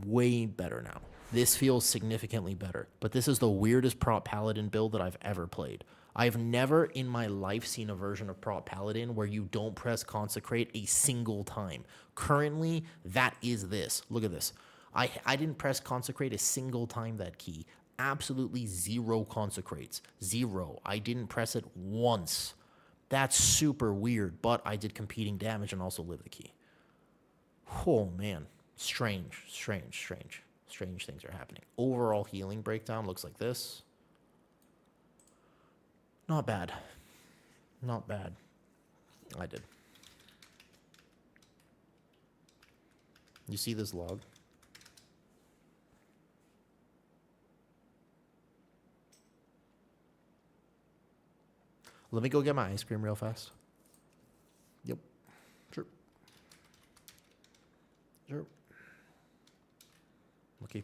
way better now. This feels significantly better, but this is the weirdest prop Paladin build that I've ever played. I've never in my life seen a version of prop Paladin where you don't press consecrate a single time. Currently, that is this. Look at this. I didn't press consecrate a single time that key. Absolutely 0 consecrates. 0. I didn't press it once. That's super weird, but I did competing damage and also live the key. Oh, man. Strange things are happening. Overall healing breakdown looks like this. Not bad. Not bad. I did. You see this log? Let me go get my ice cream real fast. Yep. Sure. Sure. Okay.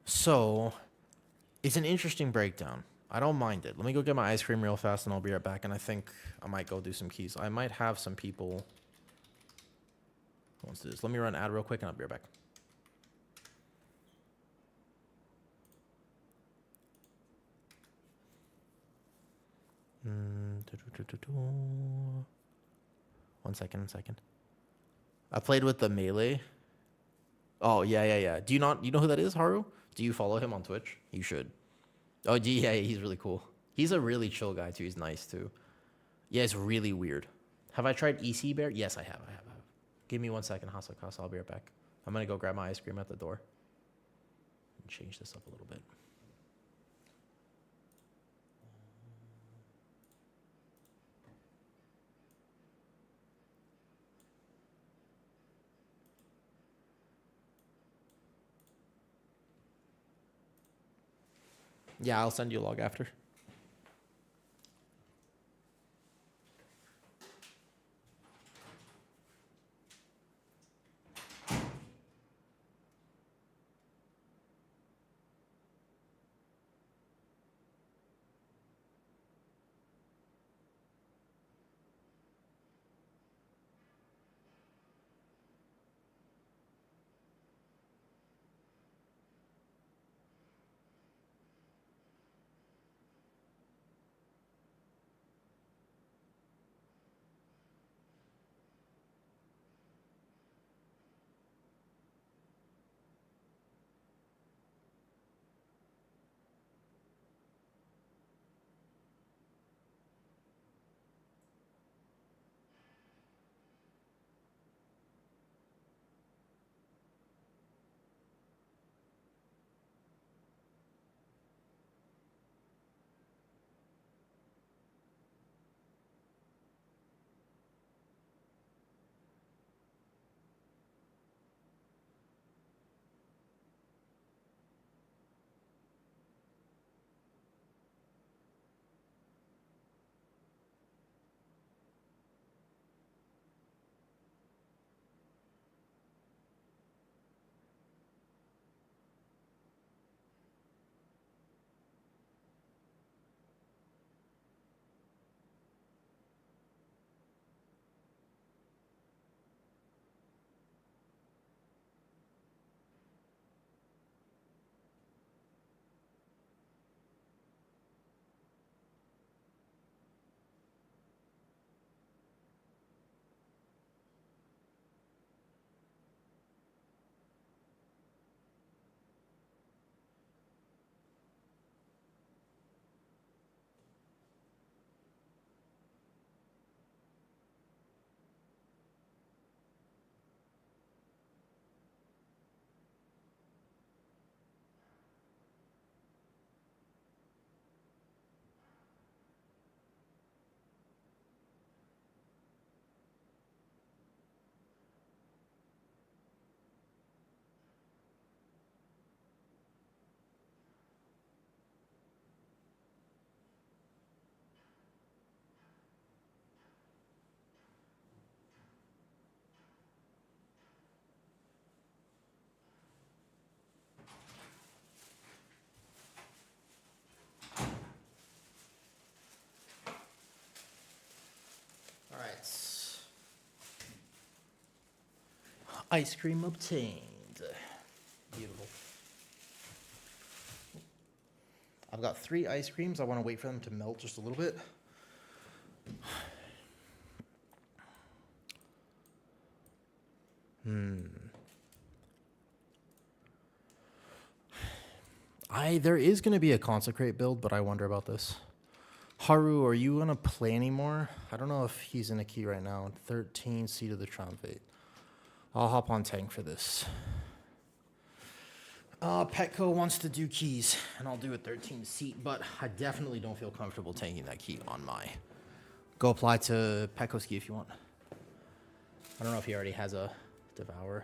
So it's an interesting breakdown. I don't mind it. Let me go get my ice cream real fast and I'll be right back. And I think I might go do some keys. I might have some people Who wants to do this? Let me run an ad real quick and I'll be right back. One second. I played with the melee. Oh, yeah. Do you know who that is, Haru? Do you follow him on Twitch? You should. Oh, yeah, he's really cool. He's a really chill guy, too. He's nice, too. Yeah, it's really weird. Have I tried EC Bear? Yes, I have. Give me 1 second, Hasakasa. I'll be right back. I'm going to go grab my ice cream at the door. And change this up a little bit. Yeah, I'll send you a log after. All right. Ice cream obtained. Beautiful. I've got 3 ice creams. I want to wait for them to melt just a little bit. There is going to be a consecrate build, but I wonder about this. Haru, are you going to play anymore? I don't know if he's in a key right now. 13, Seed of the Triumphate. I'll hop on tank for this. Petco wants to do keys, and I'll do a 13 seat, but I definitely don't feel comfortable taking that key on my. Go apply to Petco's key if you want. I don't know if he already has a Devour.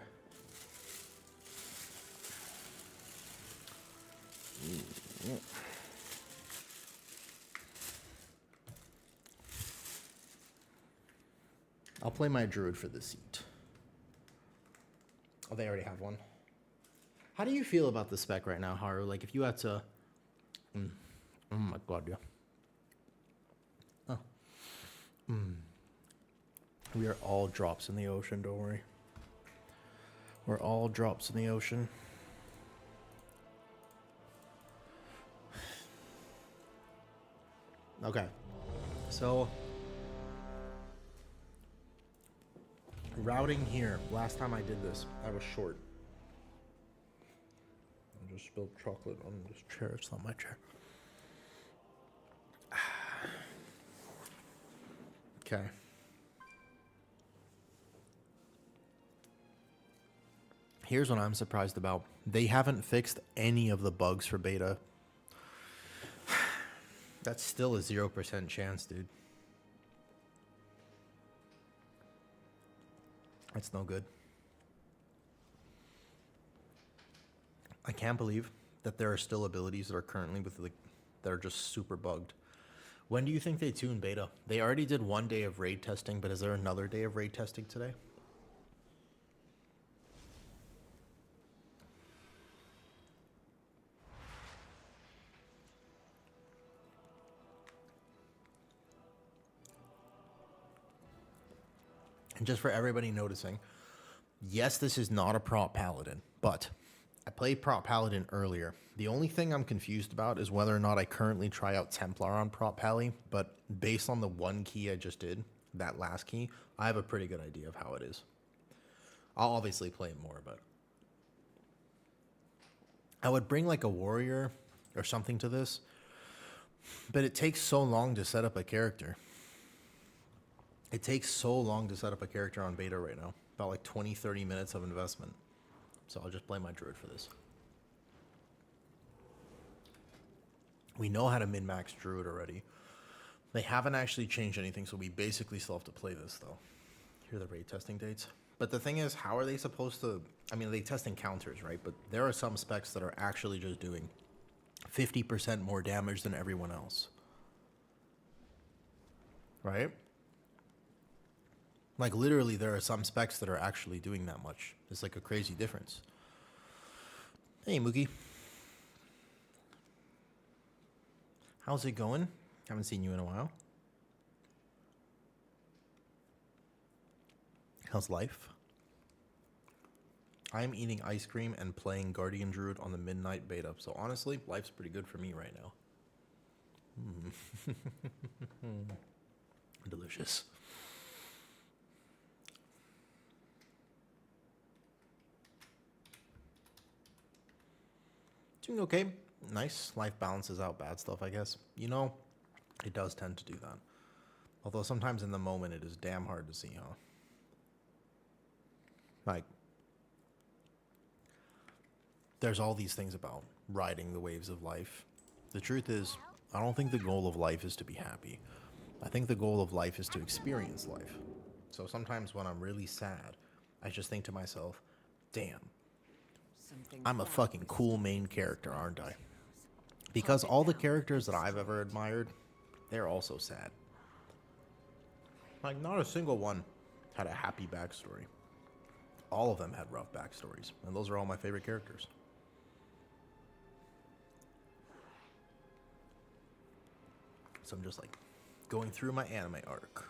I'll play my Druid for this seat. Oh, they already have one. How do you feel about the spec right now, Haru? Like, if you had to... oh my god, yeah. Oh. We are all drops in the ocean, don't worry. We're all drops in the ocean. Okay. So routing here. Last time I did this, I was short. I just spilled chocolate on this chair. It's not my chair. Okay. Here's what I'm surprised about. They haven't fixed any of the bugs for beta. That's still a 0% chance, dude. That's no good. I can't believe that there are still abilities that are currently that are just super bugged. When do you think they tune beta? They already did 1 day of raid testing, but is there another day of raid testing today? And just for everybody noticing, yes, this is not a prop paladin, but I played prop paladin earlier. The only thing I'm confused about is whether or not I currently try out Templar on prop pally, but based on the one key I just did, that last key, I have a pretty good idea of how it is. I'll obviously play more, but I would bring like a warrior or something to this, but it takes so long to set up a character. It takes so long to set up a character on beta right now. About like 20, 30 minutes of investment. So I'll just blame my druid for this. We know how to min-max druid already. They haven't actually changed anything, so we basically still have to play this though. Here are the raid testing dates. But the thing is, how are they supposed to... I mean, they test encounters, right? But there are some specs that are actually just doing 50% more damage than everyone else. Right? Like, literally, there are some specs that are actually doing that much. It's like a crazy difference. Hey, Mookie. How's it going? Haven't seen you in a while. How's life? I'm eating ice cream and playing Guardian Druid on the midnight beta. So honestly, life's pretty good for me right now. Delicious. Doing okay. Nice. Life balances out bad stuff, I guess. You know, it does tend to do that. Although sometimes in the moment it is damn hard to see, huh? Like, there's all these things about riding the waves of life. The truth is, I don't think the goal of life is to be happy. I think the goal of life is to experience life. So sometimes when I'm really sad, I just think to myself, damn, I'm a fucking cool main character, aren't I? Because all the characters that I've ever admired, they're also sad. Like, not a single one had a happy backstory. All of them had rough backstories, and those are all my favorite characters. So I'm just like going through my anime arc.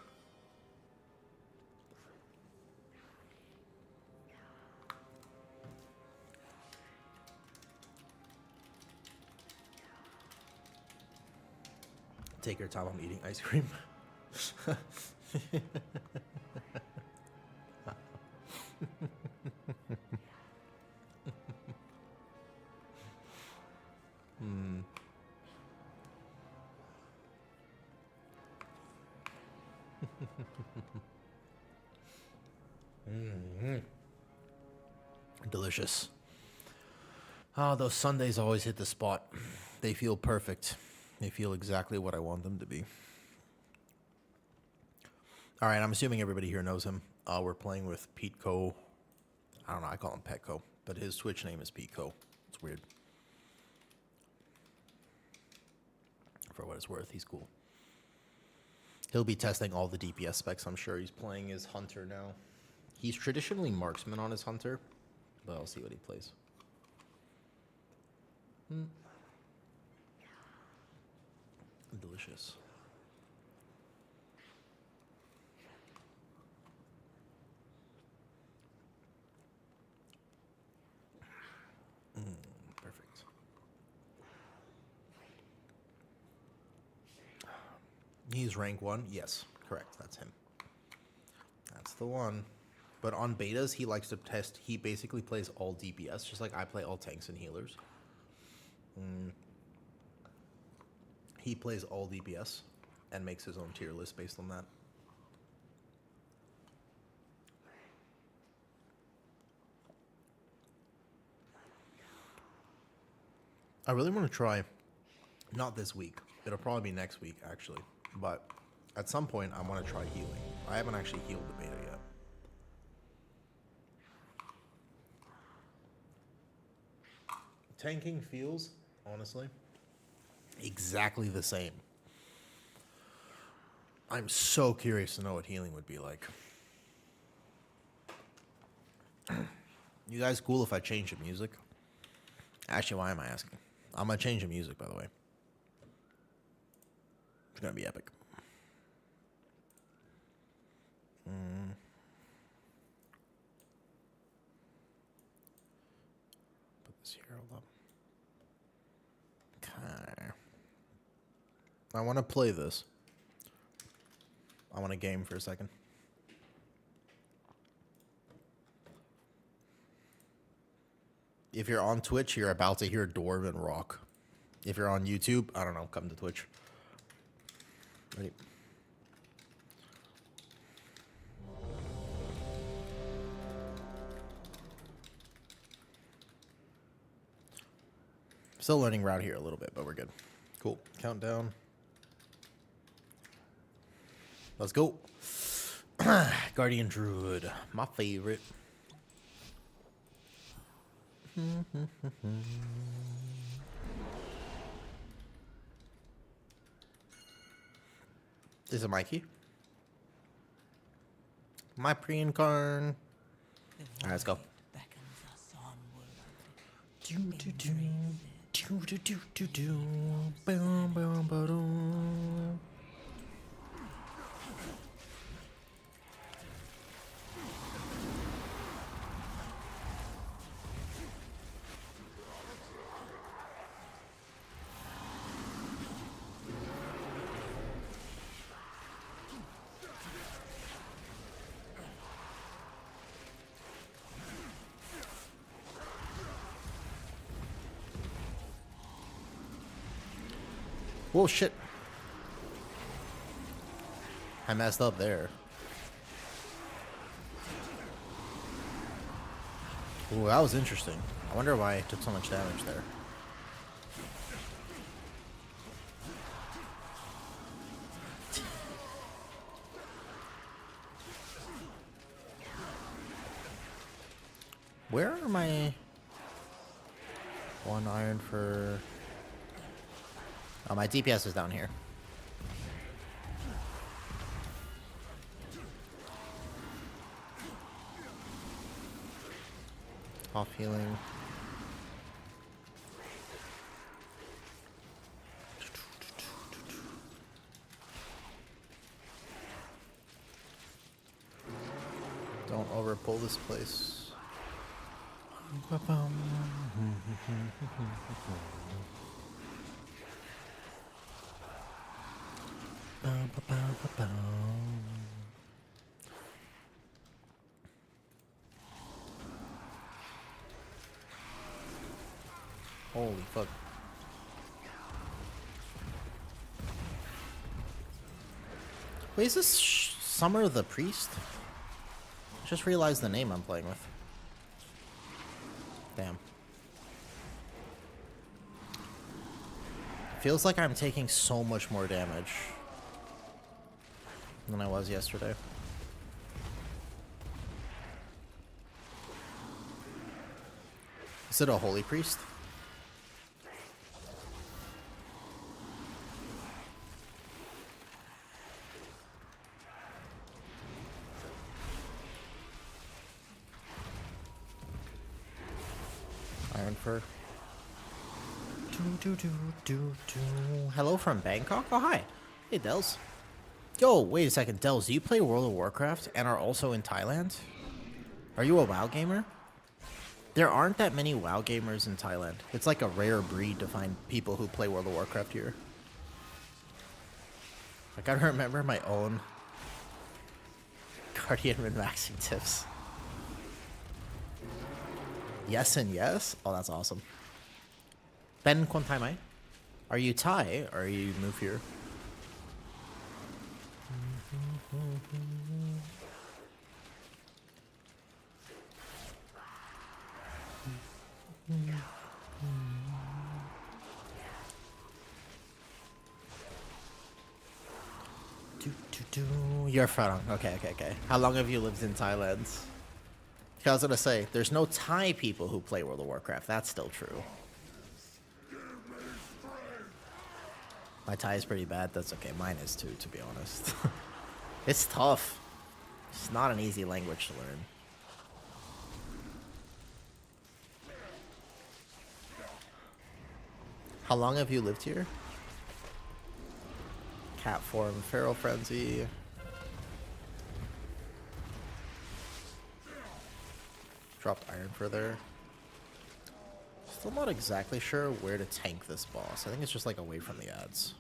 Take your time, I'm eating ice cream. Delicious. Oh, those sundaes always hit the spot. They feel perfect. They feel exactly what I want them to be. All right, I'm assuming everybody here knows him. We're playing with Petco. I don't know, I call him Petco, but his Twitch name is Petco. It's weird. For what it's worth, he's cool. He'll be testing all the DPS specs, I'm sure. He's playing his Hunter now. He's traditionally marksman on his Hunter, but I'll see what he plays. Delicious. He's rank 1. Yes, correct. That's him. That's the one. But on betas, he likes to test. He basically plays all DPS, just like I play all tanks and healers. He plays all DPS and makes his own tier list based on that. I really want to try, not this week. It'll probably be next week, actually. But at some point, I want to try healing. I haven't actually healed the beta yet. Tanking feels, honestly, exactly the same. I'm so curious to know what healing would be like. You guys cool if I change the music? Actually, why am I asking? I'm going to change the music, by the way. It's going to be epic. Put this here, hold up. Okay. I want to play this. I want to game for a second. If you're on Twitch, you're about to hear Dwarven Rock. If you're on YouTube, I don't know, come to Twitch. Ready? Still learning route here a little bit, but we're good. Cool. Countdown. Let's go. Guardian Druid, my favorite. Is it Mikey? My pre-incarn. Alright, let's go. Do do do do do do do do. Boom boom boom. Whoa, shit. I messed up there. Ooh, that was interesting. I wonder why I took so much damage there. Where are my... 1 iron for... Oh, my DPS is down here. Off healing. Don't over pull this place. Holy fuck. Wait, is this Summer the Priest? I just realized the name I'm playing with. Damn. Feels like I'm taking so much more damage than I was yesterday. Is it a Holy Priest? Iron Fur. Hello from Bangkok? Oh, hi. Hey, Dels. Yo, wait a second. Dels, do you play World of Warcraft and are also in Thailand? Are you a WoW gamer? There aren't that many WoW gamers in Thailand. It's like a rare breed to find people who play World of Warcraft here. I gotta remember my own Guardian min-maxing tips. Yes and yes? Oh, that's awesome. Ben Kontai Mai? Are you Thai or are you move here? You're from. Okay. How long have you lived in Thailand? I was gonna say, there's no Thai people who play World of Warcraft. That's still true. My Thai is pretty bad. That's okay. Mine is too, to be honest. It's tough. It's not an easy language to learn. How long have you lived here? Cat form, Feral Frenzy. Dropped Iron further. Still not exactly sure where to tank this boss. I think it's just like away from the ads.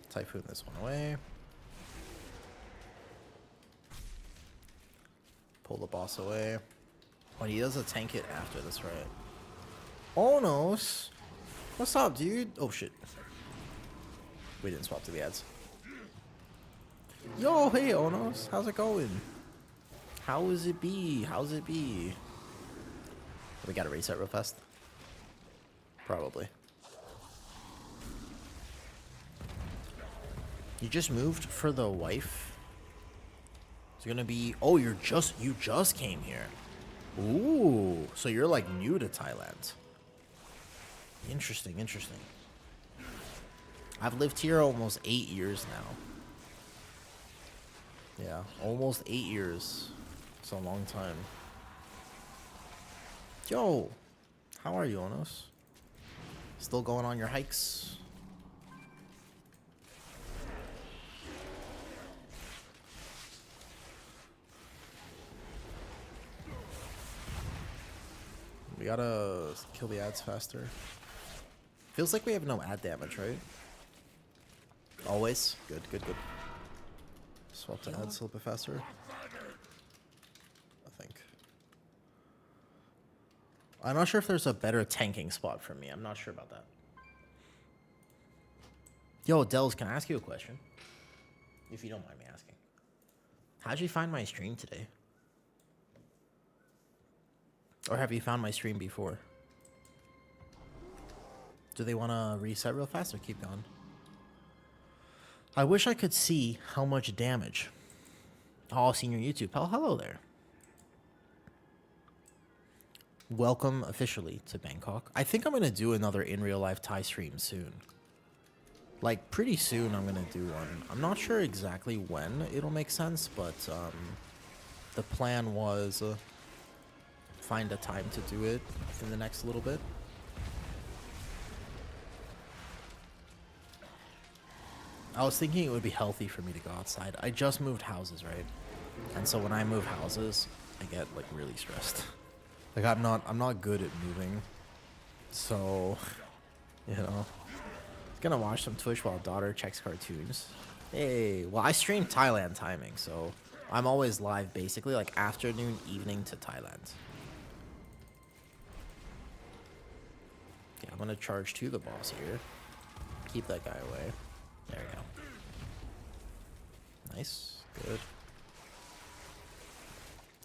Typhoon this one away. Pull the boss away. Oh, he does a tank it after this, right? Onos! What's up, dude? Oh, shit. We didn't swap to the ads. Yo, hey, Onos. How's it going? How is it be? How's it be? We gotta reset real fast. Probably. You just moved for the wife? It's gonna be... Oh, you just came here. Ooh, so you're like new to Thailand. Interesting. I've lived here almost 8 years now. Yeah, almost 8 years. It's a long time. Yo, how are you, Onos? Still going on your hikes? We gotta kill the ads faster. Feels like we have no ad damage, right? Always? Good. Swap to ads a little bit faster. I think. I'm not sure if there's a better tanking spot for me. I'm not sure about that. Yo, Dells, can I ask you a question? If you don't mind me asking. How'd you find my stream today? Or have you found my stream before? Do they want to reset real fast or keep going? I wish I could see how much damage. Oh, senior YouTube. Oh, hello there. Welcome officially to Bangkok. I think I'm going to do another in real life Thai stream soon. Like pretty soon I'm going to do one. I'm not sure exactly when it'll make sense, but the plan was find a time to do it in the next little bit. I was thinking it would be healthy for me to go outside. I just moved houses, right? And so when I move houses, I get like really stressed. Like I'm not good at moving. So, you know, gonna watch some Twitch while daughter checks cartoons. Hey, well I stream Thailand timing, so I'm always live basically like afternoon, evening to Thailand. Yeah, I'm gonna charge to the boss here. Keep that guy away. There we go. Nice. Good.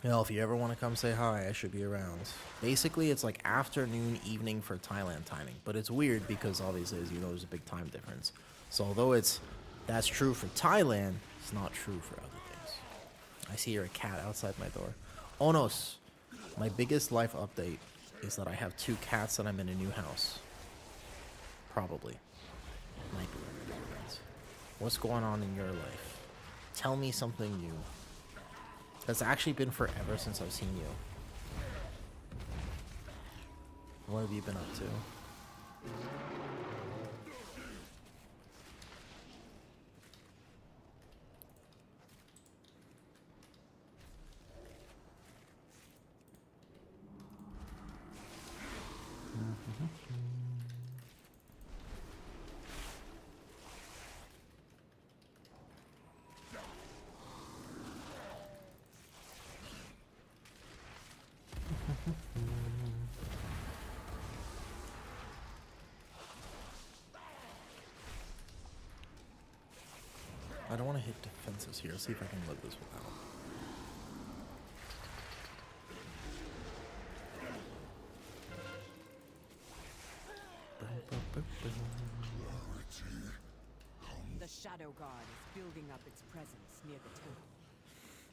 You know, if you ever want to come say hi, I should be around. Basically, it's like afternoon, evening for Thailand timing. But it's weird because obviously, as you know, there's a big time difference. So although that's true for Thailand, it's not true for other things. I see you're a cat outside my door. Onos, my biggest life update is that I have 2 cats and I'm in a new house. Probably. Might be. What's going on in your life? Tell me something new. It's actually been forever since I've seen you. What have you been up to? I don't want to hit defenses here. Let's see if I can live this without. The Shadow Guard is building up its presence near the temple.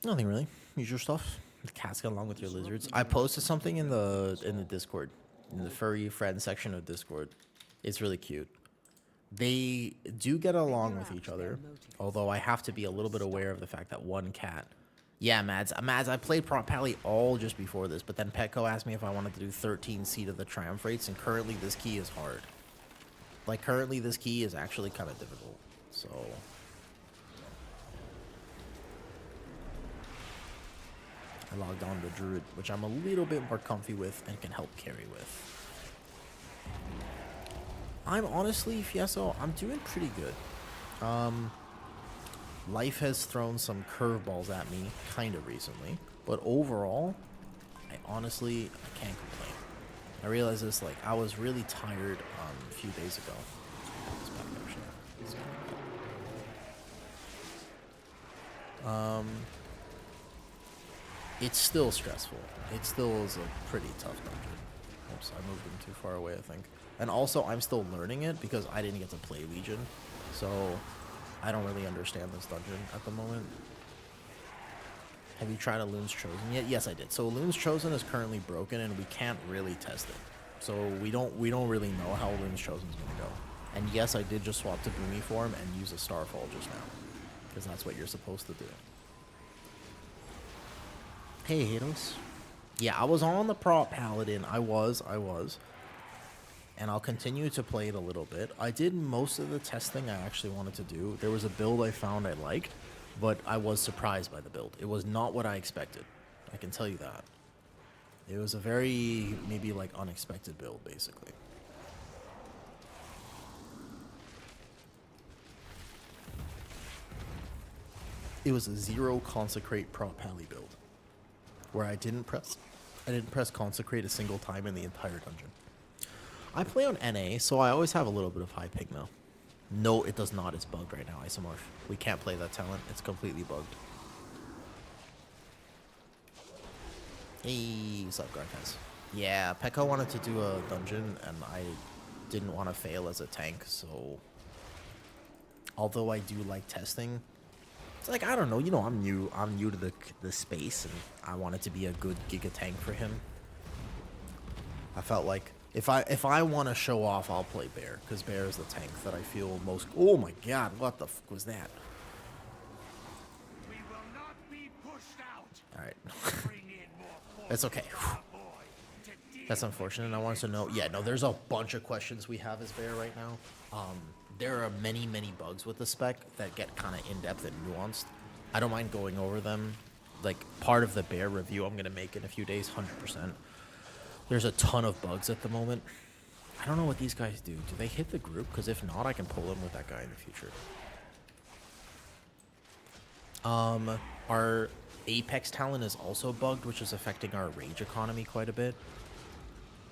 Nothing really. Usual stuff. The casket along with your lizards. I posted something in the Discord, in the furry friend section of Discord. It's really cute. They do get along with each other, although I have to be a little bit aware of the fact that one cat. Yeah, Mads, I played Prop Pally all just before this, but then Petco asked me if I wanted to do 13 Seat of the Triumph rates, and currently this key is hard. Like, currently this key is actually kind of difficult, so... I logged on to Druid, which I'm a little bit more comfy with and can help carry with. I'm honestly, Fieso, I'm doing pretty good. Life has thrown some curveballs at me kind of recently, but overall, I honestly can't complain. I realized this, like, I was really tired a few days ago. It's back there, shit. It's gonna be- It's still stressful. It still is a pretty tough dungeon. Oops, I moved him too far away, I think. And also, I'm still learning it because I didn't get to play Legion. So, I don't really understand this dungeon at the moment. Have you tried a Loon's Chosen yet? Yes, I did. So, Loon's Chosen is currently broken and we can't really test it. So, we don't really know how Loon's Chosen is going to go. And yes, I did just swap to Boomy form and use a Starfall just now. Because that's what you're supposed to do. Hey, Hados. Yeah, I was on the Prop Paladin. I was. And I'll continue to play it a little bit. I did most of the testing I actually wanted to do. There was a build I found I liked, but I was surprised by the build. It was not what I expected. I can tell you that. It was a very, maybe like unexpected build, basically. It was a 0 consecrate Prop Pally build, where I didn't press consecrate a single time in the entire dungeon. I play on NA, so I always have a little bit of high ping now. No, it does not. It's bugged right now, Isomorph. We can't play that talent. It's completely bugged. Hey, what's up, Garkaz? Yeah, Pekka wanted to do a dungeon, and I didn't want to fail as a tank, so... Although I do like testing, it's like, I don't know, you know, I'm new to the space, and I wanted to be a good Giga tank for him. I felt like if I want to show off, I'll play Bear, because Bear is the tank that I feel most... Oh my god, what the fuck was that? We will not be pushed out. Alright. Bring in more That's okay. That's unfortunate. I wanted to know... Yeah, no, there's a bunch of questions we have as Bear right now. There are many, many bugs with the spec that get kind of in-depth and nuanced. I don't mind going over them. Like, part of the Bear review I'm going to make in a few days, 100%. There's a ton of bugs at the moment. I don't know what these guys do. Do they hit the group? Because if not, I can pull them with that guy in the future. Our Apex talent is also bugged, which is affecting our rage economy quite a bit.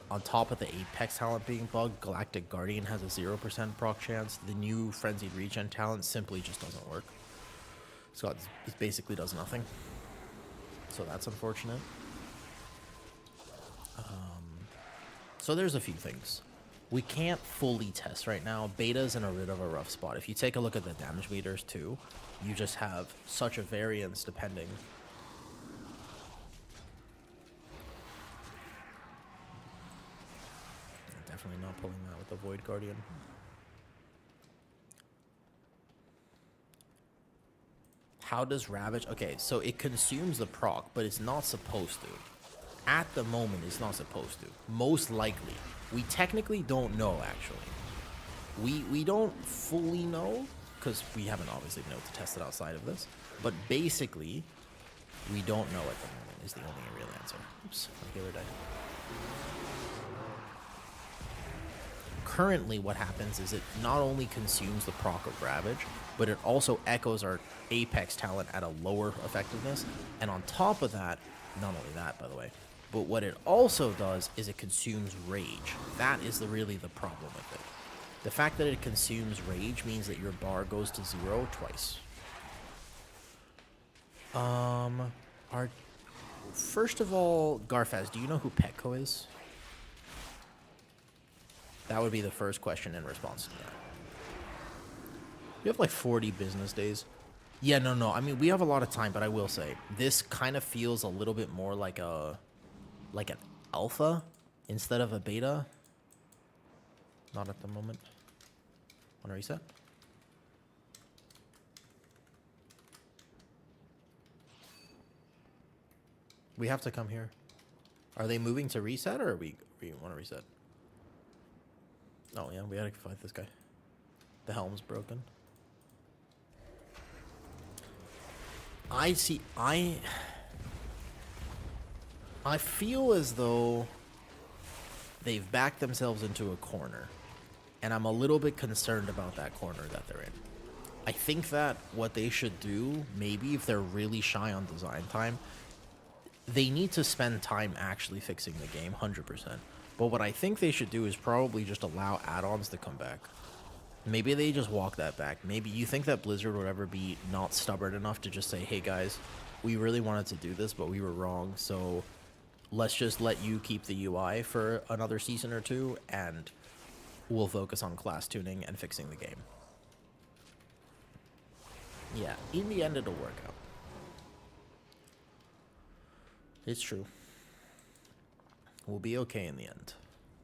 On top of the Apex talent being bugged, Galactic Guardian has a 0% proc chance. The new Frenzied Regen talent simply just doesn't work. So it basically does nothing. So that's unfortunate. So there's a few things. We can't fully test right now. Beta's in a bit of a rough spot. If you take a look at the damage meters too, you just have such a variance depending. Definitely not pulling that with the Void Guardian. How does Ravage... Okay, so it consumes the proc, but it's not supposed to. At the moment, it's not supposed to. Most likely. We technically don't know, actually. We don't fully know, because we haven't obviously been able to test it outside of this. But basically, we don't know at the moment, is the only real answer. Oops, my favorite died. Currently, what happens is it not only consumes the proc of Ravage, but it also echoes our Apex talent at a lower effectiveness. And on top of that, not only that, by the way, but what it also does is it consumes Rage. That is really the problem with it. The fact that it consumes Rage means that your bar goes to 0 twice. Our first of all, Garfaz, do you know who Petco is? That would be the first question in response to that. You have like 40 business days. Yeah, no. I mean, we have a lot of time, but I will say this kind of feels a little bit more like an alpha instead of a beta. Not at the moment. Want to reset? We have to come here. Are they moving to reset, or we want to reset? Oh yeah, we gotta fight this guy. The helm's broken. I feel as though they've backed themselves into a corner, and I'm a little bit concerned about that corner that they're in. I think that what they should do, maybe if they're really shy on design time, they need to spend time actually fixing the game, 100%. But what I think they should do is probably just allow add-ons to come back. Maybe they just walk that back. Maybe you think that Blizzard would ever be not stubborn enough to just say, hey guys, we really wanted to do this, but we were wrong, so let's just let you keep the UI for another season or two, and we'll focus on class tuning and fixing the game. Yeah, in the end it'll work out. It's true. We'll be okay in the end.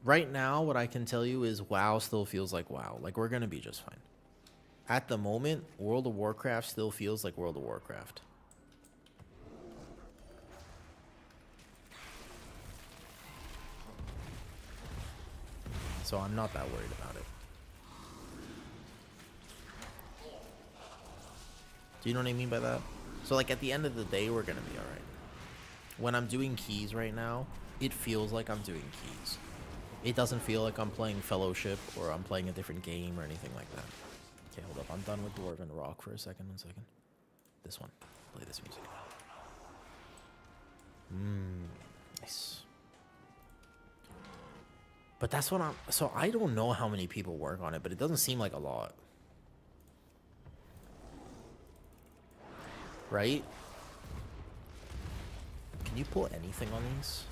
Right now, what I can tell you is WoW still feels like WoW. Like, we're going to be just fine. At the moment, World of Warcraft still feels like World of Warcraft. So I'm not that worried about it. Do you know what I mean by that? So, like, at the end of the day, we're going to be alright. When I'm doing keys right now, it feels like I'm doing keys. It doesn't feel like I'm playing Fellowship or I'm playing a different game or anything like that. Okay, hold up. I'm done with Dwarven Rock for a second. 1 second. This one. Play this music. Nice. But that's what I'm... So I don't know how many people work on it, but it doesn't seem like a lot. Right? Can you pull anything on these?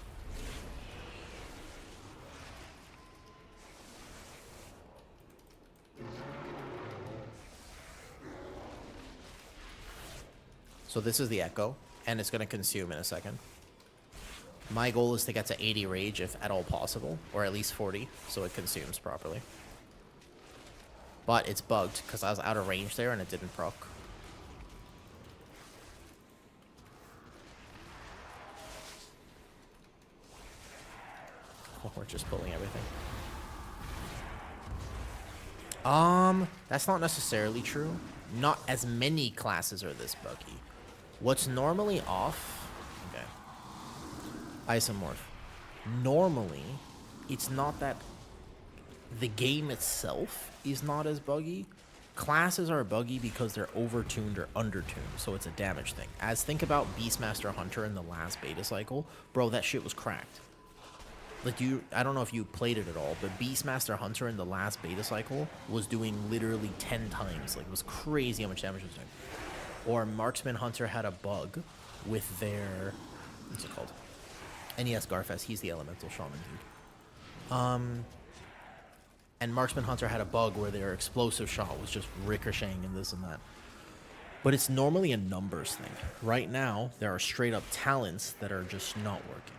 So this is the Echo, and it's going to consume in a second. My goal is to get to 80 rage if at all possible, or at least 40, so it consumes properly. But it's bugged, because I was out of range there and it didn't proc. Oh, we're just pulling everything. That's not necessarily true. Not as many classes are this buggy. What's normally off... Okay. Isomorph. Normally, it's not that the game itself is not as buggy. Classes are buggy because they're overtuned or undertuned, so it's a damage thing. As think about Beastmaster Hunter in the last beta cycle. Bro, that shit was cracked. Like, I don't know if you played it at all, but Beastmaster Hunter in the last beta cycle was doing literally 10 times. Like, it was crazy how much damage it was doing. Or Marksman Hunter had a bug with their... What's it called? NES Garfest. He's the Elemental Shaman dude. And Marksman Hunter had a bug where their explosive shot was just ricocheting and this and that. But it's normally a numbers thing. Right now, there are straight up talents that are just not working.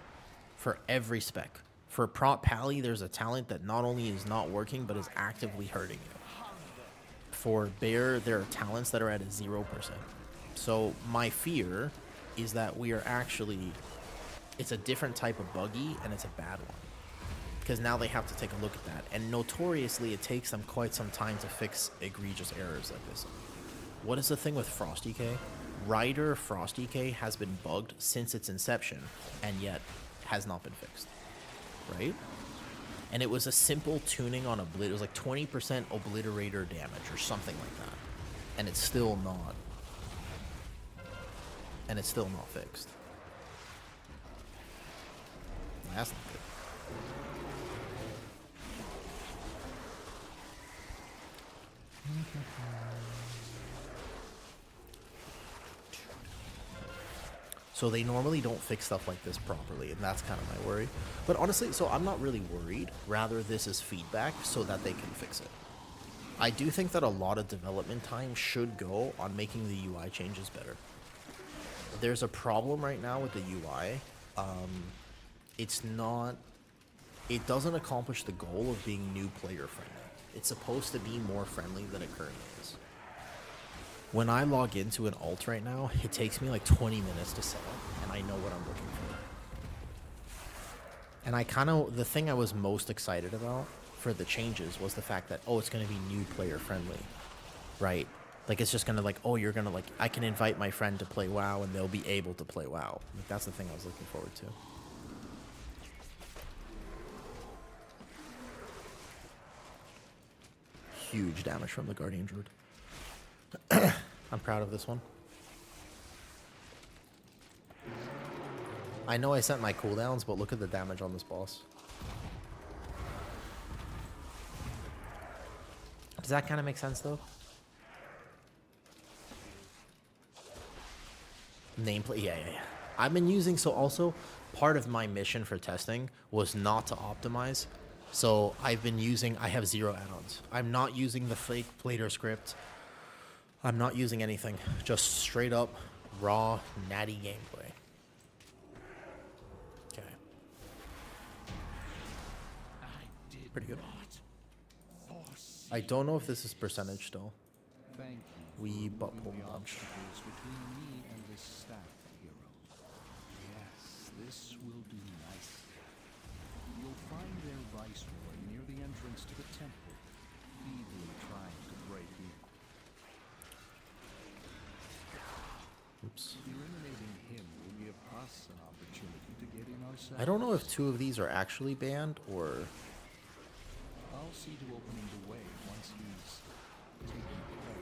For every spec. For Prop Pally, there's a talent that not only is not working, but is actively hurting you. For Bear, there are talents that are at a 0%. So my fear is that we are actually... It's a different type of buggy, and it's a bad one. Because now they have to take a look at that. And notoriously, it takes them quite some time to fix egregious errors like this. What is the thing with Frosty K? Rider Frosty K has been bugged since its inception, and yet has not been fixed. Right? And it was a simple tuning on Obliterator. It was like 20% Obliterator damage or something like that. And it's still not. And it's still not fixed. That's not good. So they normally don't fix stuff like this properly, and that's kind of my worry. But honestly, so I'm not really worried. Rather, this is feedback so that they can fix it. I do think that a lot of development time should go on making the UI changes better. There's a problem right now with the UI. It's not... It doesn't accomplish the goal of being new player friendly. It's supposed to be more friendly than it currently is. When I log into an alt right now, it takes me like 20 minutes to set up, and I know what I'm looking for. And I kind of... The thing I was most excited about for the changes was the fact that, oh, it's going to be new player friendly, right? Like, it's just going to, like, oh, you're going to, like, I can invite my friend to play WoW, and they'll be able to play WoW. Like, that's the thing I was looking forward to. Huge damage from the Guardian Druid. I'm proud of this one. I know I sent my cooldowns, but look at the damage on this boss. Does that kind of make sense, though? Nameplate, yeah. I've been using, so also, part of my mission for testing was not to optimize. So I've been using, I have 0 add-ons. I'm not using the fake plater script. I'm not using anything. Just straight up, raw, natty gameplay. Okay. Pretty good. I don't know if this is percentage still. Thank you. We butt pull the bunch. obstacles between me and this staff hero. Yes, this will do nicely. You'll find their viceroy near the entrance to the temple, feebly trying to break in. Oops. Eliminating him will give us an opportunity to get in ourselves. I don't know if 2 of these are actually banned or... I'll see to opening the way once he's taken care of.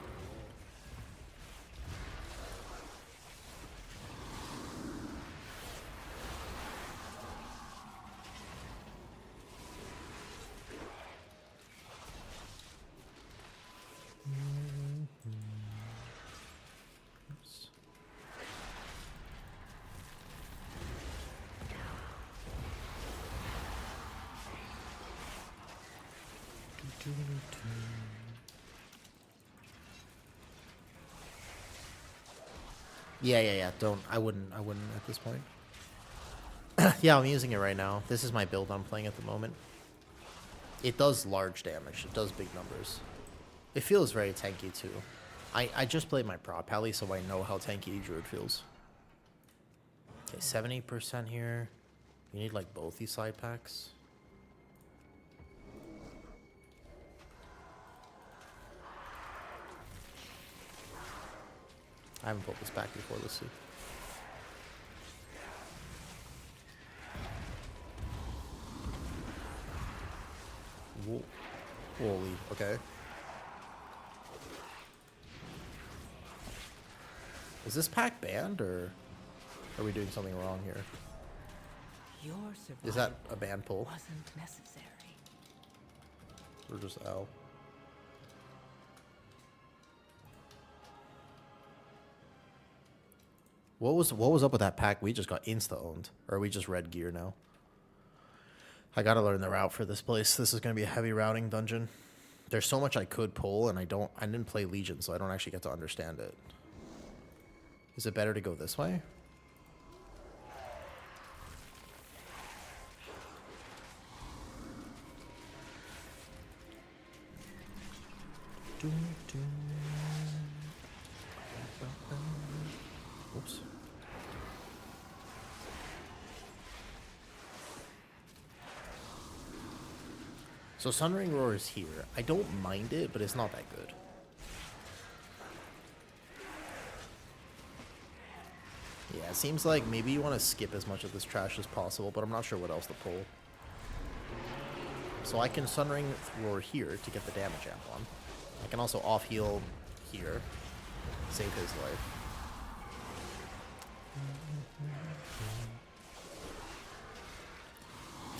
Oops. Yeah. I wouldn't at this point. Yeah, I'm using it right now. This is my build I'm playing at the moment. It does large damage. It does big numbers. It feels very tanky too. I just played my prop pally, so I know how tanky Druid feels. Okay, 70% here. You need like both these side packs. I haven't pulled this back before, let's see. Whoa. Holy, okay. Is this pack banned, or are we doing something wrong here? Your survival Is that a ban pull? wasn't necessary. Or just L? What was up with that pack? We just got insta-owned. Or are we just red gear now? I gotta learn the route for this place. This is gonna be a heavy routing dungeon. There's so much I could pull, and I didn't play Legion, so I don't actually get to understand it. Is it better to go this way? Oops. So Sunring Roar is here. I don't mind it, but it's not that good. Yeah, it seems like maybe you want to skip as much of this trash as possible, but I'm not sure what else to pull. So I can Sunring Roar here to get the damage amp on. I can also off-heal here, save his life.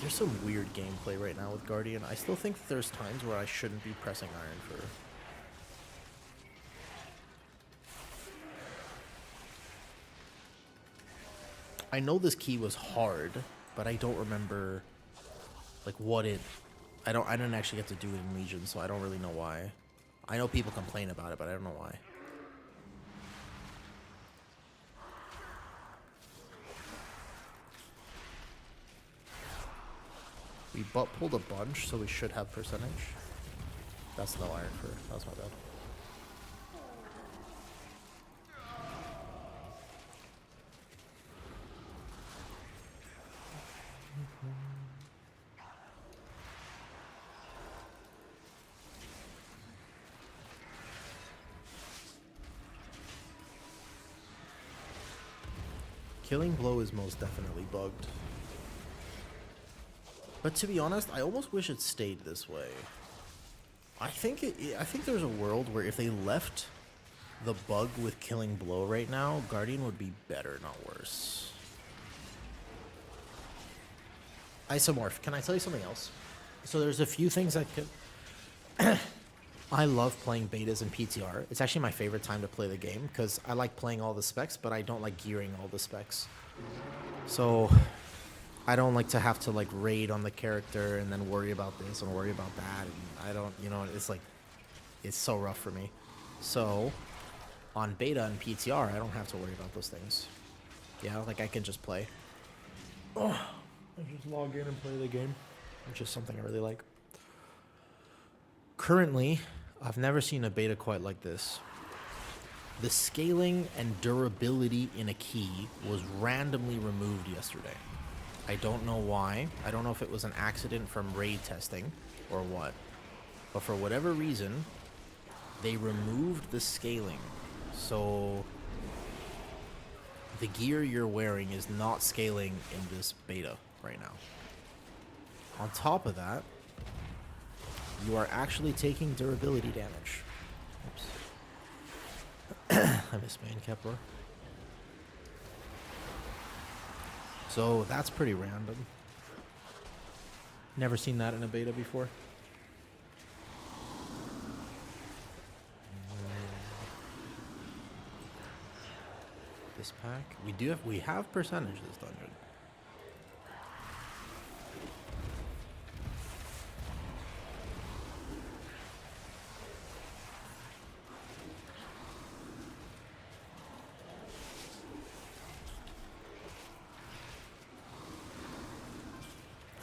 There's some weird gameplay right now with Guardian. I still think that there's times where I shouldn't be pressing iron for... I know this key was hard, but I don't remember like what it. I didn't actually get to do it in Legion, so I don't really know why. I know people complain about it, but I don't know why. We butt pulled a bunch, so we should have percentage. That's no iron for. That was my bad. Killing Blow is most definitely bugged. But to be honest, I almost wish it stayed this way. I think there's a world where if they left the bug with Killing Blow right now, Guardian would be better, not worse. Isomorph, can I tell you something else? So there's a few things I could... I love playing betas in PTR. It's actually my favorite time to play the game because I like playing all the specs, but I don't like gearing all the specs. So I don't like to have to like raid on the character and then worry about this and worry about that. And I don't, you know, it's like, it's so rough for me. So on beta and PTR, I don't have to worry about those things. Yeah, like I can just play. Oh, I just log in and play the game, which is something I really like. Currently, I've never seen a beta quite like this. The scaling and durability in a key was randomly removed yesterday. I don't know why. I don't know if it was an accident from raid testing or what. But for whatever reason, they removed the scaling. So the gear you're wearing is not scaling in this beta right now. On top of that, you are actually taking durability damage. Oops. I miss main Kepler. So that's pretty random. Never seen that in a beta before. This pack, we have percentage this dungeon.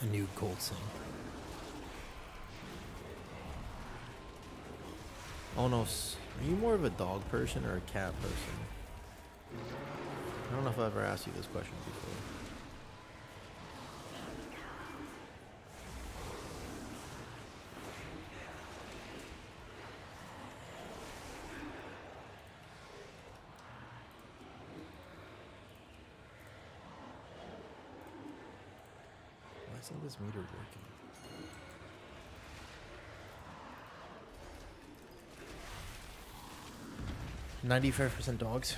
A new gold sing. Oh no, are you more of a dog person or a cat person? I don't know if I've ever asked you this question before. Why isn't this meter working? 95% dogs.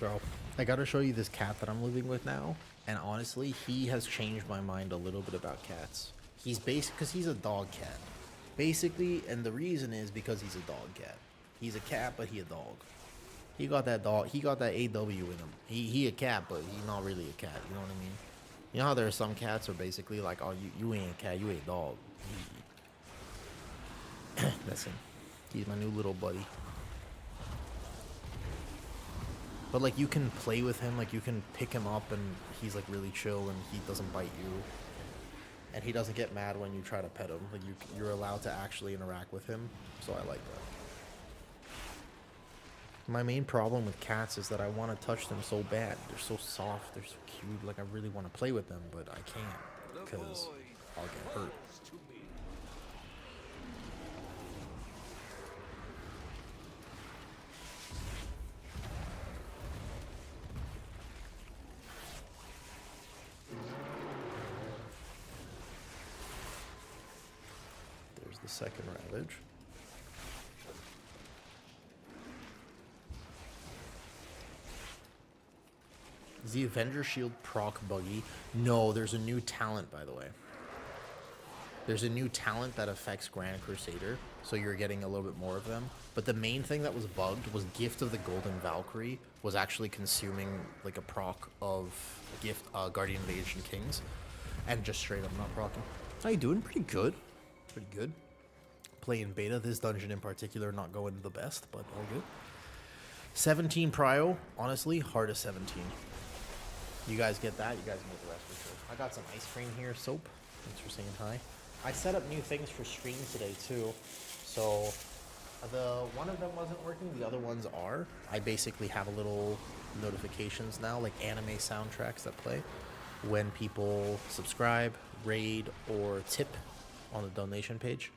Bro, I gotta show you this cat that I'm living with now. And honestly, he has changed my mind a little bit about cats. He's because he's a dog cat. Basically, and the reason is because he's a dog cat. He's a cat, but he a dog. He got that dog, he got that AW in him. He a cat, but he's not really a cat, you know what I mean? You know how there are some cats are basically like, oh, you ain't a cat, you a dog. That's him. He's my new little buddy. But like you can play with him, like you can pick him up and he's like really chill and he doesn't bite you. And he doesn't get mad when you try to pet him. Like you're allowed to actually interact with him. So I like that. My main problem with cats is that I want to touch them so bad. They're so soft, they're so cute. Like I really want to play with them, but I can't because I'll get hurt. There's the second Ravage. Is the Avenger Shield proc buggy? No, there's a new talent, by the way. There's a new talent that affects Grand Crusader, so you're getting a little bit more of them. But the main thing that was bugged was Gift of the Golden Valkyrie was actually consuming like a proc of Guardian of the Ancient Kings, and just straight up not proccing. How you doing? Pretty good. Pretty good. Playing beta, this dungeon in particular not going the best, but all good. 17 prio, honestly, hard as 17. You guys get that, you guys get the rest for sure. I got some ice cream here, Soap. Thanks for saying hi. I set up new things for stream today too. So the one of them wasn't working, the other ones are. I basically have a little notifications now, like anime soundtracks that play when people subscribe, raid, or tip on the donation page.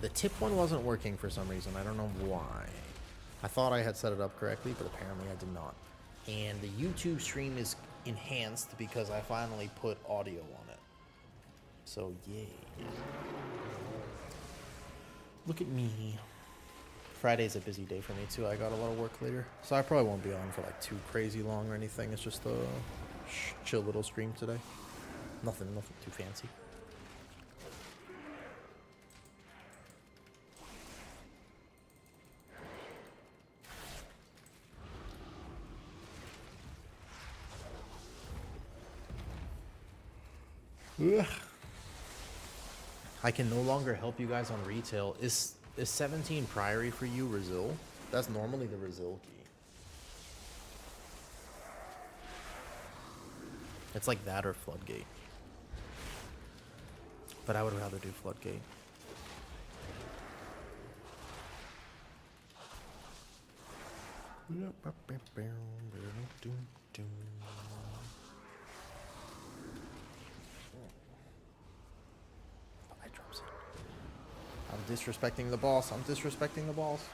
The tip one wasn't working for some reason. I don't know why. I thought I had set it up correctly, but apparently I did not. And the YouTube stream is enhanced because I finally put audio on it. So, yay. Look at me. Friday's a busy day for me, too. I got a lot of work later. So I probably won't be on for like too crazy long or anything. It's just a chill little stream today. Nothing too fancy. Ugh. I can no longer help you guys on retail. Is 17 Priory for you, Brazil? That's normally the Brazil key. It's like that or Floodgate. But I would rather do Floodgate. I'm disrespecting the boss. I'm disrespecting the boss.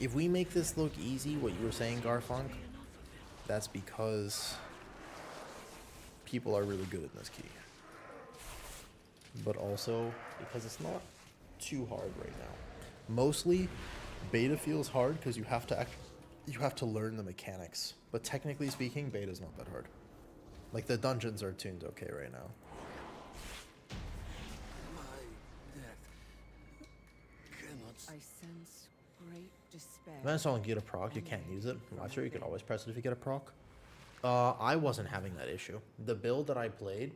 If we make this look easy, what you were saying, Garfunk, that's because people are really good at this key. But also because it's not too hard right now. Mostly, beta feels hard because you have to learn the mechanics. But technically speaking, beta's not that hard. Like the dungeons are tuned okay right now. I sense great despair. If it's only get a proc, you can't use it. I'm sure you can always press it if you get a proc. I wasn't having that issue. The build that I played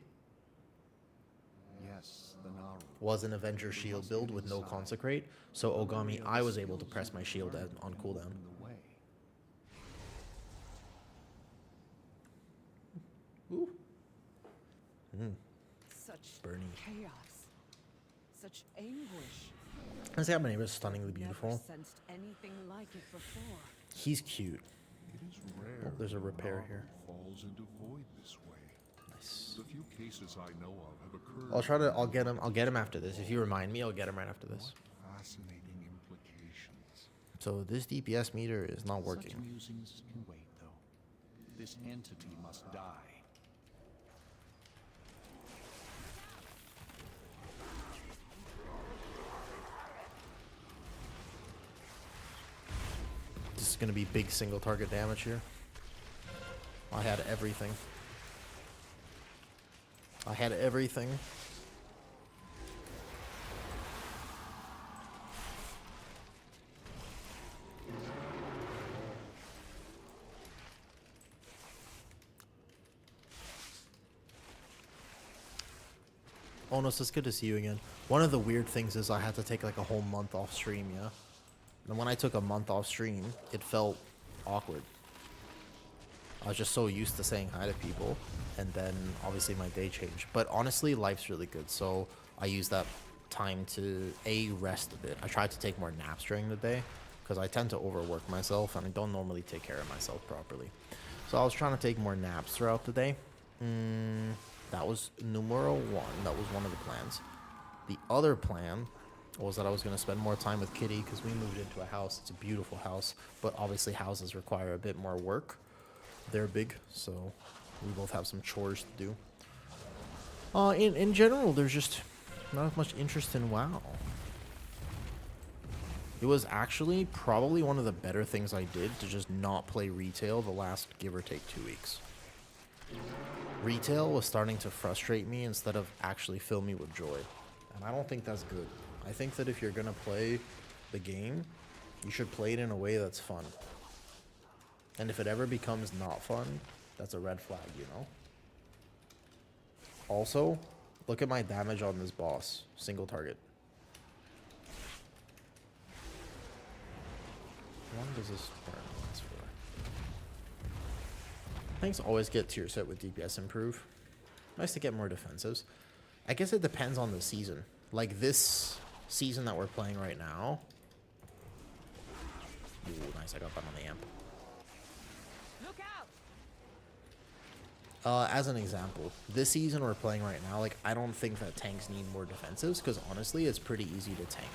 was an Avenger shield build with no consecrate. So Ogami, I was able to press my shield on cooldown. Ooh. Such Bernie. chaos. Such anguish. I say my neighbor is stunningly beautiful. Never sensed anything like it before. He's cute. It is rare. Oh, there's a repair here. Falls into void this way. Nice. The few cases I know of have occurred. I'll get him after this. If you remind me, I'll get him right after this. Fascinating implications. So this DPS meter is not working. Such musings can wait, though. This entity must die. This is gonna be big single target damage here. I had everything. Onos, it's good to see you again. One of the weird things is I had to take like a whole month off stream, yeah? And when I took a month off stream, it felt awkward. I was just so used to saying hi to people, and then obviously my day changed. But honestly, life's really good, so I use that time to rest a bit. I try to take more naps during the day, because I tend to overwork myself, and I don't normally take care of myself properly. So I was trying to take more naps throughout the day. That was numero one. That was one of the plans. The other plan was that I was going to spend more time with Kitty, because we moved into a house. It's a beautiful house, but obviously houses require a bit more work. They're big, so we both have some chores to do. In general, there's just not as much interest in WoW. It was actually probably one of the better things I did to just not play retail the last give or take 2 weeks. retail was starting to frustrate me instead of actually fill me with joy. And I don't think that's good. I think that if you're going to play the game, you should play it in a way that's fun. And if it ever becomes not fun, that's a red flag, you know? Also, look at my damage on this boss. Single target. How long does this turn last for? Things always get tier set with DPS improve. Nice to get more defensives. I guess it depends on the season. Like this season that we're playing right now. Ooh, nice. I got that on the amp. Look out! As an example, this season we're playing right now, like, I don't think that tanks need more defensives, because honestly, it's pretty easy to tank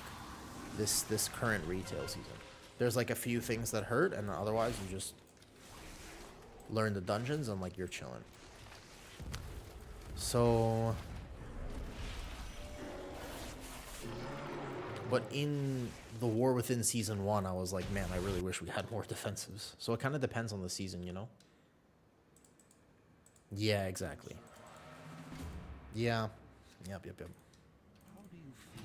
this current retail season. There's like a few things that hurt, and otherwise you just learn the dungeons and like you're chilling. So, but in the war within season 1, I was like, man, I really wish we had more defensives. So it kind of depends on the season, you know? Yeah, exactly. Yeah. Yep. How do you feel?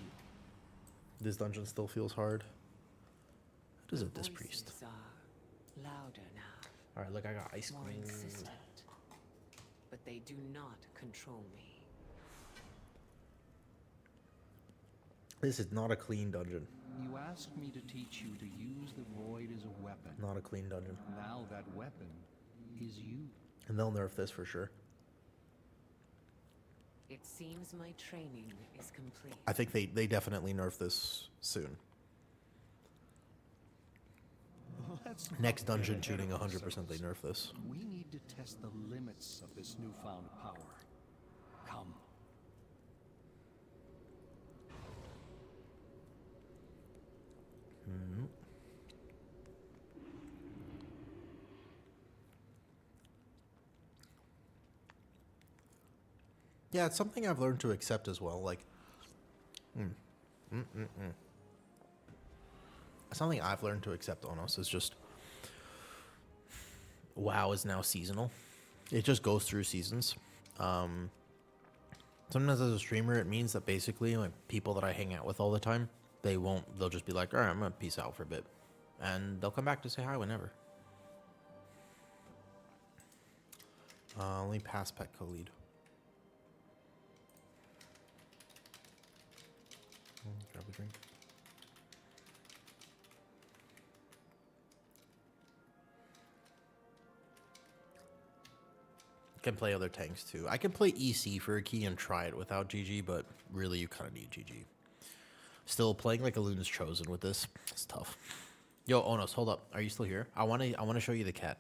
This dungeon still feels hard. What is it, this Voices priest? are louder now, Alright, look, I got ice more queen. insistent, but they do not control me. This is not a clean dungeon. You asked me to teach you to use the void as a weapon. Not a clean dungeon. Now that weapon is you. And they'll nerf this for sure. It seems my training is complete. I think they definitely nerf this soon. Let's not Next get dungeon ahead tuning, of 100% they ourselves. nerf this. We need to test the limits of this newfound power. Come. Yeah, it's something I've learned to accept as well. Like, something I've learned to accept, Onos, is just WoW is now seasonal. It just goes through seasons. Sometimes as a streamer, it means that basically, like, people that I hang out with all the time, they'll just be like, all right, I'm gonna peace out for a bit, and they'll come back to say hi whenever. Only pass Petco lead. Grab a drink. Can play other tanks too. I can play EC for a key and try it without GG, but really you kind of need GG. Still playing like a Luna's Chosen with this. It's tough. Yo, Onos, hold up. Are you still here? I want to show you the cat.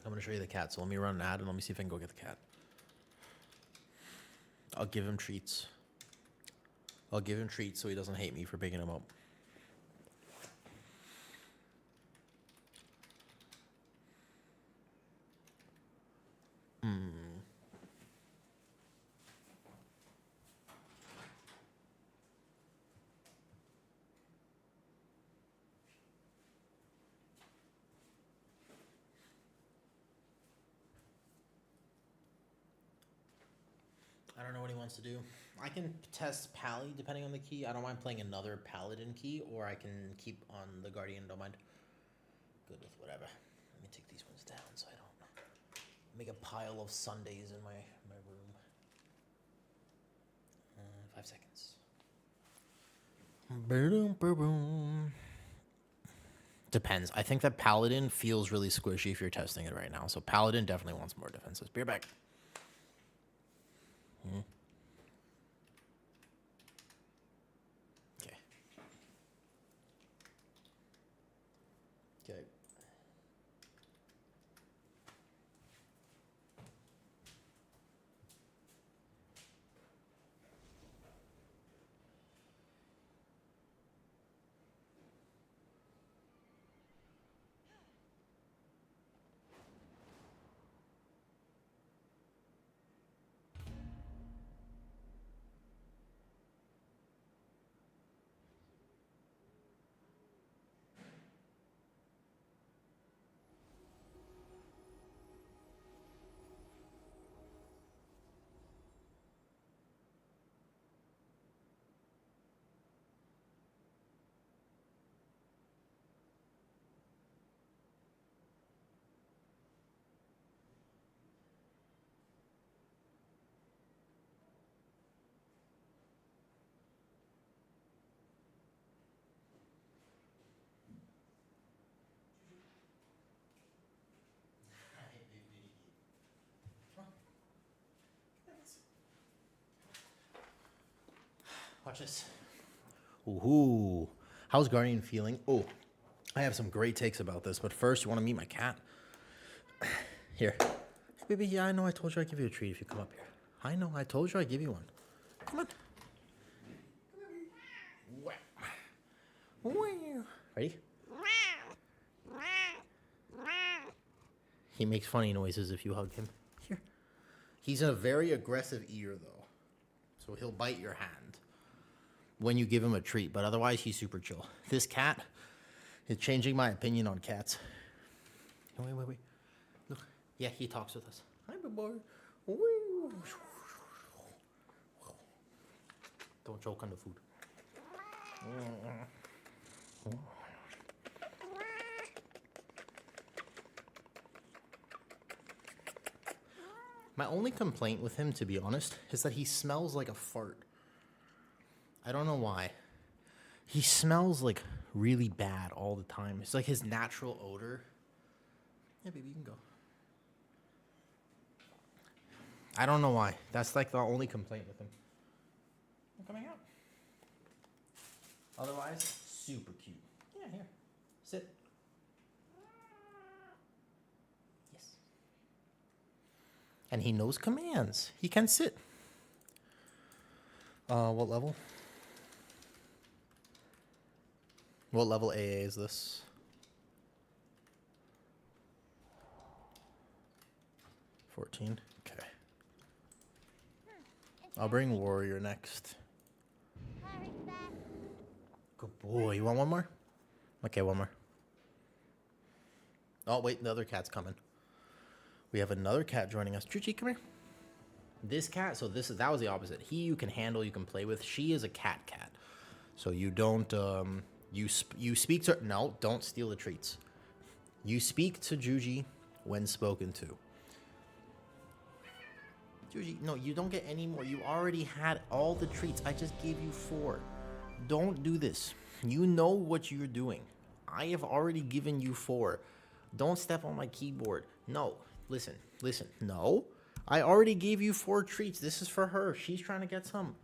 I'm going to show you the cat. So let me run an ad and let me see if I can go get the cat. I'll give him treats. I'll give him treats so he doesn't hate me for picking him up. I don't know what he wants to do. I can test Pally depending on the key. I don't mind playing another Paladin key, or I can keep on the Guardian. Don't mind. Good with whatever. Let me take these ones down so I don't make a pile of Sundays in my room. 5 seconds. Depends. I think that Paladin feels really squishy if you're testing it right now. So Paladin definitely wants more defenses. Be right back. Okay. Okay. Watch this. Ooh. How's Guardian feeling? Oh, I have some great takes about this, but first, you want to meet my cat? Here. Hey, baby, yeah, I know I told you I'd give you a treat if you come up here. I know, I told you I'd give you one. Come on. Ready? He makes funny noises if you hug him. Here. He's a very aggressive ear, though. So he'll bite your hand when you give him a treat, but otherwise he's super chill. This cat is changing my opinion on cats. Wait. Look. Yeah, he talks with us. Hi, big boy. Don't choke on the food. My only complaint with him, to be honest, is that he smells like a fart. I don't know why. He smells like really bad all the time. It's like his natural odor. Yeah, baby, you can go. I don't know why. That's like the only complaint with him. I'm coming out. Otherwise, super cute. Yeah, here. Sit. Yes. And he knows commands. He can sit. What level? What level AA is this? 14. Okay. I'll bring Warrior next. Good boy. You want one more? Okay, one more. Oh, wait. The other cat's coming. We have another cat joining us. Chuchi, come here. This cat, so that was the opposite. He you can handle, you can play with. She is a cat. So you don't, you speak to, no, don't steal the treats. You speak to Juji when spoken to. Juji, no, you don't get any more. You already had all the treats. I just gave you 4. Don't do this. You know what you're doing. I have already given you 4. Don't step on my keyboard. No, listen. No, I already gave you 4 treats. This is for her. She's trying to get some.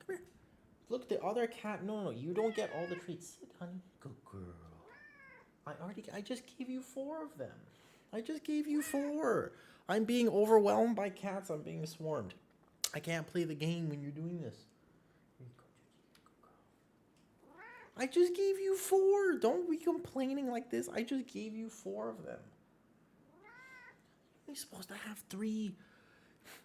Come here. Look, the other cat. No, you don't get all the treats. Sit, honey. Good girl. I just gave you 4 of them. I just gave you 4. I'm being overwhelmed by cats. I'm being swarmed. I can't play the game when you're doing this. I just gave you 4. Don't be complaining like this. I just gave you 4 of them. You're supposed to have 3.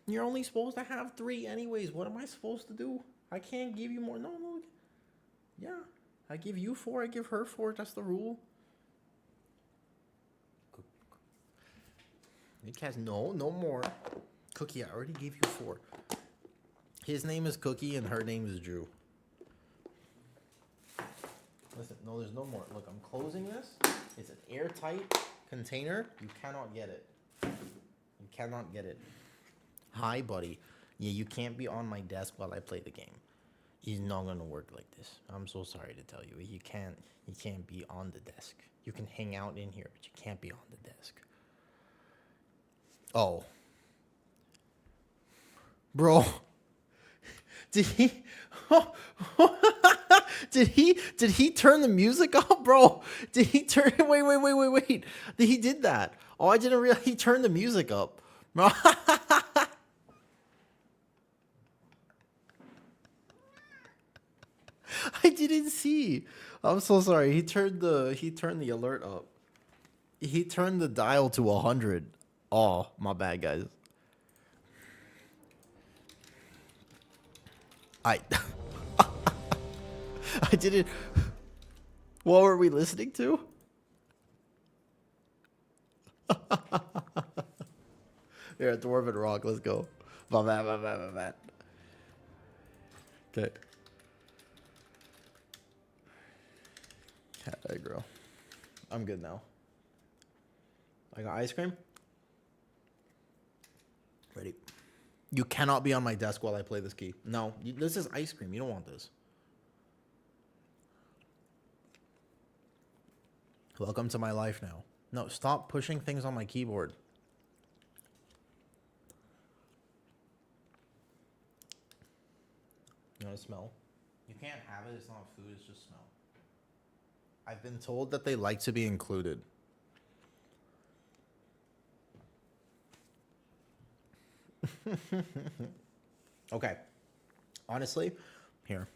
You're only supposed to have 3 anyways. What am I supposed to do? I can't give you more. No. Yeah. I give you 4. I give her 4. That's the rule. No more. Cookie, I already gave you 4. His name is Cookie and her name is Drew. Listen, no, there's no more. Look, I'm closing this. It's an airtight container. You cannot get it. You cannot get it. Hi, buddy. Yeah, you can't be on my desk while I play the game. It's not gonna work like this. I'm so sorry to tell you. You can't be on the desk. You can hang out in here, but you can't be on the desk. Oh. Bro. Did he did he turn the music off, bro? Did he turn wait. He did that. Oh, I didn't realize he turned the music up. Bro. I didn't see. I'm so sorry. He turned the alert up. He turned the dial to 100. Oh, my bad, guys. I didn't. What were we listening to? Here at Dwarven Rock, let's go. My bad. Okay. Cat aggro. I'm good now. I got ice cream. Ready. You cannot be on my desk while I play this key. No, this is ice cream. You don't want this. Welcome to my life now. No, stop pushing things on my keyboard. You want to smell? You can't have it. It's not food. It's just smell. I've been told that they like to be included. Okay. Honestly, here.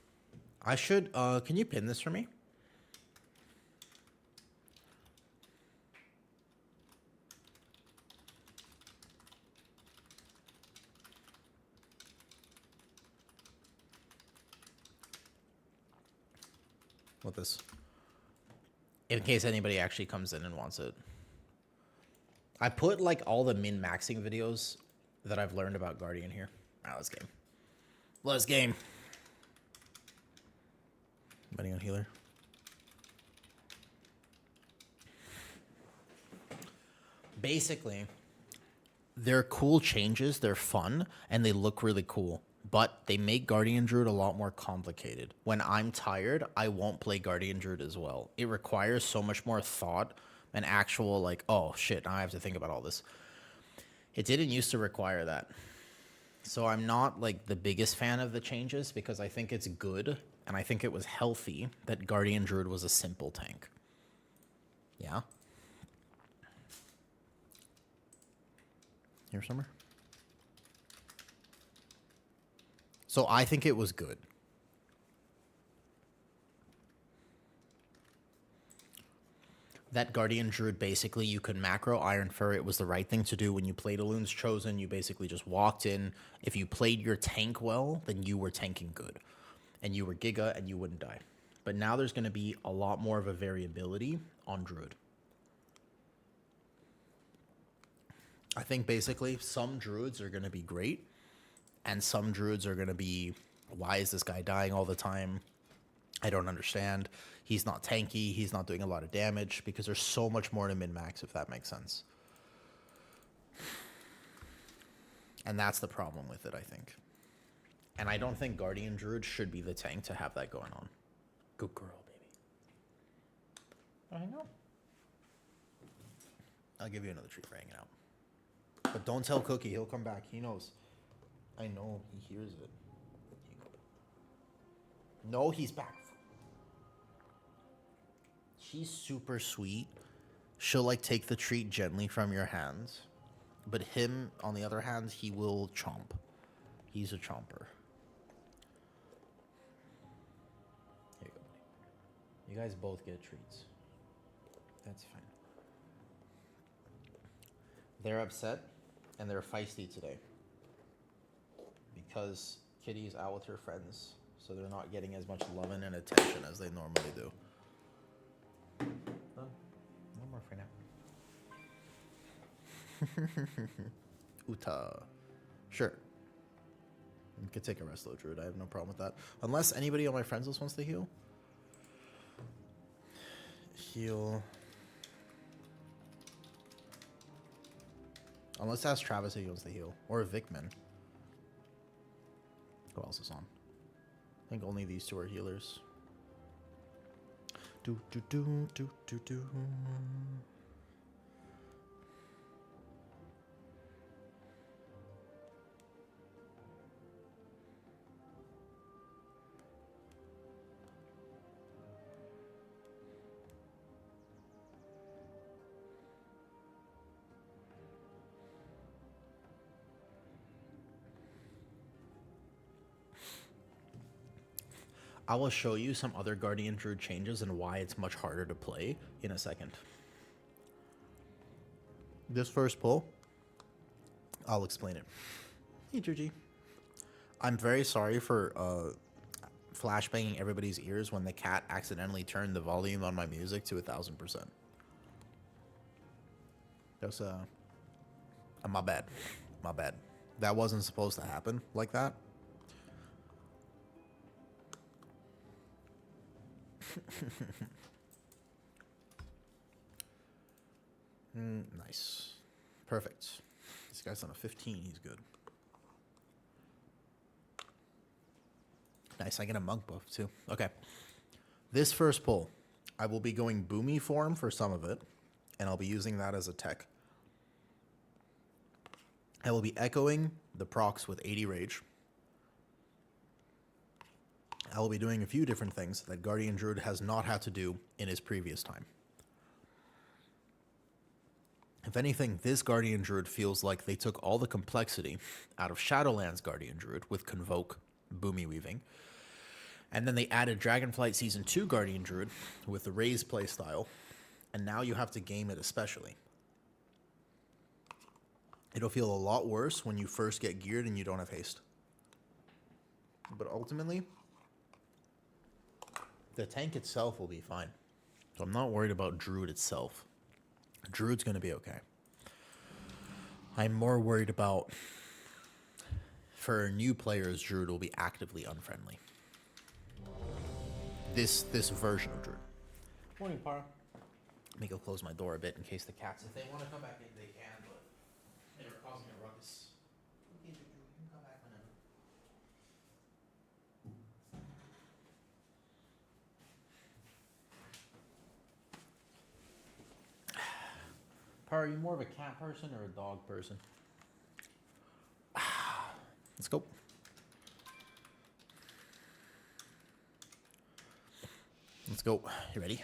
I should, can you pin this for me? What this? In case anybody actually comes in and wants it. I put like all the min-maxing videos that I've learned about Guardian here. Alright, let's game. Let's game. Betting on healer. Basically, they're cool changes, they're fun, and they look really cool. But they make Guardian Druid a lot more complicated. When I'm tired, I won't play Guardian Druid as well. It requires so much more thought and actual, like, oh shit, now I have to think about all this. It didn't used to require that. So I'm not like the biggest fan of the changes because I think it's good and I think it was healthy that Guardian Druid was a simple tank. Yeah. Here, Summer. So I think it was good. That Guardian Druid, basically, you could macro Iron Fur. It was the right thing to do when you played Elune's Chosen. You basically just walked in. If you played your tank well, then you were tanking good. And you were Giga, and you wouldn't die. But now there's going to be a lot more of a variability on Druid. I think, basically, some Druids are going to be great. And some Druids are going to be, why is this guy dying all the time? I don't understand. He's not tanky. He's not doing a lot of damage because there's so much more to min-max, if that makes sense. And that's the problem with it, I think. And I don't think Guardian Druid should be the tank to have that going on. Good girl, baby. I know. I'll give you another treat for hanging out. But don't tell Cookie. He'll come back. He knows. I know. He hears it. No, he's back. She's super sweet. She'll like take the treat gently from your hands. But him, on the other hand, he will chomp. He's a chomper. Here you go, buddy. You guys both get treats. That's fine. They're upset and they're feisty today. Because Kitty's out with her friends. So they're not getting as much loving and attention as they normally do. No more for now. Uta. Sure. You could take a rest though, Druid. I have no problem with that. Unless anybody on my friends list wants to heal. Heal. Unless ask Travis if he wants to heal. Or Vicman. Who else is on? I think only these two are healers. Do do do do do do. I will show you some other Guardian Druid changes and why it's much harder to play in a second. This first pull, I'll explain it. Hey, Juji. I'm very sorry for flashbanging everybody's ears when the cat accidentally turned the volume on my music to 1000%. That's my bad. My bad. That wasn't supposed to happen like that. Nice. Perfect. This guy's on a 15. He's good. Nice. I get a monk buff too. Okay. This first pull, I will be going Boomy form for some of it, and I'll be using that as a tech. I will be echoing the procs with 80 rage. I will be doing a few different things that Guardian Druid has not had to do in his previous time. If anything, this Guardian Druid feels like they took all the complexity out of Shadowlands Guardian Druid with Convoke, Boomy Weaving, and then they added Dragonflight Season 2 Guardian Druid with the Raise playstyle, and now you have to game it especially. It'll feel a lot worse when you first get geared and you don't have haste. But ultimately, the tank itself will be fine. So I'm not worried about Druid itself. Druid's going to be okay. I'm more worried about, for new players, Druid will be actively unfriendly. This version of Druid. Morning, Para. Let me go close my door a bit in case the cats, if they want to come back in, they can, but they were causing a ruckus. Okay, Druid, you can come back whenever. Par, are you more of a cat person or a dog person? Let's go. Let's go. You ready?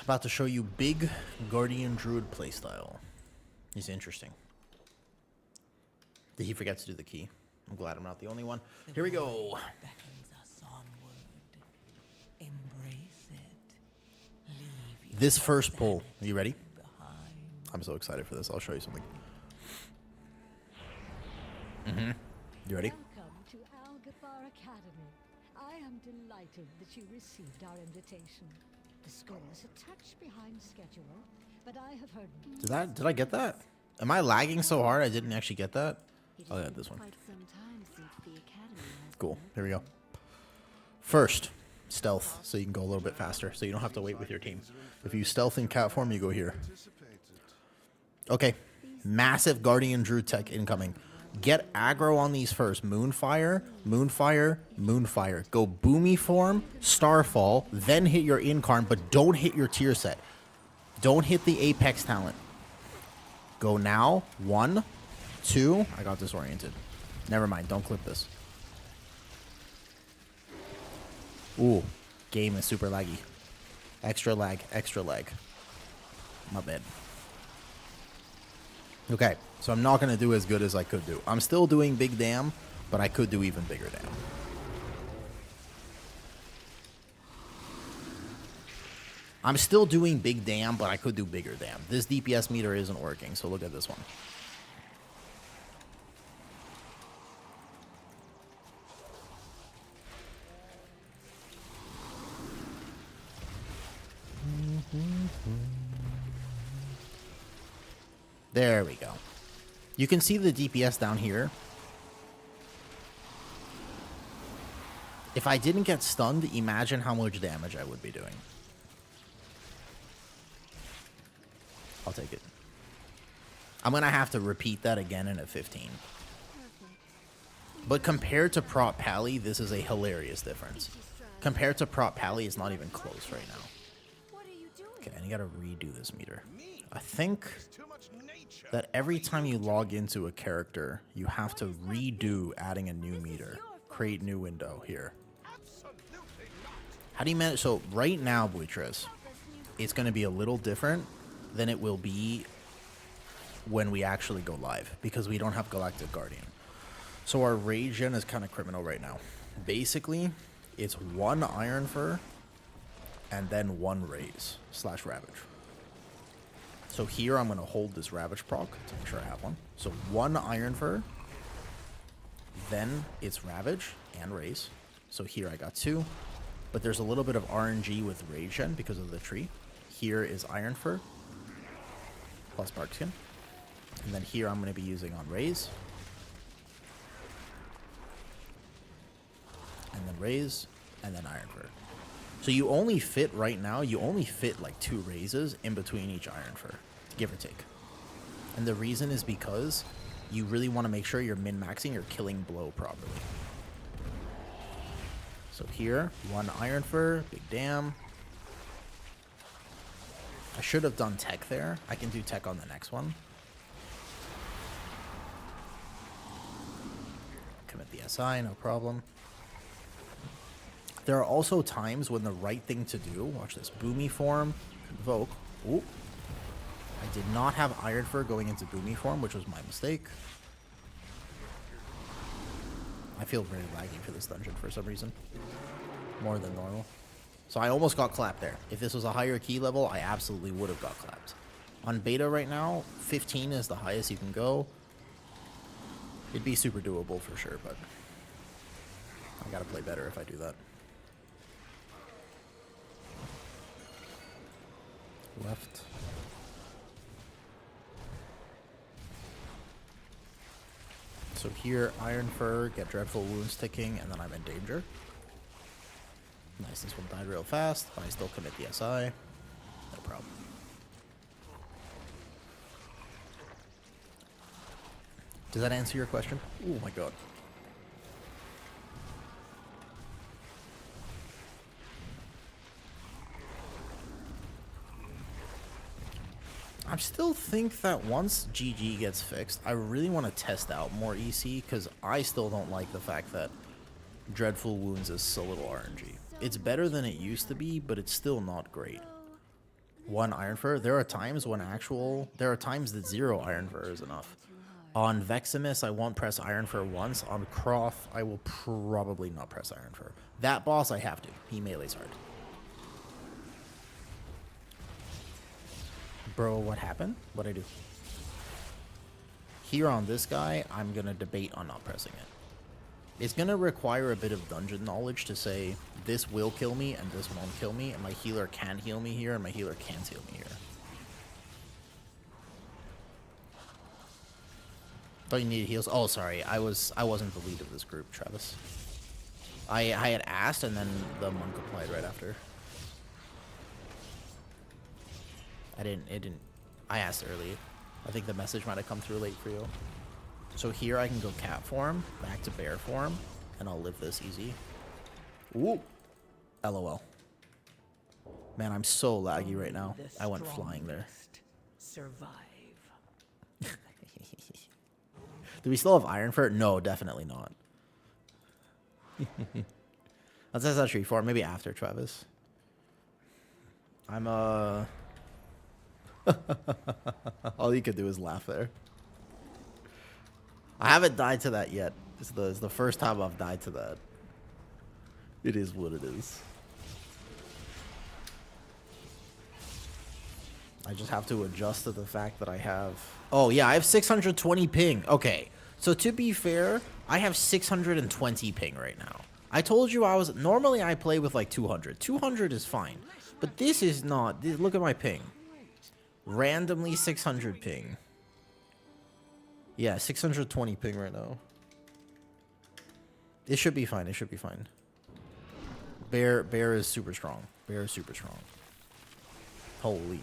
About to show you big Guardian Druid playstyle. He's interesting. Did he forget to do the key? I'm glad I'm not the only one. Here we go. Beckons us onward. Embrace it. Leave This first pull. Are you ready? behind. I'm so excited for this. I'll show you something. You ready? Welcome to Algathar Academy. I am delighted that you received our invitation. The school is a touch behind schedule, but I have heard Did I get that? Am I lagging so hard I didn't actually get that? Oh yeah, this one. Quite some time since the academy has Cool. been Here we go. First, stealth, so you can go a little bit faster, so you don't have to wait with your team. If you stealth in cat form, you go here. Okay. Massive Guardian Druid tech incoming. Get aggro on these first. Moonfire, Moonfire, Moonfire. Go Boomy form, Starfall, then hit your Incarn, but don't hit your tier set. Don't hit the Apex talent. Go now. 1, 2. I got disoriented. Never mind. Don't clip this. Ooh. Game is super laggy. Extra lag. Extra lag. My bad. Okay. So I'm not going to do as good as I could do. I'm still doing big damn, but I could do even bigger damn. I'm still doing big damn, but I could do bigger damn. This DPS meter isn't working, so look at this one. There we go. You can see the DPS down here. If I didn't get stunned, imagine how much damage I would be doing. I'll take it. I'm going to have to repeat that again in a 15. But compared to Prop Pally, this is a hilarious difference. Compared to Prop Pally, it's not even close right now. What are you doing? Okay, and you got to redo this meter. I think that every time you log into a character, you have to redo adding a new meter. Create new window here. How do you manage? So right now, Buitres, it's going to be a little different than it will be when we actually go live, because we don't have Galactic Guardian. So our rage gen is kind of criminal right now. Basically, it's 1 Iron Fur and then 1 Raise / Ravage. So here I'm going to hold this Ravage proc to make sure I have one. So 1 Iron Fur, then it's Ravage and Raise. So here I got 2, but there's a little bit of RNG with Rage Gen because of the tree. Here is Iron Fur plus Bark Skin. And then here I'm going to be using on Raise. And then Raise, and then Iron Fur. So you only fit, right now, you only fit like 2 raises in between each Iron Fur, give or take. And the reason is because you really want to make sure you're min-maxing your killing blow properly. So here, 1 Iron Fur, big damn. I should have done tech there. I can do tech on the next one. Commit the SI, no problem. There are also times when the right thing to do, watch this, Boomy form, Convoke. Ooh. I did not have Iron Fur going into Boomy form, which was my mistake. I feel very laggy for this dungeon for some reason. More than normal. So I almost got clapped there. If this was a higher key level, I absolutely would have got clapped. On beta right now, 15 is the highest you can go. It'd be super doable for sure, but I gotta play better if I do that. Left. So here, Iron Fur, get Dreadful Wounds ticking, and then I'm in danger. Nice, this one died real fast, but I still commit the SI. No problem. Does that answer your question? Oh my god. I still think that once GG gets fixed, I really want to test out more EC, because I still don't like the fact that Dreadful Wounds is so little RNG. It's better than it used to be, but it's still not great. One Iron Fur, there are times that 0 Iron Fur is enough. On Veximus, I won't press Iron Fur once. On Croth, I will probably not press Iron Fur. That boss, I have to. He melees hard. Bro, what happened? What'd I do? Here on this guy, I'm gonna debate on not pressing it. It's gonna require a bit of dungeon knowledge to say, this will kill me and this won't kill me, and my healer can heal me here and my healer can't heal me here. Thought you needed heals. Oh, sorry. I wasn't the lead of this group, Travis. I had asked, and then the monk applied right after. I asked early. I think the message might have come through late for you. So here I can go cat form, back to bear form, and I'll live this easy. Ooh. LOL. Man, I'm so laggy right now. I went flying there. Survive. Do we still have Iron Fur? No, definitely not. That's actually for maybe after Travis. I'm all you could do is laugh there. I haven't died to that yet. It's the first time I've died to that. It is what it is. I just have to adjust to the fact that I have... Oh, yeah, I have 620 ping. Okay, so to be fair, I have 620 ping right now. I told you I was... Normally, I play with like 200. 200 is fine. But this is not... Look at my ping. Randomly 600 ping. Yeah, 620 ping right now. It should be fine. It should be fine. Bear is super strong. Bear is super strong. Holy.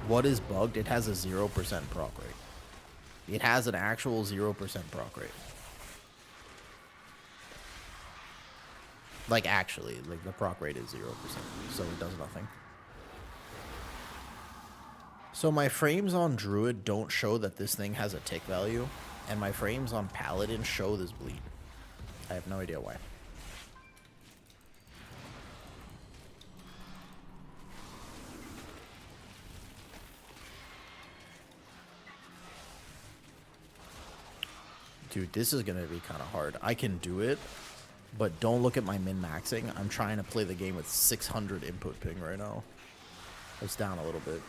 What is bugged? It has a 0% proc rate. It has an actual 0% proc rate. Like, actually, like, the proc rate is 0%, so it does nothing. So my frames on Druid don't show that this thing has a tick value, and my frames on Paladin show this bleed. I have no idea why. Dude, this is going to be kind of hard. I can do it, but don't look at my min-maxing. I'm trying to play the game with 600 input ping right now. It's down a little bit.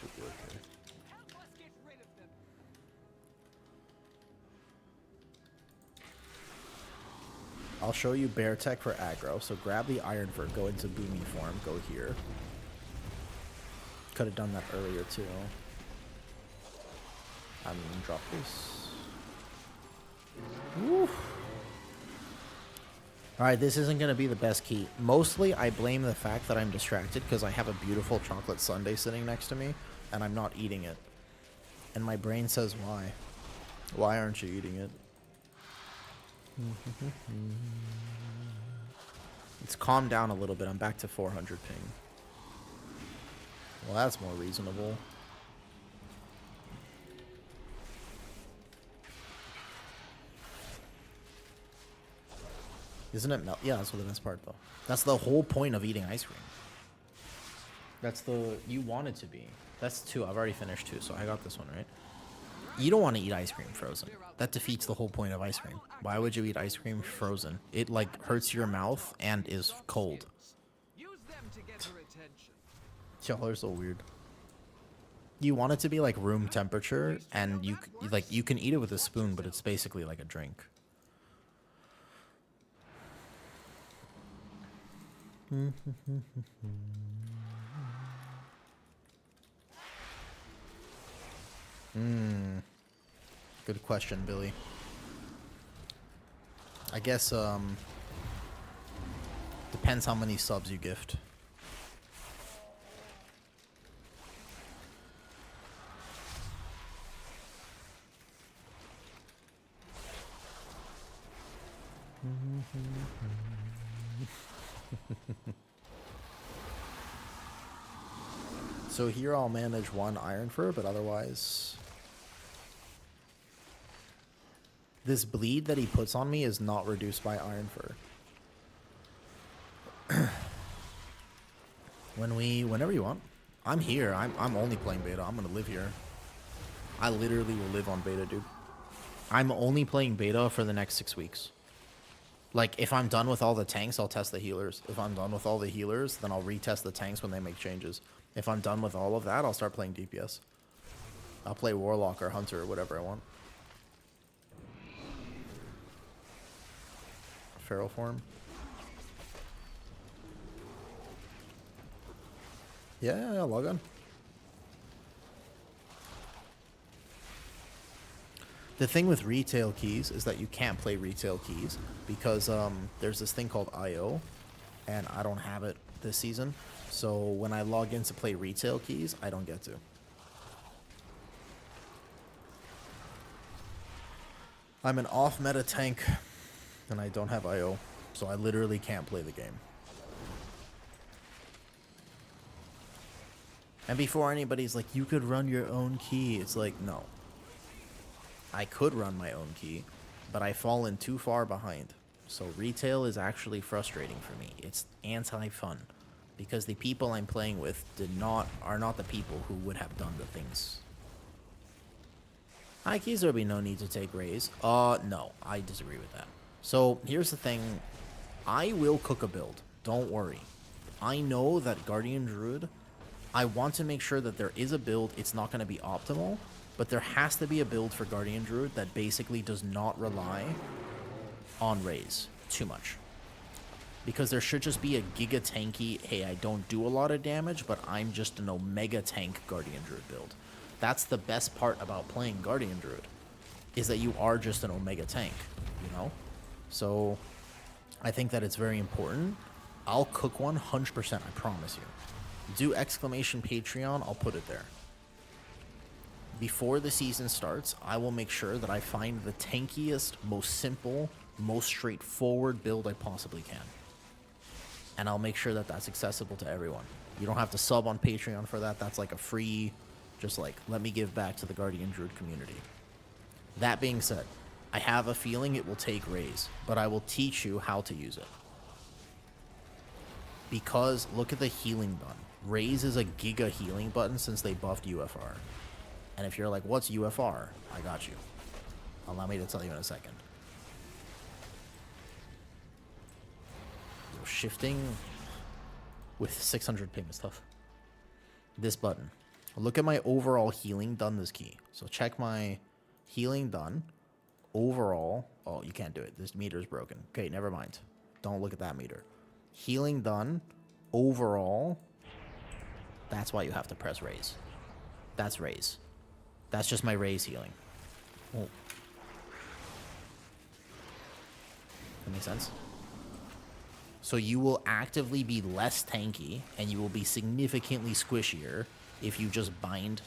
Should be okay. Help us get rid of them. I'll show you bear tech for aggro. So grab the Iron Fur, go into Boomy form, go here. Could have done that earlier too. I'm gonna drop this. Woo. Alright, this isn't gonna be the best key. Mostly I blame the fact that I'm distracted because I have a beautiful chocolate sundae sitting next to me and I'm not eating it. And my brain says why? Why aren't you eating it? It's calmed down a little bit. I'm back to 400 ping. Well, that's more reasonable. Isn't it melt? Yeah, that's what the best part, though. That's the whole point of eating ice cream. That's the... You want it to be. That's 2. I've already finished 2, so I got this one, right? You don't want to eat ice cream frozen. That defeats the whole point of ice cream. Why would you eat ice cream frozen? It, like, hurts your mouth and is cold. Use them to get her attention. Y'all are so weird. You want it to be, like, room temperature, and you can eat it with a spoon, but it's basically like a drink. Good question, Billy. I guess, depends how many subs you gift. So here I'll manage 1 Iron Fur, but otherwise... This bleed that he puts on me is not reduced by Iron Fur. Whenever you want. I'm here. I'm only playing beta. I'm gonna live here. I literally will live on beta, dude. I'm only playing beta for the next 6 weeks. Like, if I'm done with all the tanks, I'll test the healers. If I'm done with all the healers, then I'll retest the tanks when they make changes. If I'm done with all of that, I'll start playing DPS. I'll play Warlock or Hunter or whatever I want. Feral form. Yeah, log on. The thing with retail keys is that you can't play retail keys because there's this thing called IO, and I don't have it this season. So when I log in to play retail keys, I don't get to. I'm an off-meta tank, and I don't have IO, so I literally can't play the game. And before anybody's like, you could run your own key, it's like, no. I could run my own key, but I've fallen too far behind. So retail is actually frustrating for me. It's anti-fun, because the people I'm playing with are not the people who would have done the things. High keys, there'll be no need to take raise. No, I disagree with that. So here's the thing. I will cook a build. Don't worry. I know that Guardian Druid, I want to make sure that there is a build. It's not going to be optimal, but there has to be a build for Guardian Druid that basically does not rely on raise too much. Because there should just be a giga tanky, hey, I don't do a lot of damage, but I'm just an omega tank Guardian Druid build. That's the best part about playing Guardian Druid, is that you are just an omega tank, you know? So I think that it's very important. I'll cook one 100%, I promise you. Do exclamation Patreon, I'll put it there. Before the season starts, I will make sure that I find the tankiest, most simple, most straightforward build I possibly can. And I'll make sure that that's accessible to everyone. You don't have to sub on Patreon for that. That's like a free, just like, let me give back to the Guardian Druid community. That being said, I have a feeling it will take raise, but I will teach you how to use it. Because look at the healing button. Raise is a giga healing button since they buffed UFR. And if you're like, what's UFR? I got you. Allow me to tell you in a second. So shifting with 600 ping is tough. This button. Look at my overall healing done this key. So check my healing done. Overall. Oh, you can't do it. This meter is broken. Okay, never mind. Don't look at that meter. Healing done. Overall. That's why you have to press raise. That's raise. That's just my raise healing. Oh. That makes sense? So you will actively be less tanky, and you will be significantly squishier if you just bind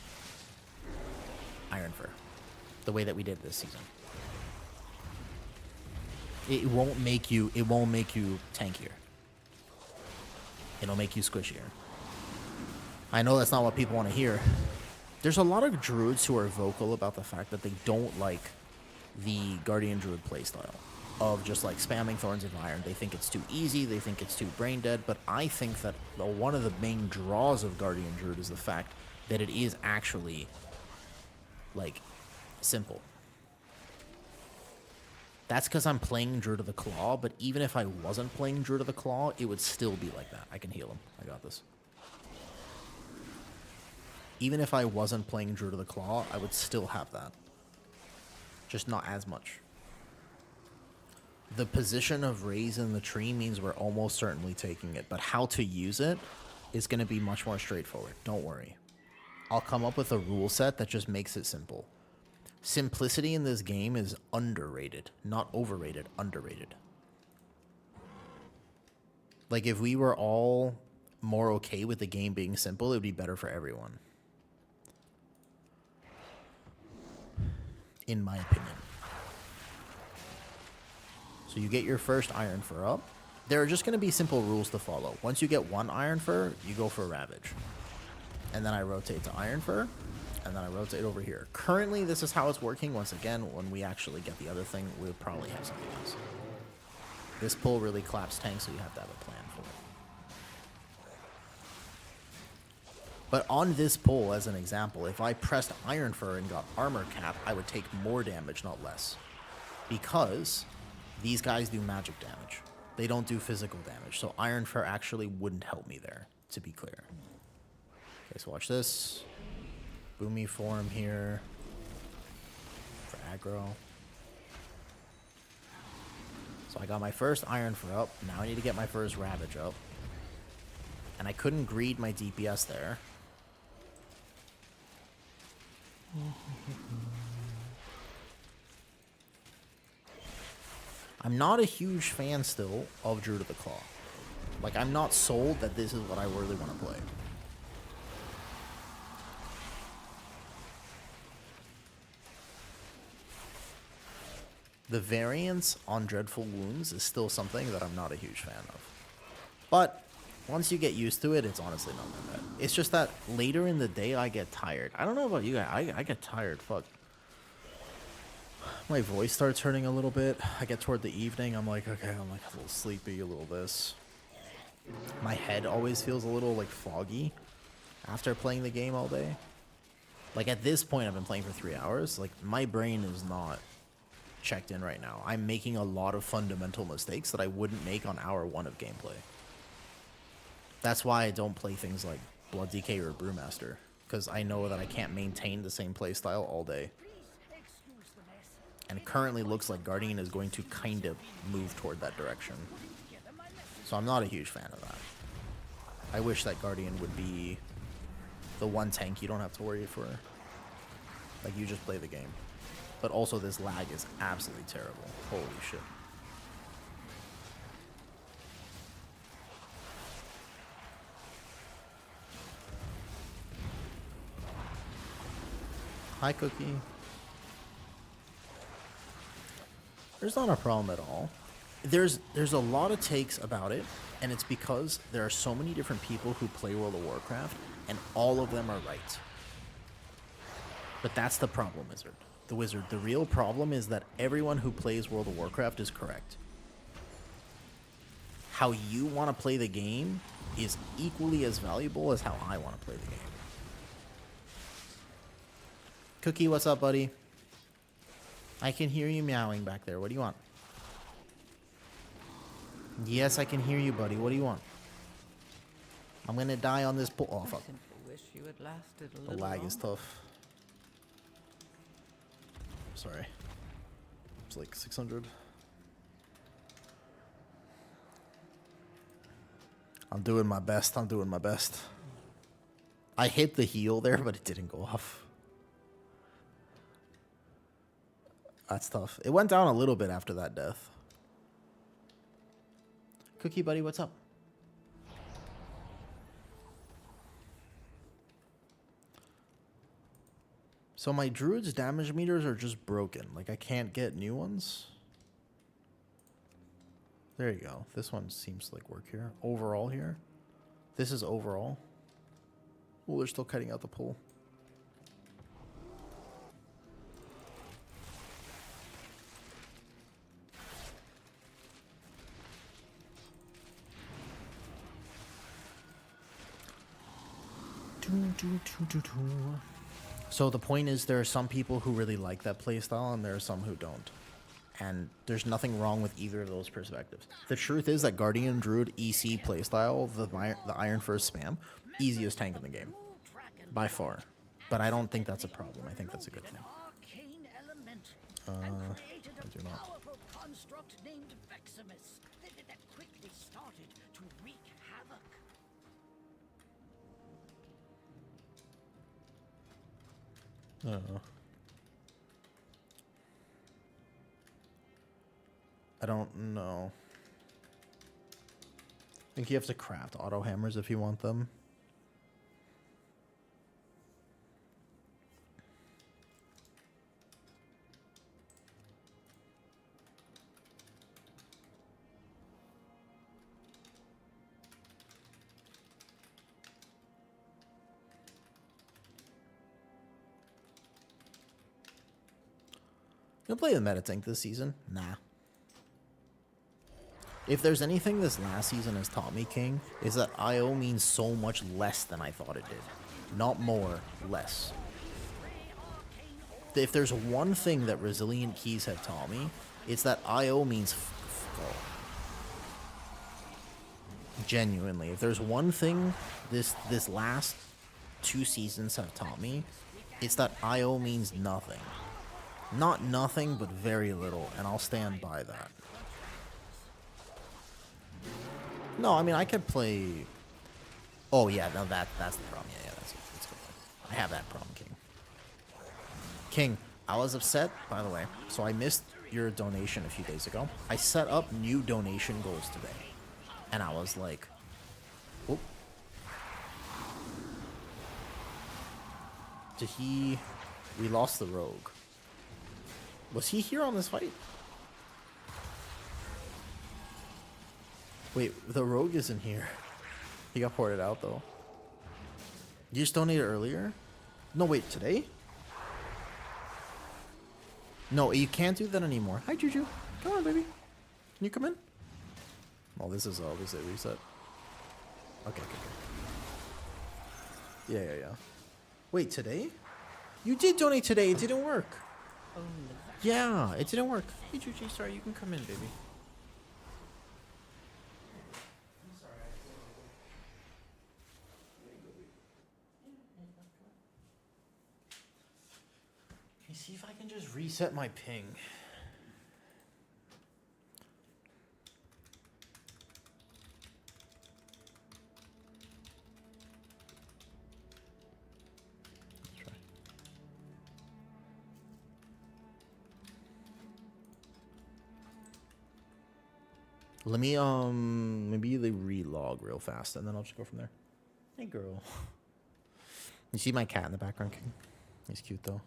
Iron Fur. The way that we did this season. It won't make you tankier. It'll make you squishier. I know that's not what people want to hear. There's a lot of druids who are vocal about the fact that they don't like the Guardian Druid playstyle of just like spamming Thorns of Iron. They think it's too easy, they think it's too brain dead, but I think that one of the main draws of Guardian Druid is the fact that it is actually like simple. That's because I'm playing Druid of the Claw, but even if I wasn't playing Druid of the Claw, it would still be like that. I can heal him. I got this. Even if I wasn't playing Druid of the Claw, I would still have that. Just not as much. The position of Raise in the tree means we're almost certainly taking it, but how to use it is going to be much more straightforward. Don't worry. I'll come up with a rule set that just makes it simple. Simplicity in this game is underrated. Not overrated, underrated. Like, if we were all more okay with the game being simple, it would be better for everyone. In my opinion. So you get your first Iron Fur up. There are just going to be simple rules to follow. Once you get one Iron Fur, you go for Ravage. And then I rotate to Iron Fur. And then I rotate over here. Currently, this is how it's working. Once again, when we actually get the other thing, we'll probably have something else. This pull really claps tank, so you have to have a plan for it. But on this pull, as an example, if I pressed Iron Fur and got Armor Cap, I would take more damage, not less. Because these guys do magic damage. They don't do physical damage. So Iron Fur actually wouldn't help me there, to be clear. Okay, so watch this. Boomy form here. For aggro. So I got my first Iron Fur up. Now I need to get my first Ravage up. And I couldn't greed my DPS there. I'm not a huge fan still of Druid of the Claw. Like, I'm not sold that this is what I really want to play. The variance on Dreadful Wounds is still something that I'm not a huge fan of. But once you get used to it, it's honestly not that bad. It's just that later in the day, I get tired. I don't know about you guys. I get tired. Fuck. My voice starts hurting a little bit. I get toward the evening. I'm like, okay, I'm like a little sleepy, a little this. My head always feels a little like foggy after playing the game all day. Like at this point, I've been playing for 3 hours. Like my brain is not checked in right now. I'm making a lot of fundamental mistakes that I wouldn't make on hour 1 of gameplay. That's why I don't play things like Blood DK or Brewmaster, because I know that I can't maintain the same playstyle all day. And it currently looks like Guardian is going to kind of move toward that direction. So I'm not a huge fan of that. I wish that Guardian would be the one tank you don't have to worry for. Like, you just play the game. But also this lag is absolutely terrible. Holy shit. Hi, Cookie. There's not a problem at all. There's a lot of takes about it, and it's because there are so many different people who play World of Warcraft, and all of them are right. But that's the problem, Wizard. The real problem is that everyone who plays World of Warcraft is correct. How you want to play the game is equally as valuable as how I want to play the game. Cookie, what's up, buddy? I can hear you meowing back there. What do you want? Yes, I can hear you, buddy. What do you want? I'm gonna die on this pull. Oh, fuck. Wish you had lasted a The little lag is longer. tough. Sorry. It's like 600. I'm doing my best. I hit the heal there, but it didn't go off. That's tough. It went down a little bit after that death. Cookie buddy, what's up? So my druid's damage meters are just broken. Like, I can't get new ones. There you go. This one seems to like work here. Overall here. This is overall. Oh, they're still cutting out the pole. So the point is, there are some people who really like that playstyle, and there are some who don't. And there's nothing wrong with either of those perspectives. The truth is that Guardian Druid EC playstyle, the Iron First spam, easiest tank in the game. By far. But I don't think that's a problem. I think that's a good thing. I do not. Powerful construct named Veximus that quickly started to wreak havoc. I don't know. I think you have to craft auto hammers if you want them. You play the meta tank this season? Nah. If there's anything this last season has taught me, King, is that IO means so much less than I thought it did. Not more, less. If there's one thing that Resilient Keys have taught me, it's that IO means all. Genuinely. If there's one thing this last 2 seasons have taught me, it's that IO means nothing. Not nothing, but very little, and I'll stand by that. No, I mean, I could play... Oh, yeah, no, that's the problem. Yeah, that's good. I have that problem, King. King, I was upset, by the way, so I missed your donation a few days ago. I set up new donation goals today, and I was like... Whoop. Did he... We lost the rogue. Was he here on this fight? Wait, the rogue isn't here. He got ported out, though. You just donated earlier? No, wait, today? No, you can't do that anymore. Hi, Juju. Come on, baby. Can you come in? Oh, this is obviously a reset. Okay. Yeah. Wait, today? You did donate today. It didn't work. Yeah, it didn't work. Hey, Juju, sorry, you can come in, baby. Let me see if I can just reset my ping. Let me, maybe they relog real fast, and then I'll just go from there. Hey, girl. You see my cat in the background, King? He's cute, though.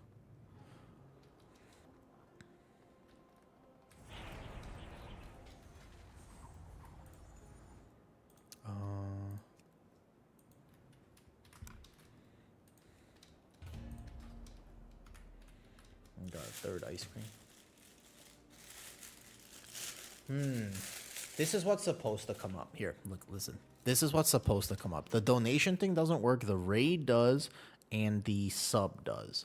Got a third ice cream. This is what's supposed to come up. Here, look, listen. This is what's supposed to come up. The donation thing doesn't work. The raid does, and the sub does.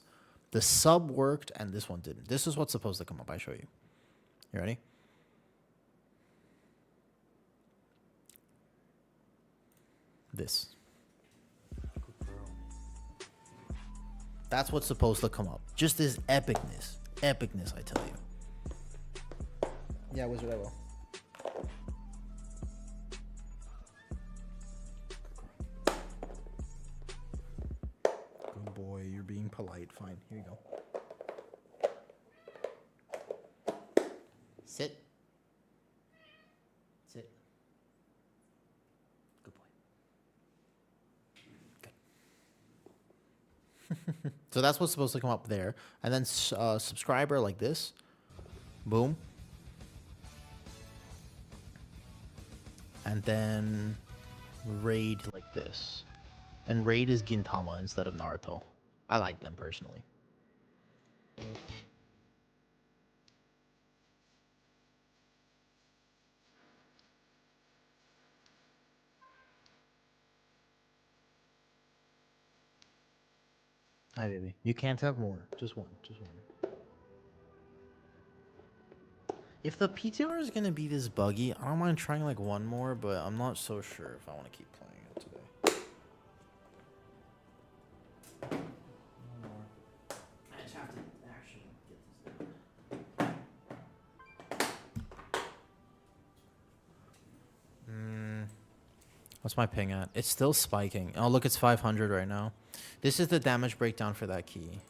The sub worked, and this one didn't. This is what's supposed to come up. I show you. You ready? This. That's what's supposed to come up. Just this epicness. Epicness, I tell you. Yeah, Wizard, I will. Good boy, you're being polite. Fine, here you go. Sit. Sit. Good boy. Good. So that's what's supposed to come up there. And then subscriber like this. Boom. And then raid like this. And Raid is Gintama instead of Naruto. I like them personally. Hi, baby. You can't have more. Just one. Just one. If the PTR is gonna be this buggy, I don't mind trying like one more, but I'm not so sure if I want to keep playing it today. One more. I just have to actually get this done. What's my ping at? It's still spiking. Oh, look, it's 500 right now. This is the damage breakdown for that key.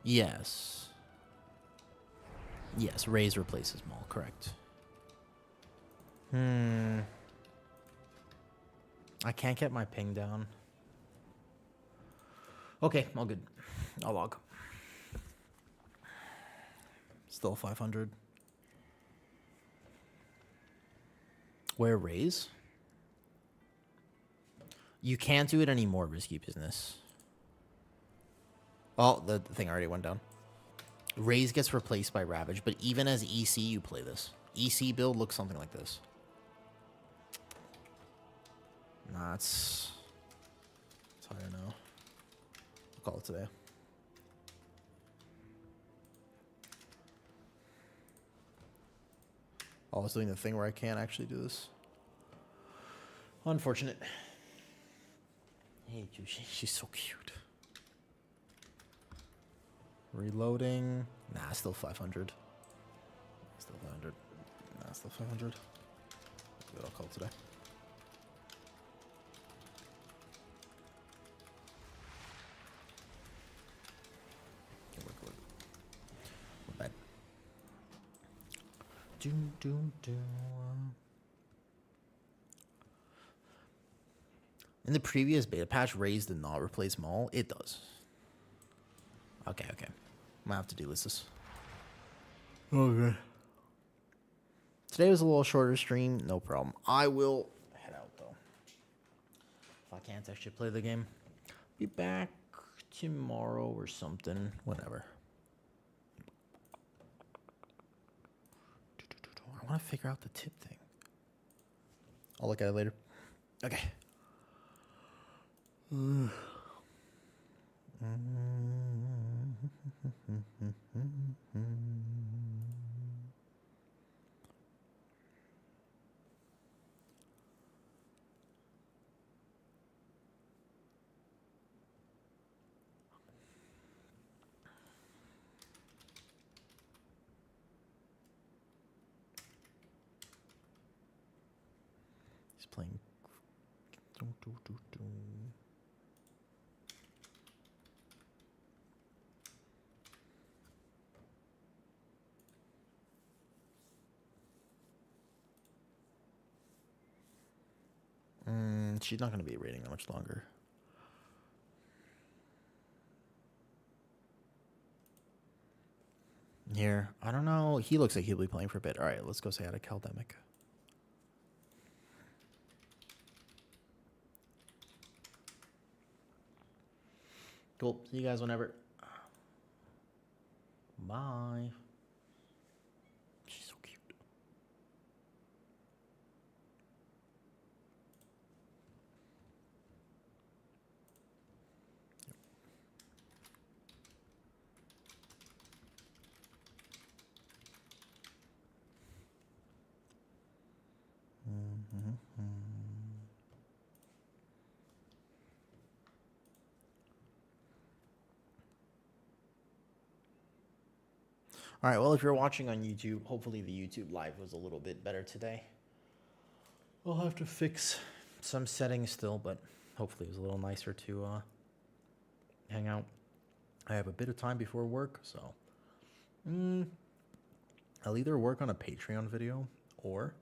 Yes. Yes, Raise replaces Maul, correct. I can't get my ping down. Okay, all good. I'll log. Still 500. Where Raise? You can't do it anymore, risky business. Oh, the thing already went down. Raze gets replaced by Ravage, but even as EC, you play this. EC build looks something like this. Nah, it's higher now. I'll call it today. Oh, I was doing the thing where I can't actually do this. Unfortunate. Hey, she's so cute. Reloading. Nah, still 500. Still 500. Nah, still 500. Good, I'll call it today. Okay, look. Not bad. In the previous beta patch, Raze did not replace Maul. It does. Okay. Might have to delist this. Okay. Today was a little shorter stream. No problem. I will head out, though. If I can't actually play the game. Be back tomorrow or something. Whatever. I want to figure out the tip thing. I'll look at it later. Okay. He's playing. She's not going to be raiding that much longer. Here, I don't know. He looks like he'll be playing for a bit. All right, let's go say hi to Caldemic. Cool. See you guys whenever. Bye. She's so cute. All right, well, if you're watching on YouTube, hopefully the YouTube live was a little bit better today. We'll have to fix some settings still, but hopefully it was a little nicer to hang out. I have a bit of time before work, so I'll either work on a Patreon video or,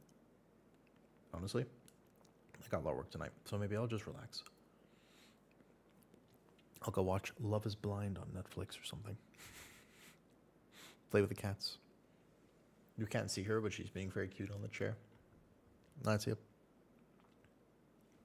honestly, I got a lot of work tonight, so maybe I'll just relax. I'll go watch Love is Blind on Netflix or something. Play with the cats. You can't see her, but she's being very cute on the chair. That's it.